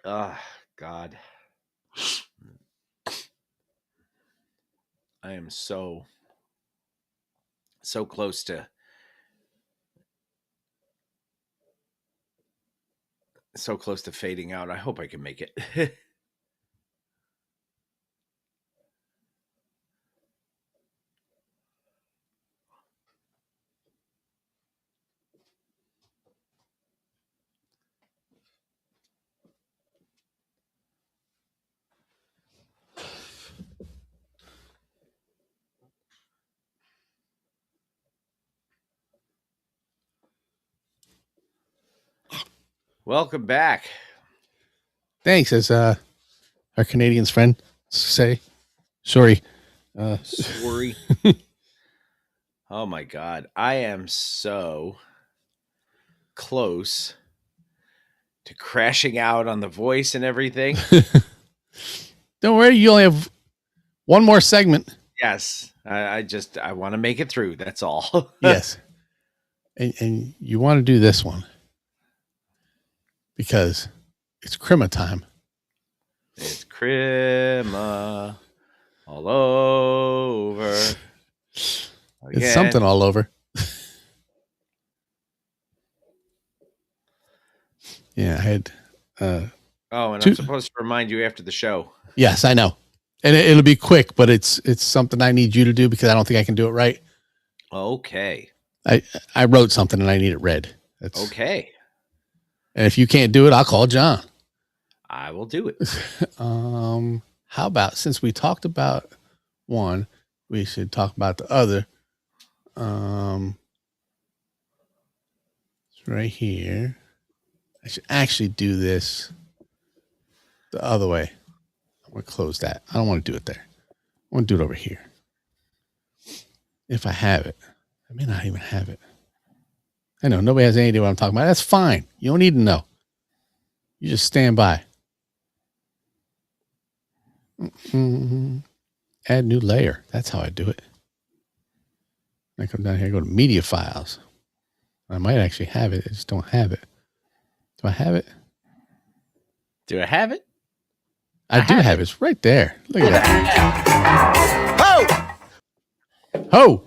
Oh, God. I am so close to fading out. I hope I can make it. Welcome back. Thanks, as our Canadians friend say. Sorry. Sorry. Oh my God. I am so close to crashing out on the voice and everything. Don't worry, you only have one more segment. Yes. I want to make it through. That's all. Yes. And you want to do this one because it's Crima time. It's Crima all over. It's something all over. Yeah, I had. And I'm supposed to remind you after the show. Yes, I know, and it'll be quick, but it's something I need you to do because I don't think I can do it right. Okay. I wrote something and I need it read. That's okay. And if you can't do it, I'll call John. I will do it. How about, since we talked about one, we should talk about the other. It's right here. I should actually do this the other way. I'm going to close that. I don't want to do it there. I want to do it over here. If I have it. I may not even have it. I know nobody has any idea what I'm talking about. That's fine. You don't need to know. You just stand by. Add new layer. That's how I do it. I come down here, go to media files. I might actually have it. I just don't have it. Do I have it? Do I have it? I do have it. It's right there. Look at that. Ho!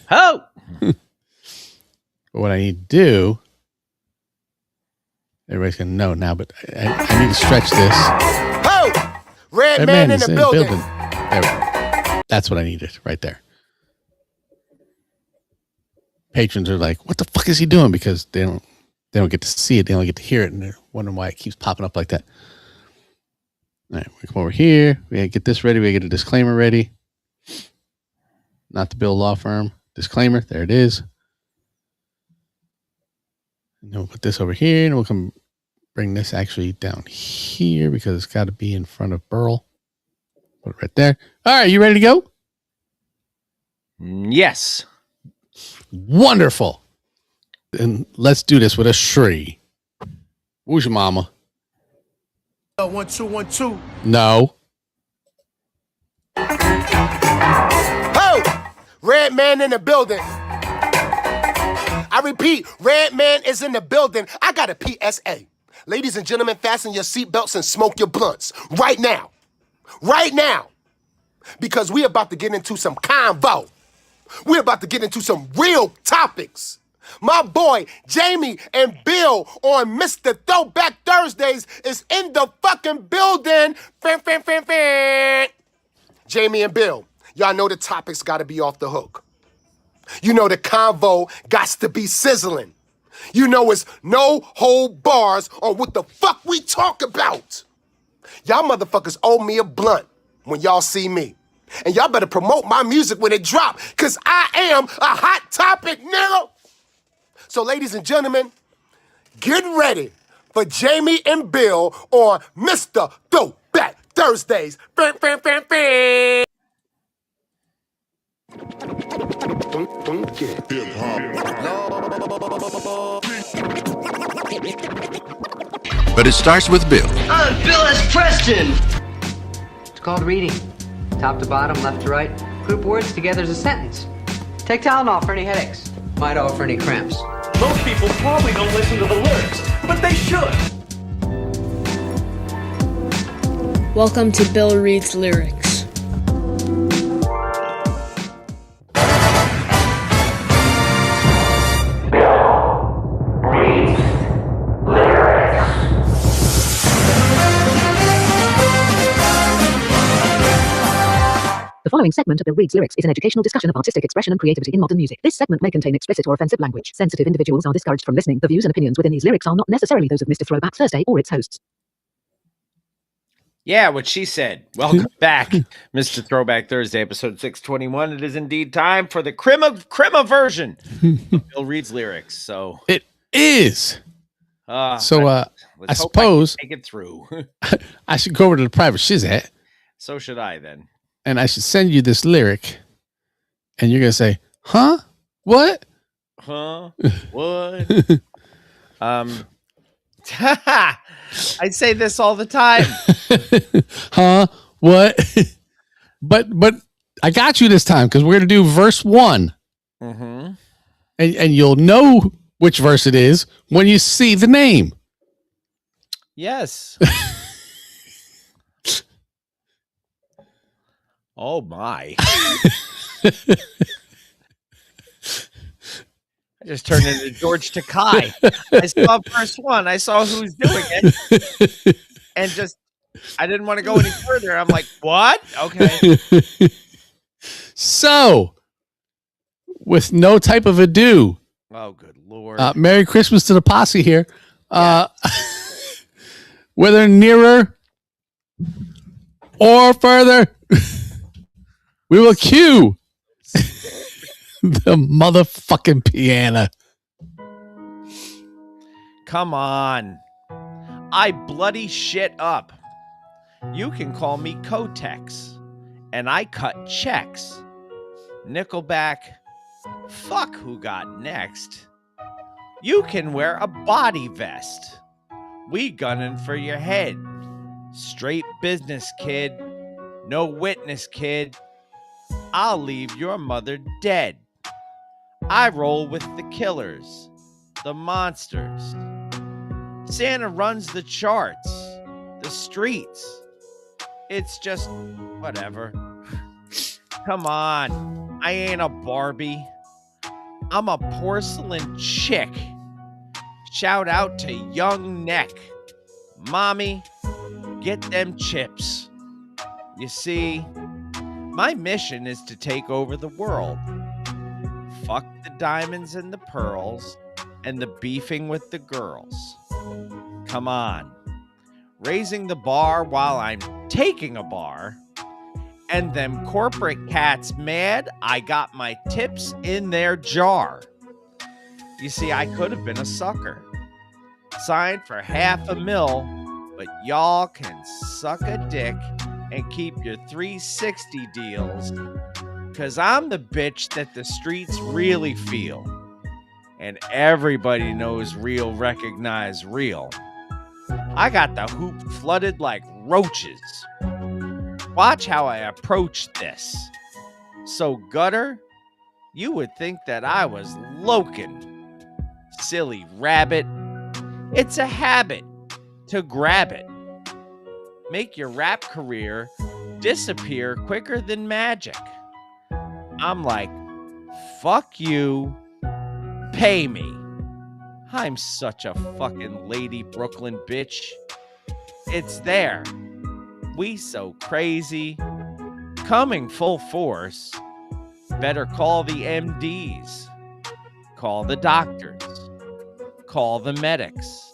Ho! But what I need to do, everybody's going to know now, but I need to stretch this. Ho! Red man in the building. There we go. That's what I needed right there. Patrons are like, what the fuck is he doing? Because they don't get to see it. They only get to hear it. And they're wondering why it keeps popping up like that. All right, we come over here. We gotta get this ready. We gotta get a disclaimer ready. Not the Bill Law Firm. Disclaimer. There it is. And we'll put this over here, and we'll come bring this actually down here because it's got to be in front of Burl. Put it right there. All right, you ready to go? Yes. Wonderful. And let's do this with a Shri. Who's your mama? 1 2 1 2. No. Ho! Red man in the building. I repeat, red man is in the building. I got a PSA. Ladies and gentlemen, fasten your seatbelts and smoke your blunts. Right now. Right now. Because we're about to get into some convo. We're about to get into some real topics. My boy, Jamie and Bill on Mr. Throwback Thursdays is in the fucking building. Jamie and Bill, y'all know the topics gotta be off the hook. You know the convo gots to be sizzling. You know it's no hold bars on what the fuck we talk about. Y'all motherfuckers owe me a blunt when y'all see me. And y'all better promote my music when it drop, cause I am a hot topic, nigga. So ladies and gentlemen, get ready for Jamie and Bill on Mr. Throwback Thursdays. But it starts with Bill. I'm Bill S. Preston. It's called reading. Top to bottom, left to right. Group words together as a sentence. Take Tylenol for any headaches. Midol for any cramps. Most people probably don't listen to the lyrics, but they should. Welcome to Bill Reads Lyrics. The following segment of Bill Reads Lyrics is an educational discussion of artistic expression and creativity in modern music. This segment may contain explicit or offensive language. Sensitive individuals are discouraged from listening. The views and opinions within these lyrics are not necessarily those of Mr. Throwback Thursday or its hosts. Yeah, what she said. Welcome back, Mr. Throwback Thursday, episode 621. It is indeed time for the crema version of Bill Reads Lyrics. So it is. I let's hope suppose I can take it through. I should go over to the private shizat. So should I then. And I should send you this lyric, and you're going to say, huh? What? Huh? What? I say this all the time. Huh? What? but I got you this time because we're going to do verse 1. Mm-hmm. And you'll know which verse it is when you see the name. Yes. Oh my. I just turned into George Takei. I saw verse 1. I saw who's doing it. And just, I didn't want to go any further. I'm like, what? Okay. So, with no type of ado. Oh, good Lord. Merry Christmas to the posse here. Whether nearer or further, we will cue the motherfucking piano. Come on. I bloody shit up. You can call me Kotex, and I cut checks. Nickelback, fuck who got next. You can wear a body vest. We gunning for your head. Straight business, kid. No witness, kid. I'll leave your mother dead. I roll with the killers, the monsters. Santa runs the charts, the streets. It's just whatever. Come on, I ain't a Barbie. I'm a porcelain chick. Shout out to Young Neck. Mommy, get them chips. You see, my mission is to take over the world. Fuck the diamonds and the pearls and the beefing with the girls. Come on. Raising the bar while I'm taking a bar. And them corporate cats mad I got my tips in their jar. You see, I could have been a sucker. Signed for $500,000, but y'all can suck a dick and keep your 360 deals. Cause I'm the bitch that the streets really feel. And everybody knows real recognize real. I got the hoop flooded like roaches. Watch how I approach this. So gutter, you would think that I was lokin'. Silly rabbit. It's a habit to grab it. Make your rap career disappear quicker than magic. I'm like, fuck you, pay me. I'm such a fucking Lady Brooklyn bitch. It's there. We so crazy. Coming full force. Better call the MDs. Call the doctors. Call the medics.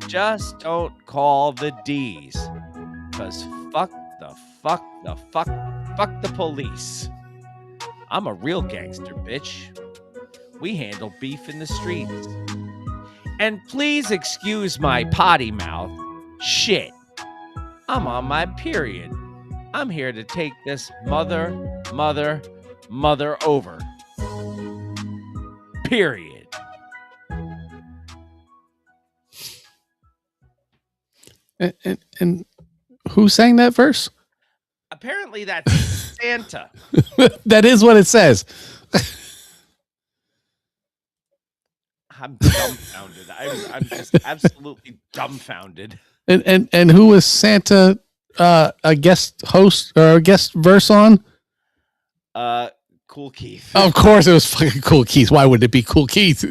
Just don't call the D's. Cause fuck the police. I'm a real gangster, bitch. We handle beef in the streets. And please excuse my potty mouth. Shit. I'm on my period. I'm here to take this mother over. Period. And who sang that verse? Apparently that's Santa. That is what it says. I'm dumbfounded. I'm just absolutely dumbfounded. And who was Santa a guest host or a guest verse on? Cool Keith. Of course it was fucking Cool Keith. Why would it be Cool Keith?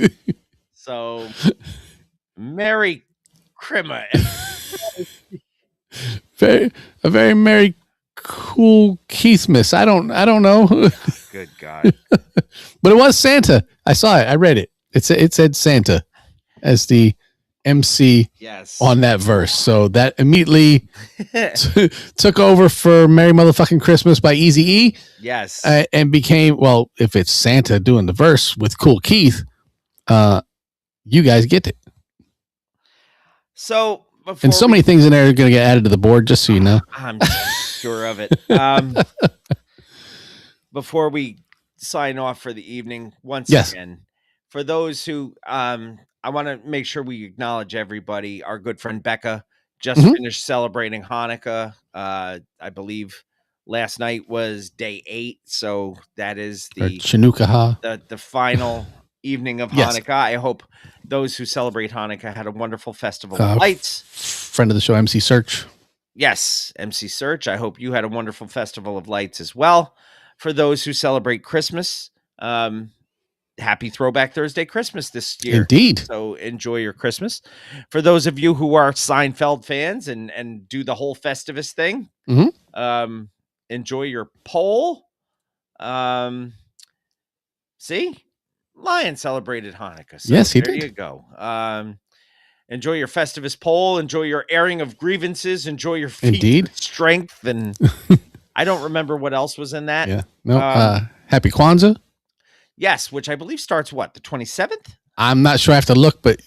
So Merry Christmas. A very Merry Cool Keithmas. I don't know. Good God. But it was Santa. I saw it. I read it. It said Santa as the MC on that verse. So that immediately took over for Merry Motherfucking Christmas by Eazy-E. Yes. And became, well, if it's Santa doing the verse with Cool Keith, you guys get it. So and so many things in there are going to get added to the board, just so you know. I'm sure of it. Before we sign off for the evening, once again, for those who, I want to make sure we acknowledge everybody. Our good friend Becca just finished celebrating Hanukkah. I believe last night was day 8, so that is the final evening of Hanukkah. I hope those who celebrate Hanukkah had a wonderful festival of lights. Friend of the show, MC Search. Yes, MC Search. I hope you had a wonderful festival of lights as well. For those who celebrate Christmas, happy Throwback Thursday Christmas this year. Indeed. So enjoy your Christmas. For those of you who are Seinfeld fans and do the whole Festivus thing, enjoy your poll. See, Lion celebrated Hanukkah. So yes, he there did. you go. Enjoy your Festivus poll. Enjoy your airing of grievances. Enjoy your feats of strength. And I don't remember what else was in that. Yeah. No. Happy Kwanzaa. Yes, which I believe starts what, the 27th? I'm not sure. I have to look, but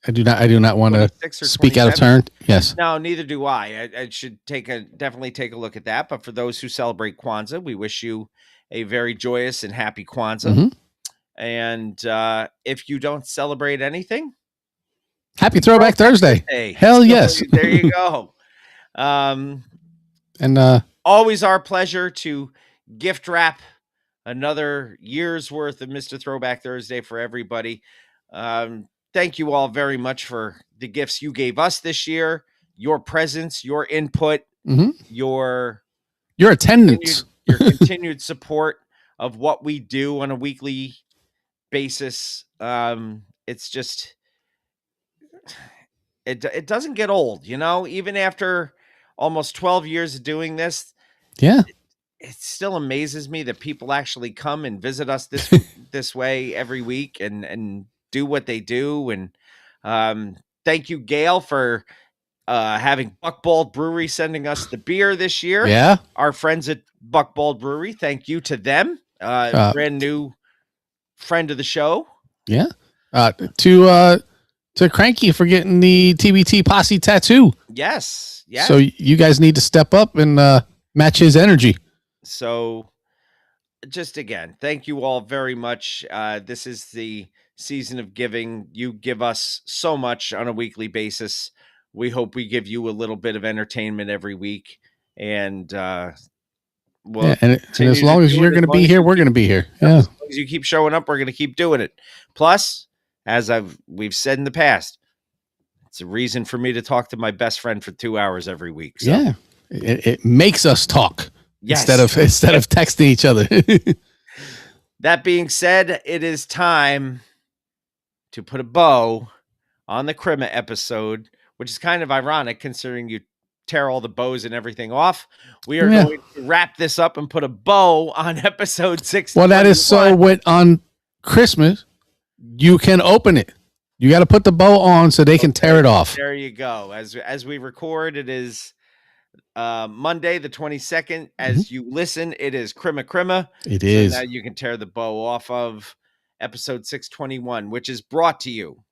I do not want to speak out of turn. Yes. No, neither do I. I should definitely take a look at that. But for those who celebrate Kwanzaa, we wish you a very joyous and happy Kwanzaa. And if you don't celebrate anything, happy Throwback Thursday. Hell yes. There you go. And always our pleasure to gift wrap another year's worth of Mr. Throwback Thursday for everybody. Thank you all very much for the gifts you gave us this year, your presence, your input, your attendance, your continued support of what we do on a weekly basis. It's just, it doesn't get old, even after almost 12 years of doing this. Yeah. It still amazes me that people actually come and visit us this way every week and do what they do. And thank you, Gail, for having Buckbald Brewery sending us the beer this year. Yeah. Our friends at Buckbald Brewery, thank you to them. Brand new friend of the show. Yeah. To Cranky for getting the TBT Posse tattoo. Yes. So you guys need to step up and match his energy. So just again, thank you all very much. This is the season of giving. You give us so much on a weekly basis. We hope we give you a little bit of entertainment every week. And and as long as you're going to be here, we're going to be here. Yeah. As long as you keep showing up, we're going to keep doing it. Plus, as we've said in the past, it's a reason for me to talk to my best friend for 2 hours every week. So. Yeah. It makes us talk. Yes. Instead of texting each other. That being said, it is time to put a bow on the Crema episode, which is kind of ironic considering you tear all the bows and everything off. We are going to wrap this up and put a bow on episode 6. Well, that is so on Christmas, you can open it. You got to put the bow on so they can tear it off. There you go. As we record, it is Monday the 22nd. As you listen, it is Crema. It is. Now you can tear the bow off of episode 621, which is brought to you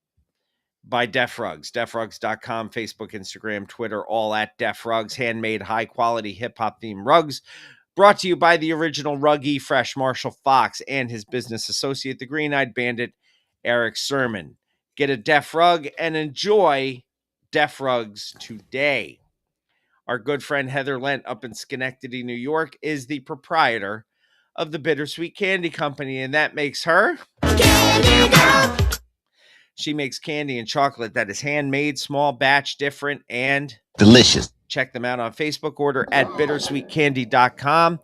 by Def Rugs. DefRugs.com, Facebook, Instagram, Twitter, all at Def Rugs. Handmade, high-quality, hip-hop themed rugs. Brought to you by the original Ruggy Fresh, Marshall Fox, and his business associate, the Green-Eyed Bandit, Eric Sermon. Get a Def Rug and enjoy Def Rugs today. Our good friend Heather Lent up in Schenectady, New York, is the proprietor of the Bittersweet Candy Company, and that makes her... She makes candy and chocolate that is handmade, small batch, different, and delicious. Check them out on Facebook. Order at bittersweetcandy.com.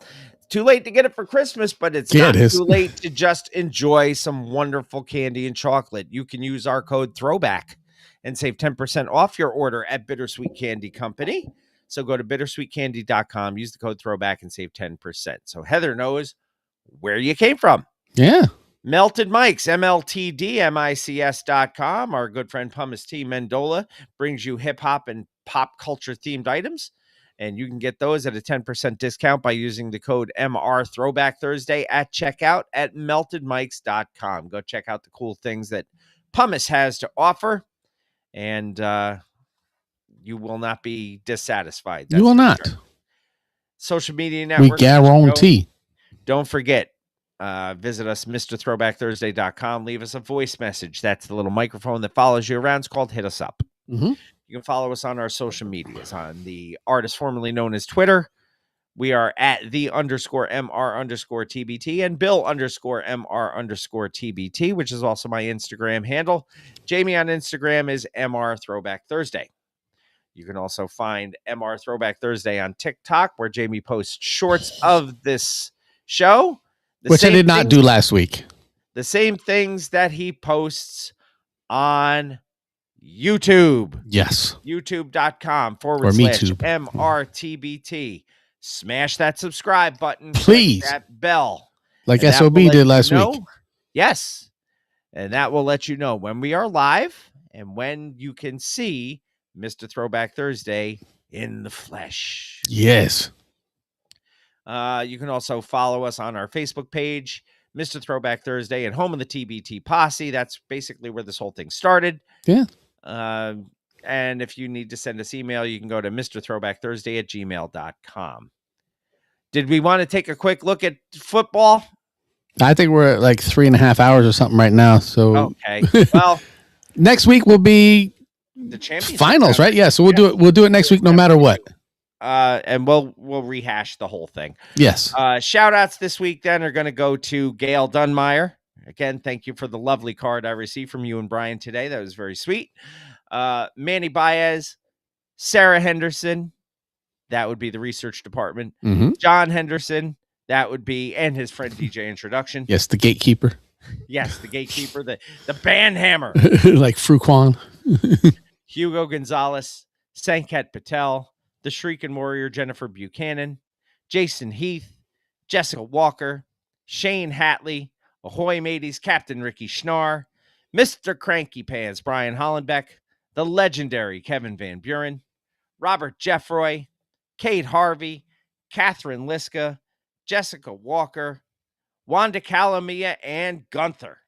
Too late to get it for Christmas, but it's not too late to just enjoy some wonderful candy and chocolate. You can use our code Throwback and save 10% off your order at Bittersweet Candy Company. So go to bittersweetcandy.com, use the code Throwback, and save 10%. So Heather knows where you came from. Yeah. Melted Mics, MLTDMICS.com. Our good friend Pumice T. Mendola brings you hip-hop and pop culture-themed items, and you can get those at a 10% discount by using the code MR Throwback Thursday at checkout at meltedmics.com. Go check out the cool things that Pumice has to offer, and you will not be dissatisfied. You will not. Sure. Social media network. We guarantee. Don't forget. Visit us, MrThrowbackThursday.com. Leave us a voice message. That's the little microphone that follows you around. It's called Hit Us Up. Mm-hmm. You can follow us on our social medias. On the artist formerly known as Twitter, we are at _MR_TBT and Bill_MR_TBT, which is also my Instagram handle. Jamie on Instagram is MR Throwback Thursday. You can also find MR Throwback Thursday on TikTok, where Jamie posts shorts of this show. Which I did not do last week. The same things that he posts on YouTube. Yes. YouTube.com/MRTBT. Smash that subscribe button. Please. Click that bell. Like And SOB did last week. Yes. And that will let you know when we are live and when you can see Mr. Throwback Thursday in the flesh. Yes. You can also follow us on our Facebook page, Mr. Throwback Thursday, and Home of the TBT Posse. That's basically where this whole thing started. Yeah. And if you need to send us email, you can go to mrthrowbackthursday@gmail.com. Did we want to take a quick look at football? I think we're at like 3.5 hours or something right now. So okay. Well, next week will be the championship finals, right? Yeah. So we'll do it next week, no matter what. And we'll rehash the whole thing. Yes. Shout outs this week then are going to go to Gail Dunmeyer. Again, thank you for the lovely card I received from you and Brian today. That was very sweet. Manny Baez, Sarah Henderson, that would be the research department. Mm-hmm. John Henderson, that would be, and his friend DJ Introduction. Yes, the gatekeeper. Yes, the gatekeeper, the band hammer. Like Fruquan. Hugo Gonzalez, Sanket Patel, the Shrieking Warrior Jennifer Buchanan, Jason Heath, Jessica Walker, Shane Hatley, Ahoy Mateys Captain Ricky Schnarr, Mr. Cranky Pants Brian Hollenbeck, the legendary Kevin Van Buren, Robert Jeffroy, Kate Harvey, Catherine Liska, Jessica Walker, Wanda Calamia, and Gunther.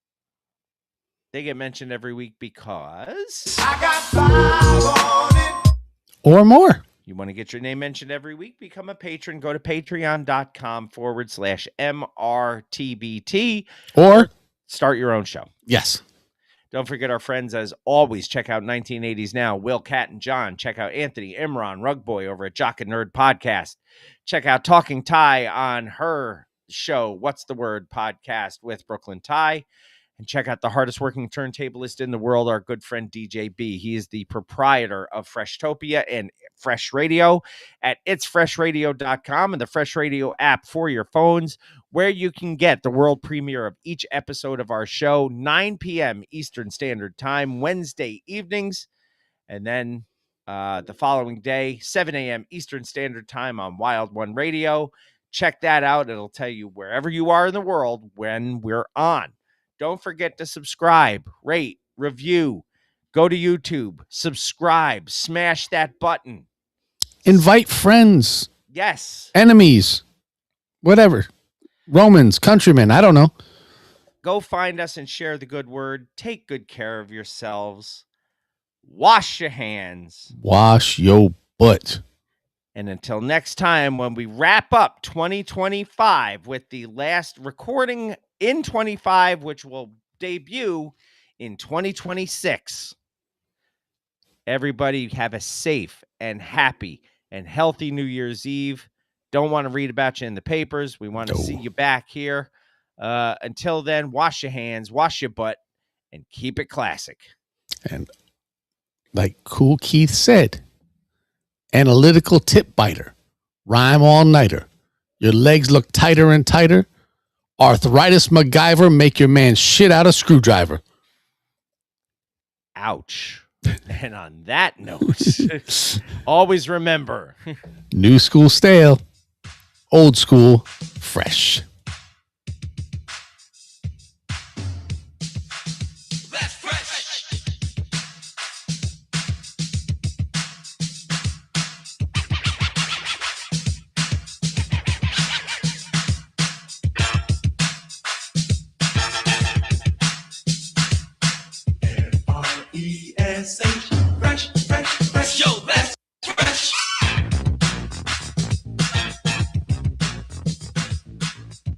They get mentioned every week because I got 5 on it. Or more. You want to get your name mentioned every week? Become a patron. Go to patreon.com/MRTBT. Or start your own show. Yes. Don't forget our friends, as always. Check out 1980s Now, Will, Cat, and John. Check out Anthony Imran, Rugboy, over at Jock and Nerd Podcast. Check out Talking Ty on her show, What's the Word Podcast with Brooklyn Ty. And check out the hardest working turntablist in the world, our good friend DJ B. He is the proprietor of Freshtopia and Fresh Radio at itsfreshradio.com and the Fresh Radio app for your phones, where you can get the world premiere of each episode of our show, 9 p.m. Eastern Standard Time, Wednesday evenings. And then the following day, 7 a.m. Eastern Standard Time on Wild One Radio. Check that out. It'll tell you wherever you are in the world when we're on. Don't forget to subscribe, rate, review, go to YouTube, subscribe, smash that button. Invite friends. Yes. Enemies. Whatever. Romans, countrymen, I don't know. Go find us and share the good word. Take good care of yourselves. Wash your hands. Wash your butt. And until next time, when we wrap up 2025 with the last recording in 25, which will debut in 2026, everybody have a safe and happy and healthy New Year's Eve. Don't want to read about you in the papers. We want to see you back here. Until then, wash your hands, wash your butt, and keep it classic. And like Cool Keith said, analytical tip biter, rhyme all-nighter. Your legs look tighter and tighter. Arthritis MacGyver, make your man shit out a screwdriver. Ouch. And on that note, always remember. New school stale, old school fresh.